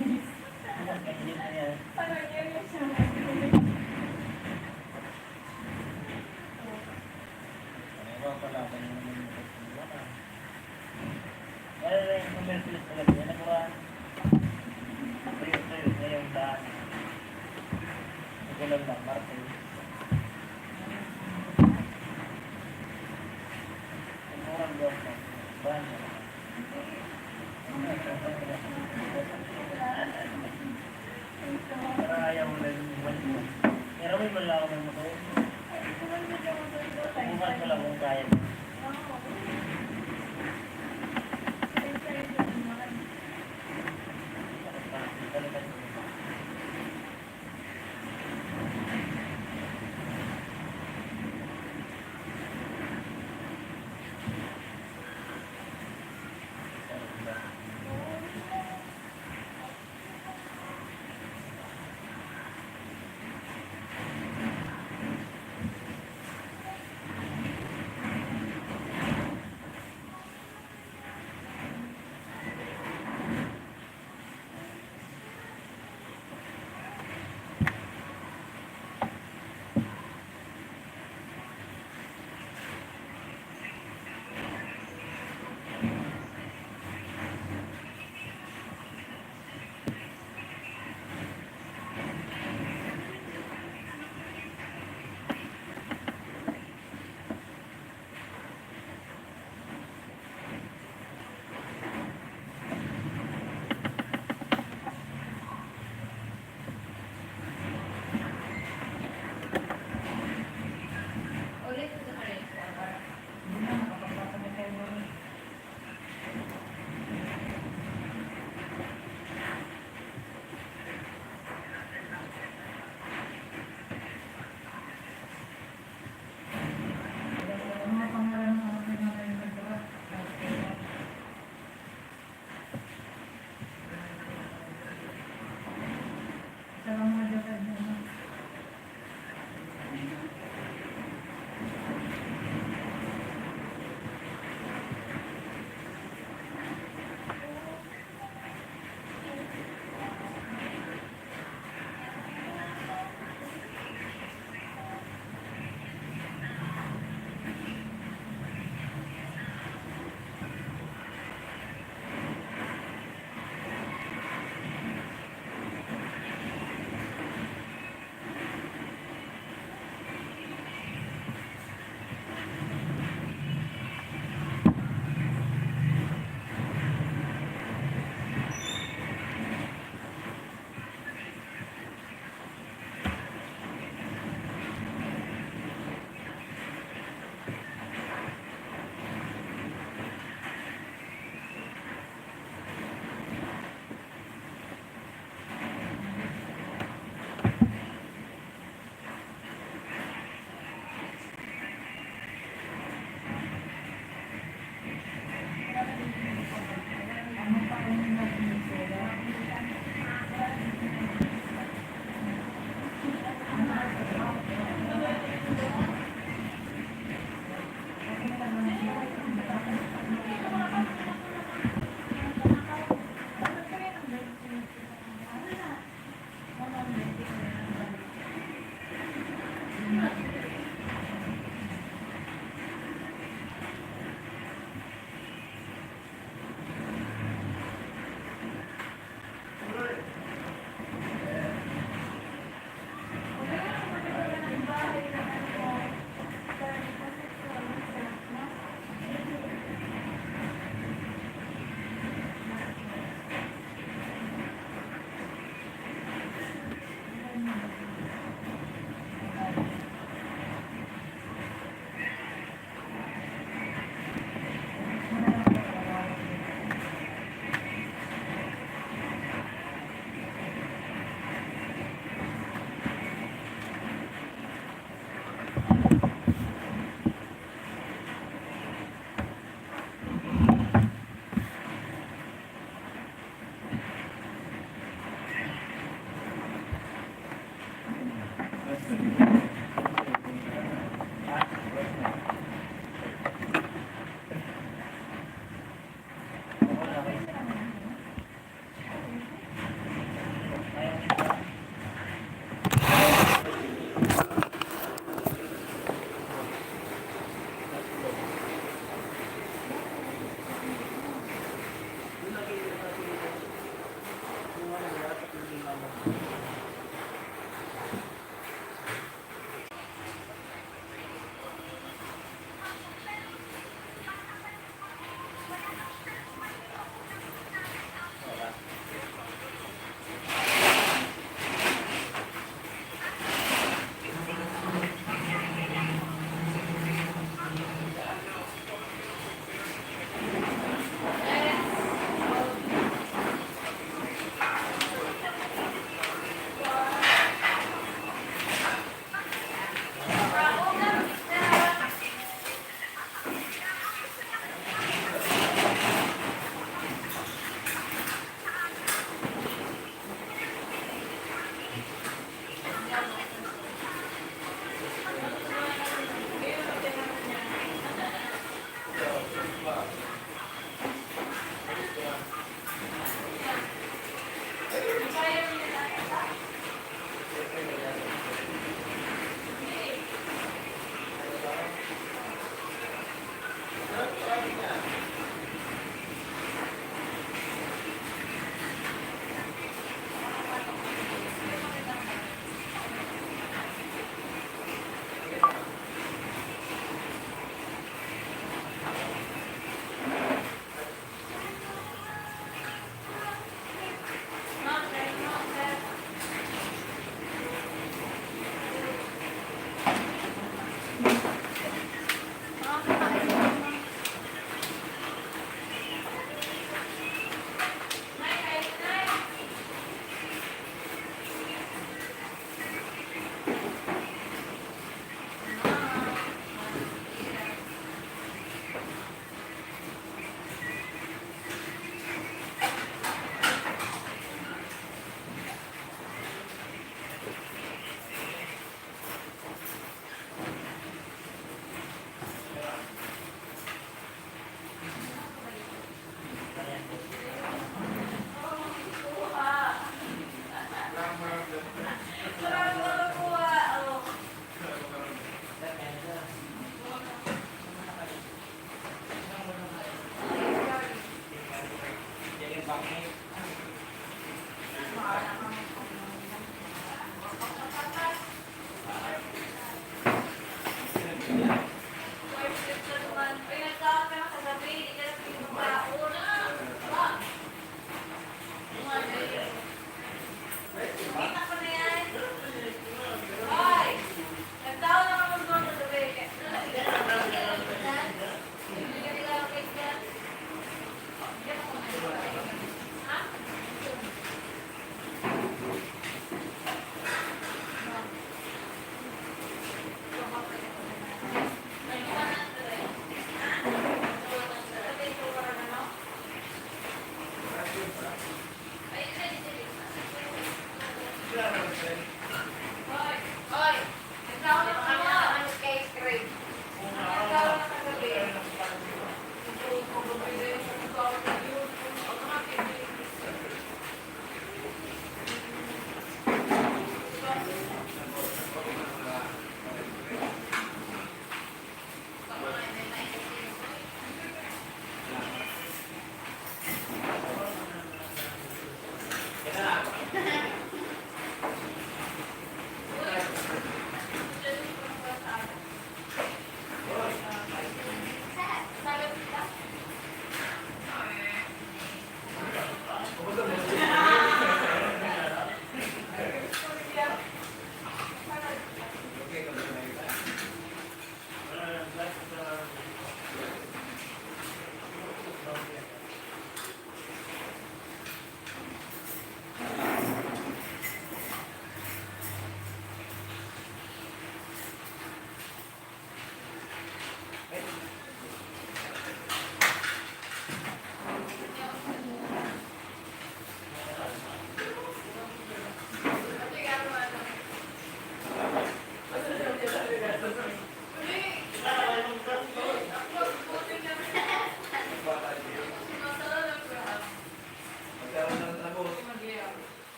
Hindi na yan. Parang yun yung siya. Ewan pala. Kaya naman yung pagkulo na. Wala na yung commercialist talaga. Yan nakuhaan. Tuyo-tuyo na yung daan. Nagulang na. Martin. Ang kurang doon. Bahan na. Para ayaw mo lang yung balik mo. Pero may malaw ng motor. Bukas mo lang kung kaya mo. Balikan mo.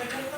Wala na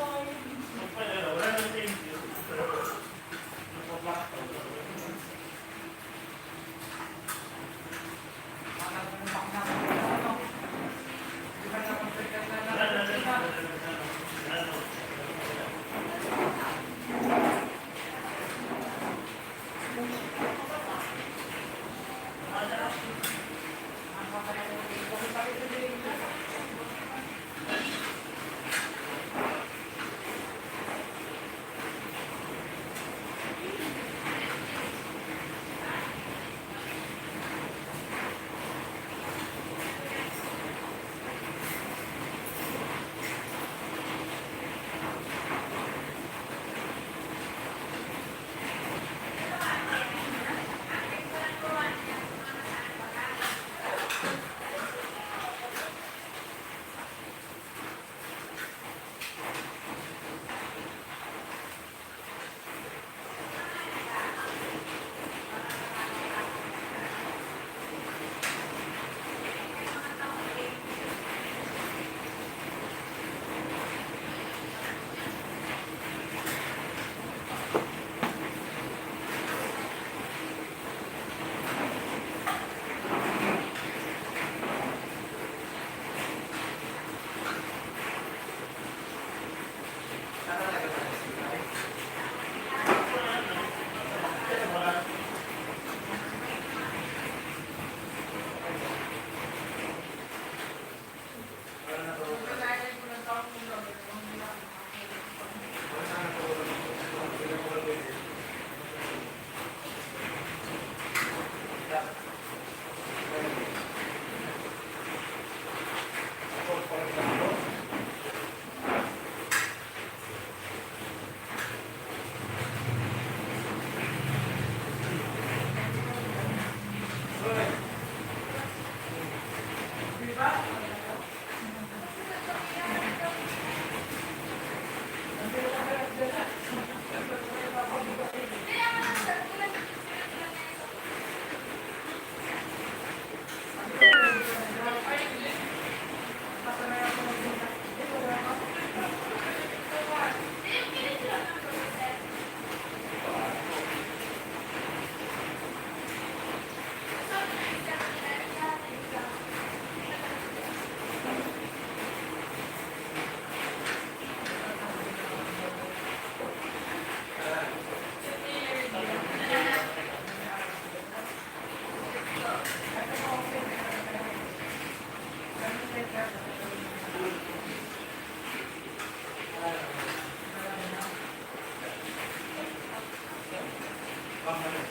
thank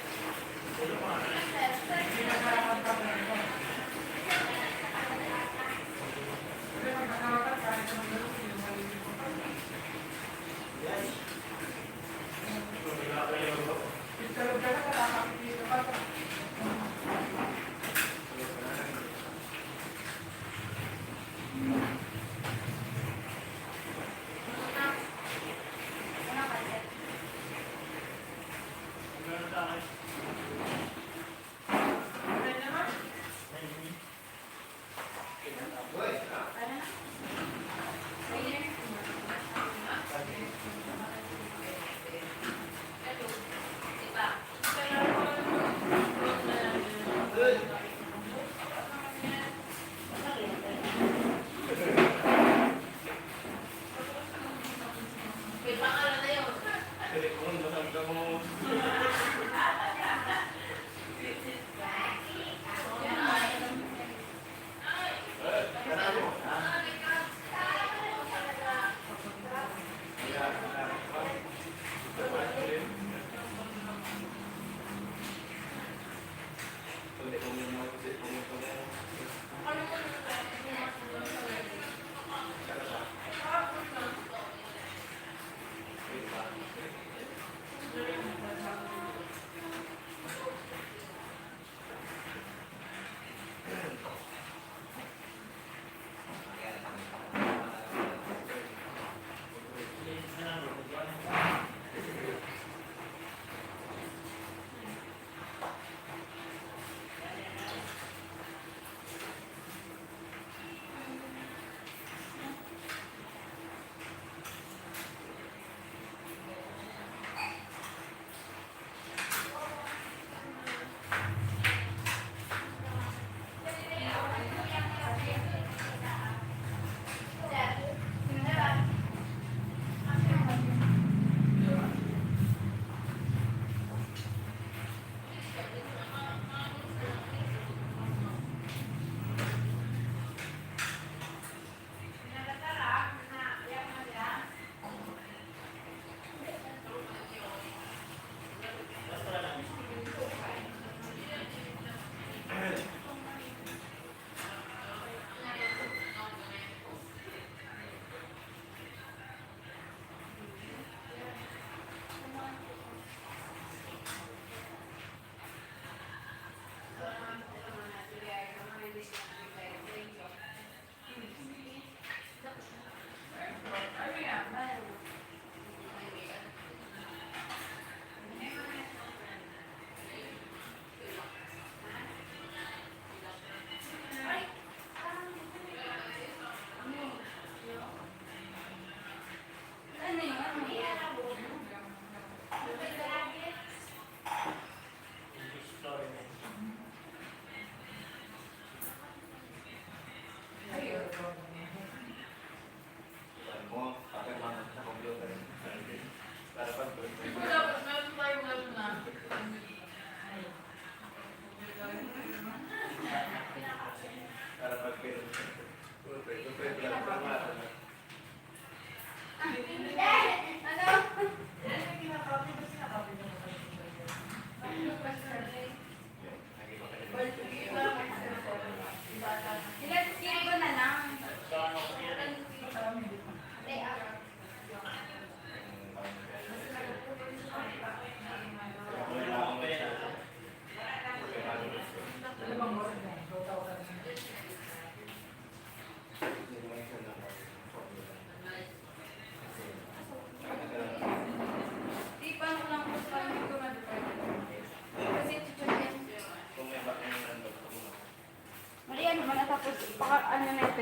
you. May pangalan na yun.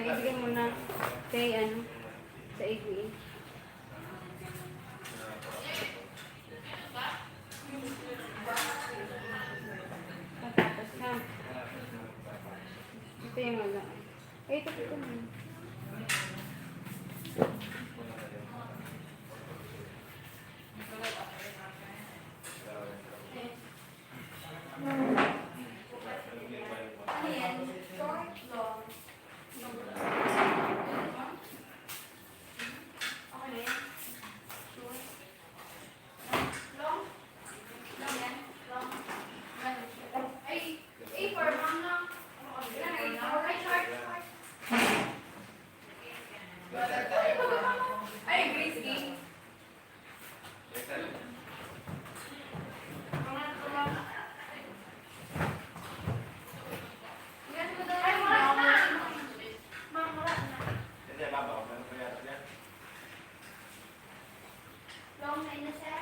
ibigay mo na kay ano, sa ABA. Tapos ha. Ito yung wala. Eh, ito na. Ano yan? Short, long. Okay na yan? Short. Long? Long yan? Long? Ay, for mom na. Ay, short, short. Ay, Grace King. Ay, wala na. Ma'am, wala na. Long na yun, sir.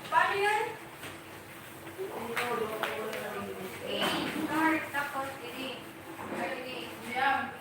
Paano yun? Start, tapos ini. Ini. Yeah.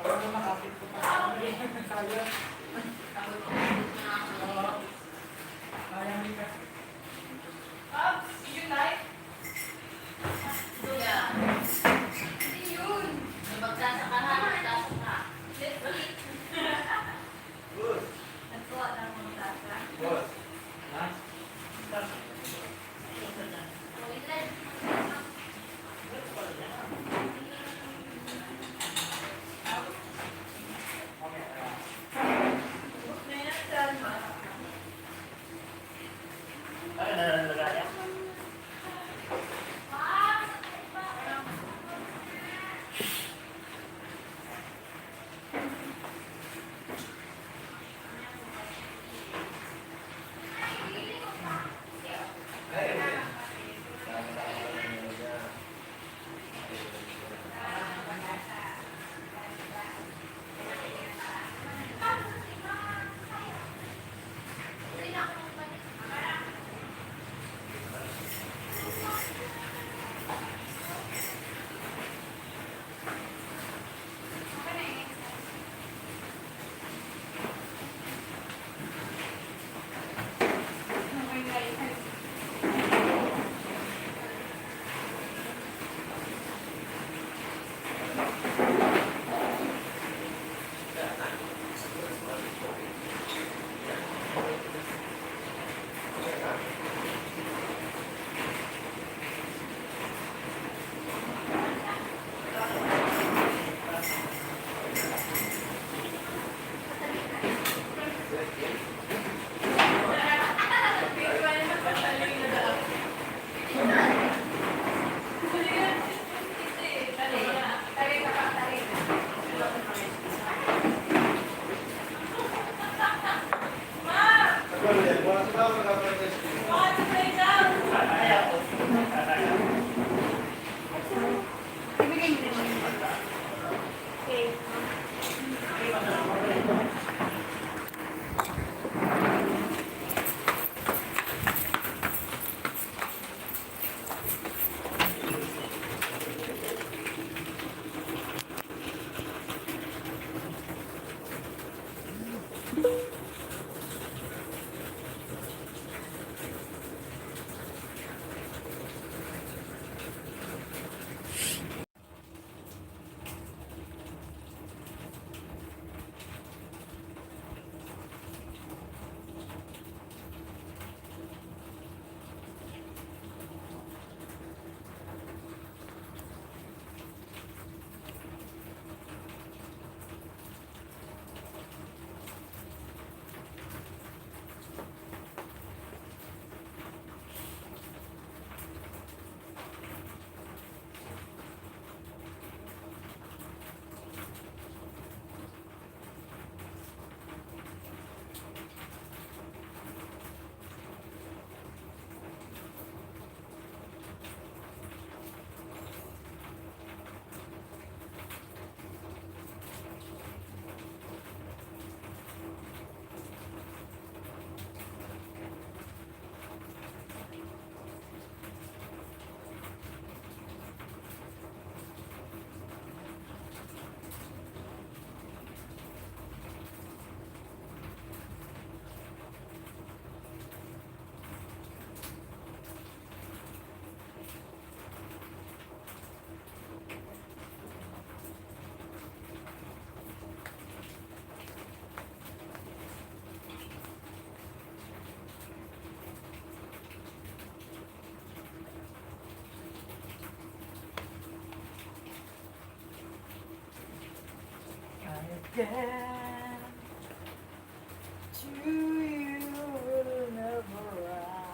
Para mo makapit ko pa. Kaya. Kaya mo ka. Yun, like? Yeah. Hindi yun. Magsasaka na, magsasaka. Let's eat. Nagkuha ng magsasaka. Ha? again. To you will never ask.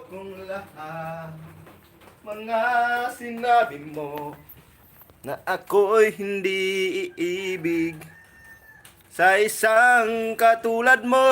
kong lahat. Mga sinabi mo na ako'y hindi iibig sa isang katulad mo.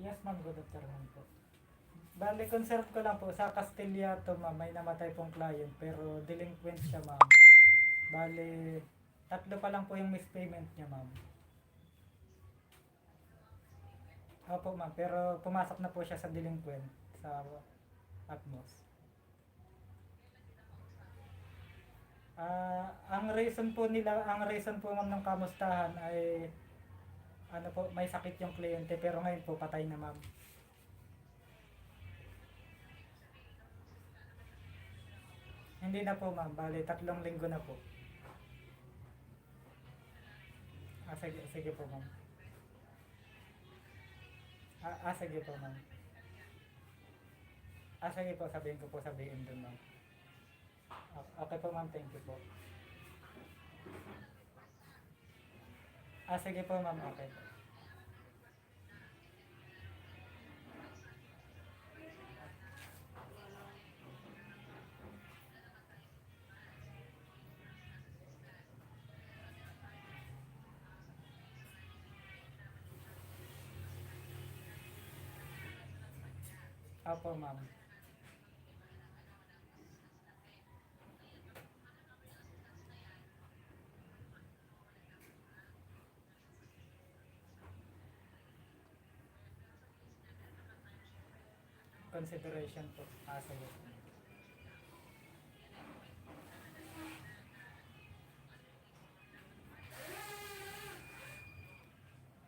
Yes ma'am, good afternoon po. Bali, concern ko lang po, sa Castilleto ma'am, may namatay pong client pero delinquent siya ma'am. Bali, 3 pa lang po yung mispayment niya ma'am. Opo ma'am, pero pumasok na po siya sa delinquent sa Atmos. Ang reason po ma'am ng kamustahan ay ano po, may sakit yung kliyente pero ngayon po patay na ma'am. Hindi na po ma'am, bali 3 linggo na po. Sige po ma'am. Sige po ma'am. Sige po, sabihin dun ma'am. Okay po ma'am, thank you po. Sige po ma'am, okay po. Opo ma'am. Consideration po. Sige.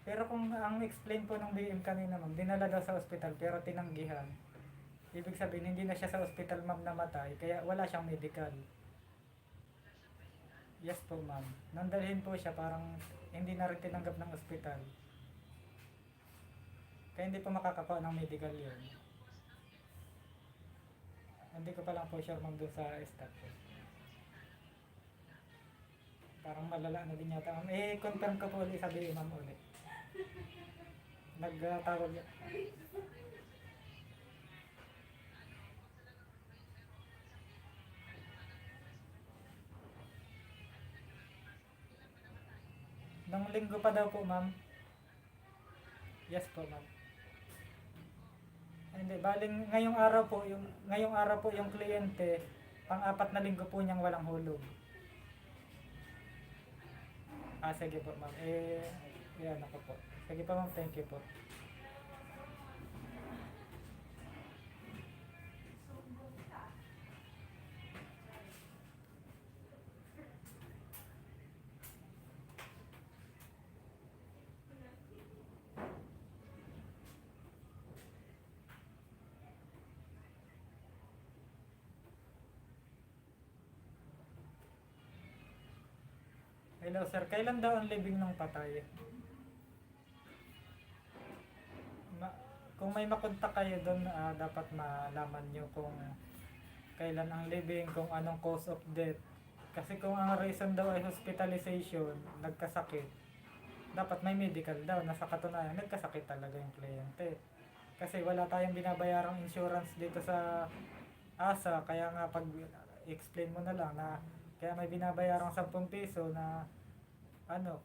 Pero kung ang explain po ng BM kanina ma'am, dinala daw sa ospital pero tinanggihan. Ibig sabihin hindi na siya sa ospital ma'am namatay, kaya wala siyang medical. Yes po ma'am. Nandalhin po siya, parang hindi na rin tinanggap ng ospital. Kaya hindi po makakakuha ng medical yun. Hindi ko pa lang po sure ma'am dun sa staff po. Parang malala na din yata. Confirm ko po ulit, sabi ma'am ulit. Nagtawag yan. Nung linggo pa daw po ma'am. Yes po ma'am. Hindi, baling ngayong araw po yung kliyente, pang-4 na linggo po niyang walang hulog. Sige po ma'am. Yan ako po. Sige po ma'am, thank you po. Hello sir, kailan daw ang libing ng patay? Kung may makontak kayo doon, dapat malaman nyo kung kailan ang libing, kung anong cause of death. Kasi kung ang reason daw ay hospitalization, nagkasakit, dapat may medical daw, nasa katunayan, nagkasakit talaga yung kliyente. Kasi wala tayong binabayarang insurance dito sa ASA, kaya nga pag explain mo na lang na kaya may binabayarang 10 piso na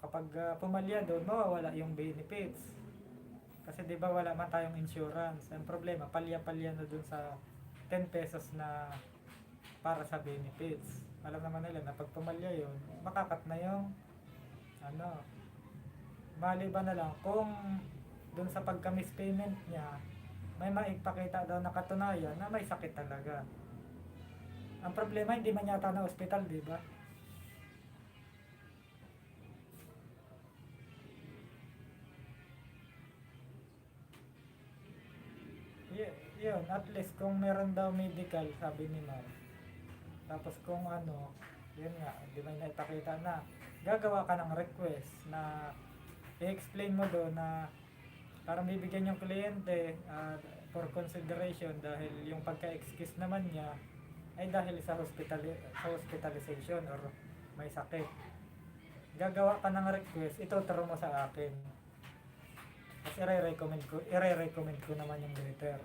kapag pumalya doon, mawawala yung benefits. Kasi di ba wala man tayong insurance. Ang problema, palya-palya na doon sa 10 pesos na para sa benefits. Alam naman nila na pag pumalya yun, makakat na yung maliban na lang kung doon sa pagka-miss payment niya, may maipakita daw na katunayan na may sakit talaga. Ang problema, hindi man yata na ospital, di ba? Yun, at least kung meron daw medical, sabi ni ma'am. Tapos kung yun nga, di ba naipakita na, gagawa ka ng request na i-explain mo doon na parang bibigyan yung kliyente for consideration dahil yung pagka-excuse naman niya ay dahil sa hospitalization or may sakit. Gagawa ka ng request, ituturo mo sa akin. Kasi i-recommend ko naman yung letter.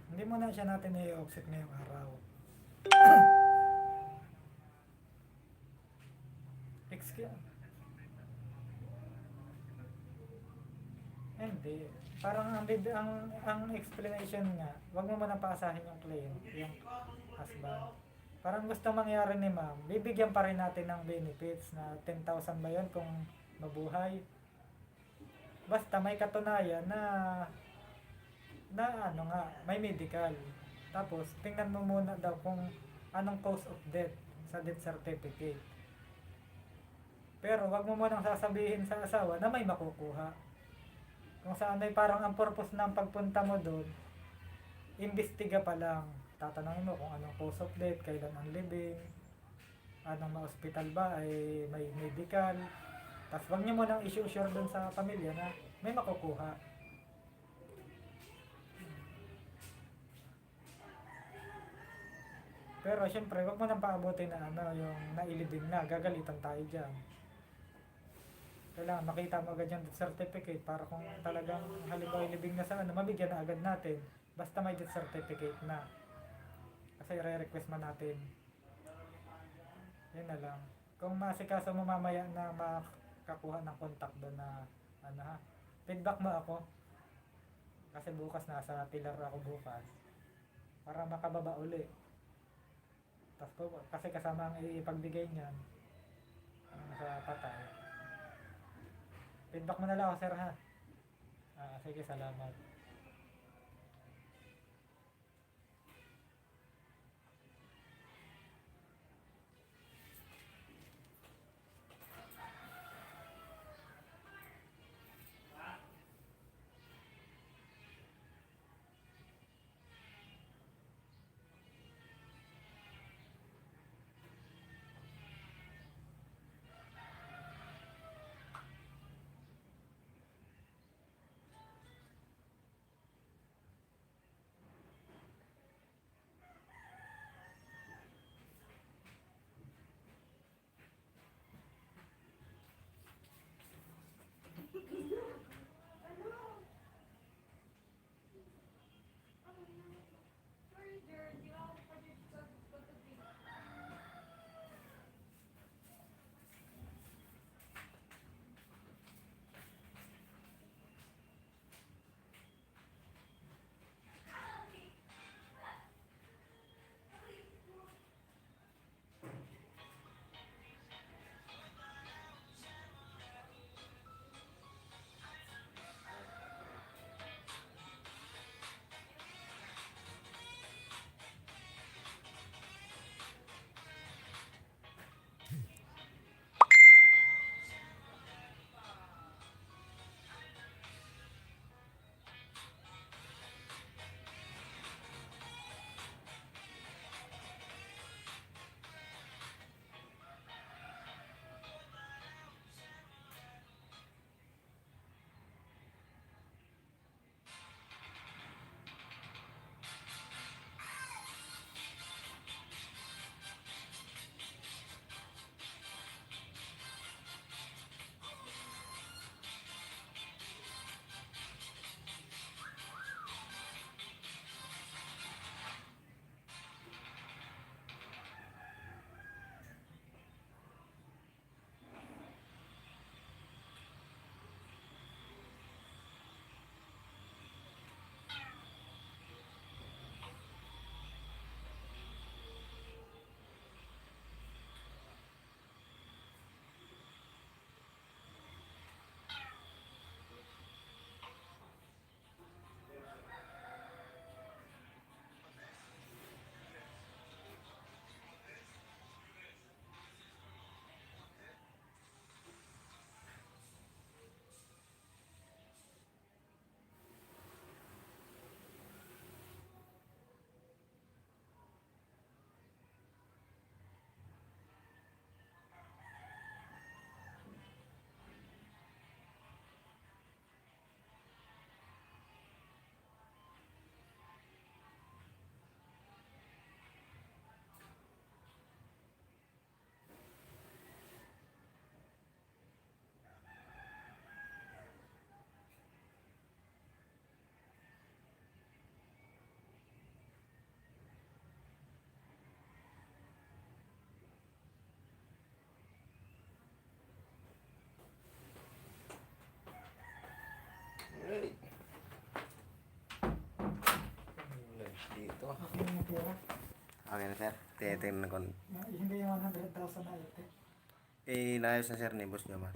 Hindi mo na siya natin i-offset ngayong araw. hindi. Parang ang explanation nga, wag mo muna paasahin yung client, yung husband. Parang gusto mangyari ni ma'am, bibigyan pa rin natin ng benefits na 10,000 ba yun kung mabuhay. Basta may katunayan na ano nga, may medical. Tapos, tingnan mo muna daw kung anong cause of death sa death certificate. Pero wag mo munang sasabihin sa asawa na may makukuha. Kung saan ay parang ang purpose ng pagpunta mo doon, imbestiga pa lang. Tatanungin mo kung anong cause of death, kailan ang living, anong ma-hospital ba, ay may medical. Tapos wag niyo munang i-sure doon sa pamilya na may makukuha. Pero syempre, wag mo nang paabutin na ano, yung nailibing na, gagalitan tayo dyan. Kailangan makita mo agad yung death certificate para kung talagang halimbawa ilibing na sa ano, mabigyan na agad natin. Basta may death certificate na. Kasi re-request man natin. Yun na lang. Kung masikaso mo mamaya na makakuha ng contact doon na ano ha, feedback mo ako. Kasi bukas nasa pilar ako bukas. Para makababa uli. Tapos kasi kasama ang ipagbigay niyan sa patay. Feedback mo na lang ako, sir, ha? Sige, salamat. ko. Okay na yung pera. Okay na sir. Titingnan ko. Hindi yung 100,000 na ito. Eh, naayos na sir ni Boss Jomar.